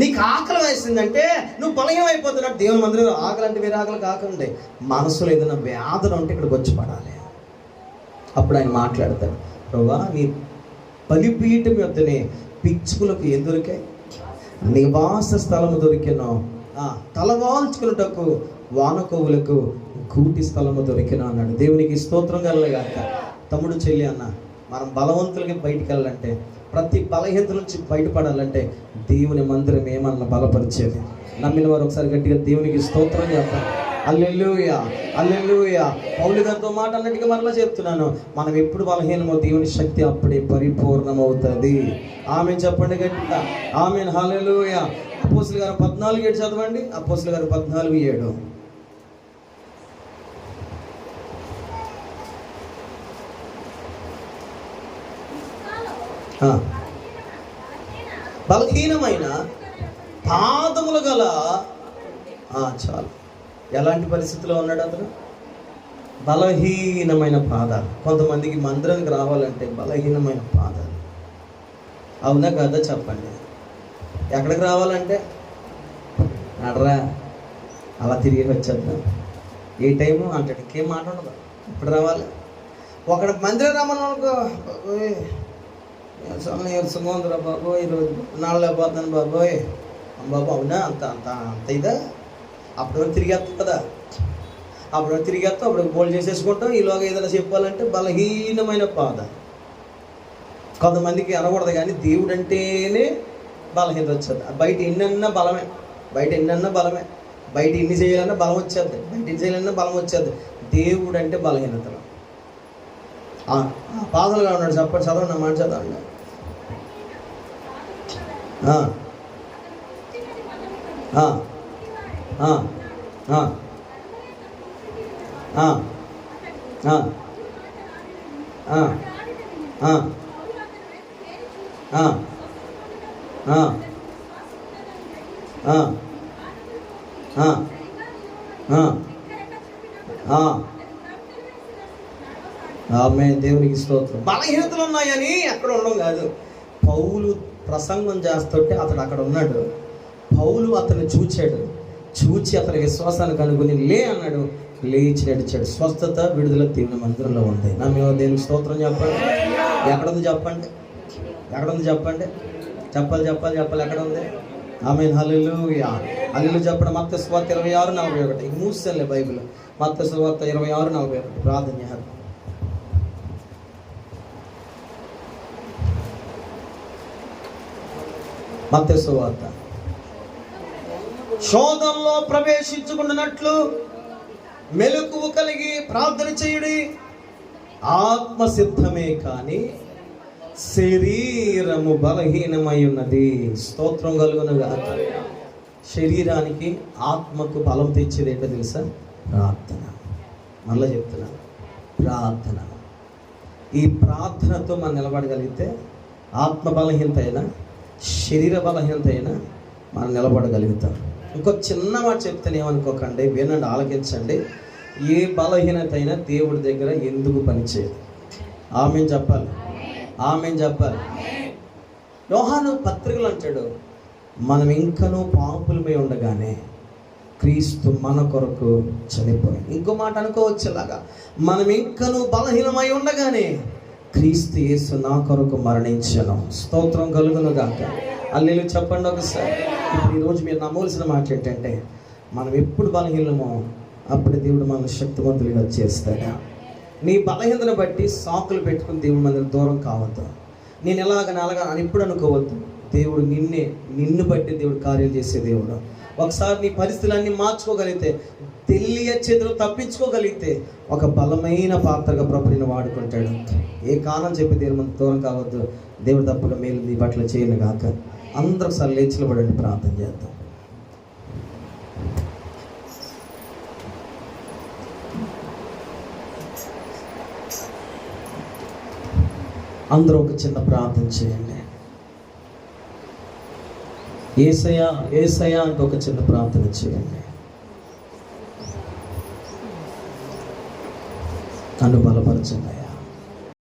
నీకు ఆకలి వేసిందంటే నువ్వు బలహీనం అయిపోతున్నాడు. దేవుని మందిరం ఆకలి అంటే వేరే ఆకలి కాకండి, మనసులో ఏదైనా వ్యాధులు ఉంటే ఇక్కడికి వచ్చి పడాలి. అప్పుడు ఆయన మాట్లాడతాడు, ప్రభువా నీ బలిపీఠం యొద్దనే పిచ్చుకులకు ఏం దొరికాయి? నివాస స్థలము దొరికినో, తలవాల్చుకున్నటకు వానకోవులకు కూటి స్థలము దొరికినా అన్నాడు. దేవునికి స్తోత్రం కలగాక. తమ్ముడు చెల్లి అన్న, మనం బలవంతులకి బయటికి వెళ్ళాలంటే, ప్రతి బలహీనత నుంచి బయటపడాలంటే దేవుని మందిరం ఏమన్నా బలపరిచేది. నమ్మిన వారు ఒకసారి గట్టిగా దేవునికి స్తోత్రం చెప్పాలి. హల్లెలూయా హల్లెలూయా. పౌలు గారితో మాట అన్నట్టుగా మరలా చెప్తున్నాను, మనం ఎప్పుడు బలహీనమో దేవుని శక్తి అప్పుడే పరిపూర్ణమవుతుంది. ఆమేన్ చెప్పండి గట్టిగా. ఆమేన్ హల్లెలూయా. అపోస్తలుల గారు 14:7 చదవండి. అపోస్తలుల గారు 14:7. బలహీనమైన పాదములు గల చాలు. ఎలాంటి పరిస్థితిలో ఉన్నాడు అతను? బలహీనమైన పాదాలు. కొంతమందికి మందిరానికి రావాలంటే బలహీనమైన పాదాలు. అవునా కదా చెప్పండి? ఎక్కడికి రావాలంటే నడరా అలా తిరిగి వచ్చేద్దాం, ఏ టైము అంటాడు, ఇంకేం మాట ఉండదు. ఇప్పుడు రావాలి. ఒకటి మందిరం రమ్మనుకో, నీరసంగా ఉందిరా బాబోయ్, ఈరోజు నాళ్ళైపోతున్నాను బాబోయ్. బాబు అవునా? అంత అంత అంత ఇదా? అప్పుడు తిరిగేస్తాం కదా, అప్పుడు తిరిగేస్తాం, అప్పుడు బోల్ చేసేసుకుంటాం. ఈలోగా ఏదైనా చెప్పాలంటే బలహీనమైన పాద. కొంతమందికి అనకూడదు కానీ దేవుడు అంటేనే బలహీనత వచ్చేది. బయట ఎన్నన్నా బలమే, బయట ఎన్నన్నా బలమే, బయట ఎన్ని చేయాలన్నా బలం వచ్చేది, బయట ఎన్ని చేయాలన్నా బలం వచ్చేది. దేవుడు అంటే బలహీనతలు. పాదలుగా ఉన్నాడు. చెప్పండి, చదవండి నా మాట చదవండి. ఆమేన్. దేవునికి స్తోత్రం. బలహీనతలు ఉన్నాయని అక్కడ ఉండడం కాదు. పౌలు ప్రసంగం చేస్తుంటే అతడు అక్కడ ఉన్నాడు. పౌలు అతన్ని చూచి అతని విశ్వాసాన్ని కనుగొని లే అన్నాడు. లేచి నడిచాడు. స్వస్థత విడుదల దేవుని మందిరంలో ఉంది. నా మేము దేవునికి స్తోత్రం చెప్పండి. ఎక్కడుంది చెప్పండి? ఎక్కడుంది చెప్పండి? చెప్పాలి చెప్పాలి చెప్పాలి. ఎక్కడ ఉంది? ఆమేన్ హల్లెలూయా హల్లెలూయా చెప్పండి. మత్తయి సువార్త 26:41. ఇంక మూసేలే బైబిల్. మత్తయి సువార్త 26:41 ప్రార్థన చేయాలి. మత్తయి సువార్త. శోధనలో ప్రవేశించుకున్నట్లు మెలకువ కలిగి ప్రార్థన చేయుడి. ఆత్మసిద్ధమే కానీ శరీరము బలహీనమై ఉన్నది. స్తోత్రం కలుగునుగా. శరీరానికి ఆత్మకు బలం తెచ్చేది ఏంటో తెలుసా? ప్రార్థన. మళ్ళీ చెప్తున్నా, ప్రార్థన. ఈ ప్రార్థనతో మనం నిలబడగలిగితే ఆత్మ బలహీనత అయినా శరీర బలహీనత అయినా మనం నిలబడగలుగుతాం. ఇంకో చిన్న మాట చెప్తాను, ఏమనుకోకండి, వినండి, ఆలకించండి. ఏ బలహీనత అయినా దేవుడి దగ్గర ఎందుకు పనిచేయదు. ఆమేన్ చెప్పాలి, ఆమేన్ చెప్పాలి. యోహాను పత్రికలు అంటాడు, మనం ఇంకనూ పాపులమై ఉండగానే క్రీస్తు మన కొరకు చనిపోయింది. ఇంకో మాట అనుకోవచ్చు ఇలాగా, మనం ఇంకనూ బలహీనమై ఉండగానే క్రీస్తు యేసు నా కొరకు మరణించెను. స్తోత్రం కలుగును గాక. హల్లెలూయా చెప్పండి ఒకసారి. ఇప్పుడు ఈరోజు మీరు నమ్మవలసిన మాట ఏంటంటే, మనం ఎప్పుడు బలహీనమో అప్పుడు దేవుడు మనల్ని శక్తివంతులుగా చేస్తాడు. నీ బలహీనతను బట్టి సాకులు పెట్టుకుని దేవుడి మన దూరం కావద్దు. నేను ఎలాగని అలాగా అని ఎప్పుడు అనుకోవద్దు. దేవుడు నిన్ను బట్టి దేవుడు కార్యాలు చేసే దేవుడు. ఒకసారి నీ పరిస్థితులన్నీ మార్చుకోగలిగితే, తెల్లియ చేతులు తప్పించుకోగలిగితే, ఒక బలమైన పాత్రగా ప్రభుని వాడుకుంటాడు. ఏ కారణం చెప్పి దేవుడు మన దూరం కావద్దు. దేవుడు తప్పగా మేలు నీ పట్ల చేయను గాక. అందరూ ఒకసారి లేచిలబడండి, ప్రార్థన చేద్దాం. అందరూ ఒక చిన్న ప్రార్థన చేయండి. యేసయ్యా యేసయ్యా అంటే ఒక చిన్న ప్రార్థన చేయండి. నన్ను బలపరచండి అయ్యా.